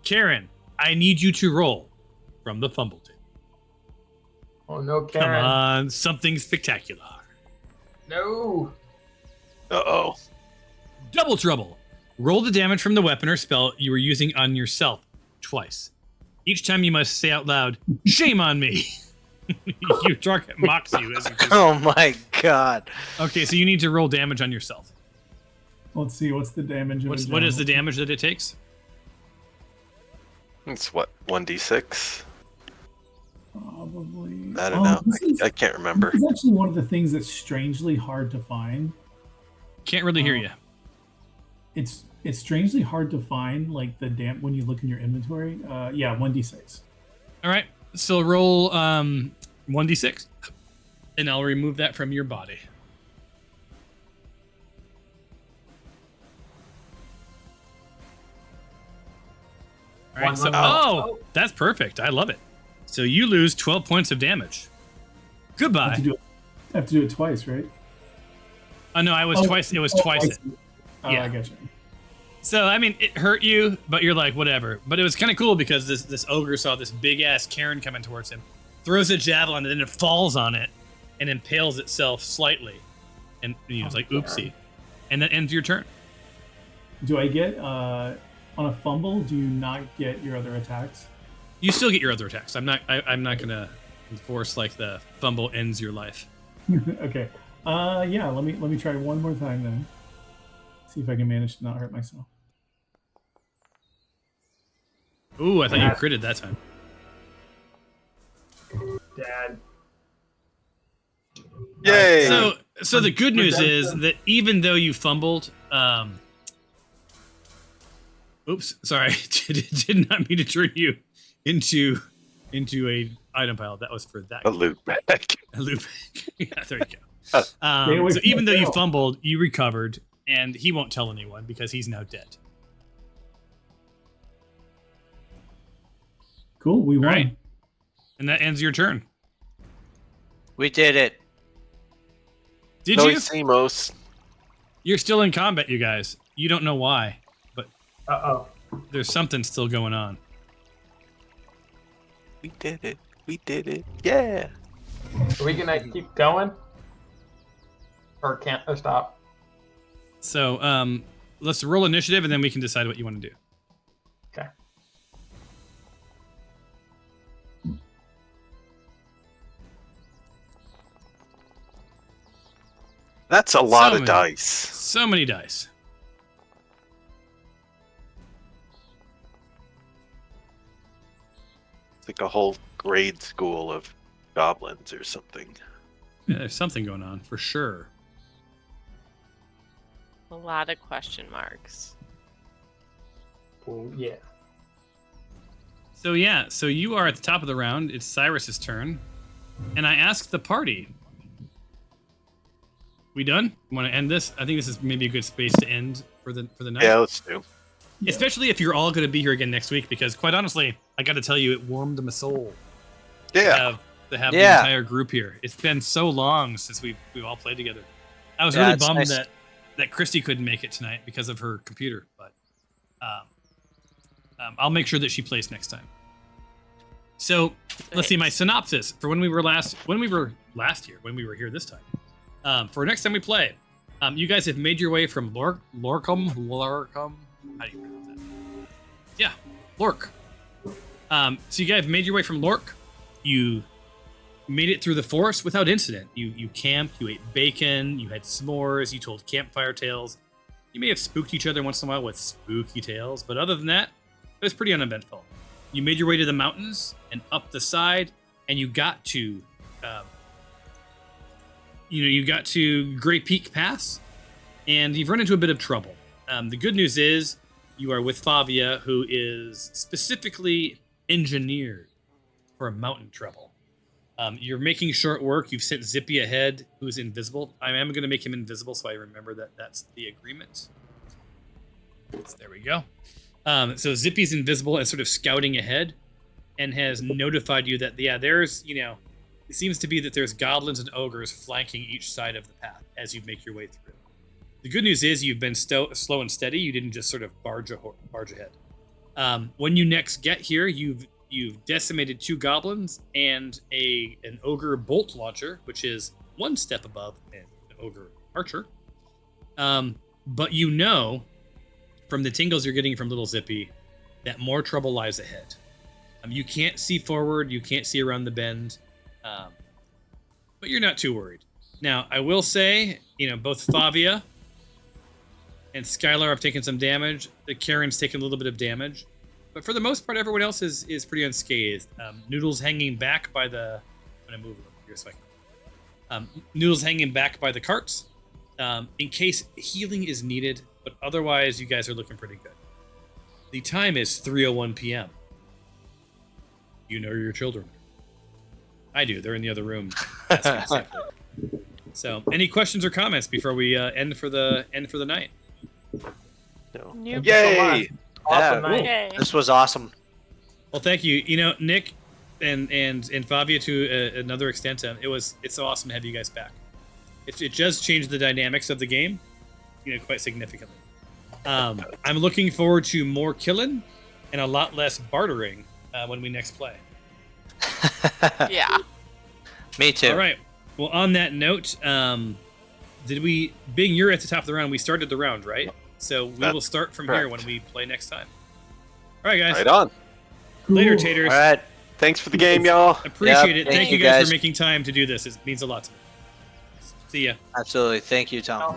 Karen, I need you to roll from the fumble table. Oh no, Come Karen. on, something spectacular. No. Uh-oh. Double trouble. Roll the damage from the weapon or spell you were using on yourself twice. Each time you must say out loud, "Shame on me." Your target mocks you as you do. Oh my god. Okay, so you need to roll damage on yourself. Let's see. What's the damage? What is the damage that it takes? It's what, 1d6? Probably. I don't know. This is, I can't remember. this is actually one of the things that's strangely hard to find. Can't really hear you. It's strangely hard to find, like the when you look in your inventory. Yeah, 1d6. All right, so roll 1d6, and I'll remove that from your body. All right, so that's perfect. I love it. So you lose 12 points of damage. I Goodbye. have to do it twice, right? Oh no, I was twice. It was twice. I It. see. Oh, Yeah. I get you. So I mean, it hurt you, but you're like whatever. But it was kind of cool because this ogre saw this big ass Karen coming towards him, throws a javelin, and then it falls on it, and impales itself slightly, and he was like, "Oopsie," and that ends your turn. Do I get on a fumble? Do you not get your other attacks? You still get your other attacks. I'm not gonna enforce like the fumble ends your life. Okay. Yeah. Let me try one more time then. See if I can manage to not hurt myself. Ooh, I thought you critted that time. Dad. Yay! So the good news is that even though you fumbled, oops, sorry, did not mean to turn you into a item pile. That was for that. A loot bag. A loop. Yeah, there you go. So even though you fumbled, you recovered, and he won't tell anyone because he's now dead. Cool. We won. All right. And that ends your turn. We did it. Did No, you? Simos. You're still in combat, you guys. You don't know why, but Uh-oh. there's something still going on. We did it. We did it. Yeah. Are we gonna keep going? Or can't or stop? So let's roll initiative, and then we can decide what you want to do. Okay. That's a lot So of many. dice. So many dice. It's like a whole grade school of goblins or something. Yeah, there's something going on for sure. A lot of question marks. Oh, yeah. So yeah, so you are at the top of the round. It's Cyrus's turn, and I ask the party. We done? Want to end this? I think this is maybe a good space to end for the night. Yeah, let's do. Especially if you're all going to be here again next week, because quite honestly, I got to tell you, it warmed my soul Yeah. to have the Yeah. entire group here. It's been so long since we've all played together. I was Yeah, really it's bummed nice. that Christy couldn't make it tonight because of her computer, but I'll make sure that she plays next time. So let's see my synopsis for when we were here this time. For next time we play, you guys have made your way from Lorcum. How do you pronounce that? Yeah, Lork. So you guys made your way from Lork. You made it through the forest without incident. You camped, you ate bacon, you had s'mores, you told campfire tales. You may have spooked each other once in a while with spooky tales, but other than that, it was pretty uneventful. You made your way to the mountains and up the side, and you got to, Graypeak Pass, and you've run into a bit of trouble. The good news is you are with Favia, who is specifically engineered for mountain trouble. You're making short work. You've sent Zippy ahead, who's invisible. I am going to make him invisible, so I remember that that's the agreement. So there we go. So Zippy's invisible and sort of scouting ahead, and has notified you that there's it seems to be that there's goblins and ogres flanking each side of the path as you make your way through. The good news is you've been slow and steady. You didn't just sort of barge ahead. When you next get here, you've decimated 2 goblins and an ogre bolt launcher, which is 1 step above an ogre archer. But you know, from the tingles you're getting from Little Zippy, that more trouble lies ahead. You can't see forward, you can't see around the bend, but you're not too worried. Now, I will say, both Favia and Skylar have taken some damage. The Karen's taken a little bit of damage, but for the most part, everyone else is pretty unscathed. Noodle's hanging back by the. I'm gonna move here a second. Noodle's hanging back by the carts, in case healing is needed. But otherwise, you guys are looking pretty good. The time is 3:01 p.m. You know your children. I do. They're in the other room. So, any questions or comments before we end for the night? No. Nope. Yay! Awesome Yeah. night. Yay. This was awesome. Well, thank you. Nick and Fabia to another extent. It's so awesome to have you guys back. It does change the dynamics of the game, quite significantly. I'm looking forward to more killing and a lot less bartering when we next play. Yeah. Me too. All right. Well, on that note, being you're at the top of the round, we started the round, right? So we will start from here when we play next time. All right, guys. Right on. Later, Cool. taters. All right. Thanks for the game, y'all. Appreciate it. Thank Thank you you, guys guys. for making time to do this. It means a lot to me. See ya. Absolutely. Thank you, Tom.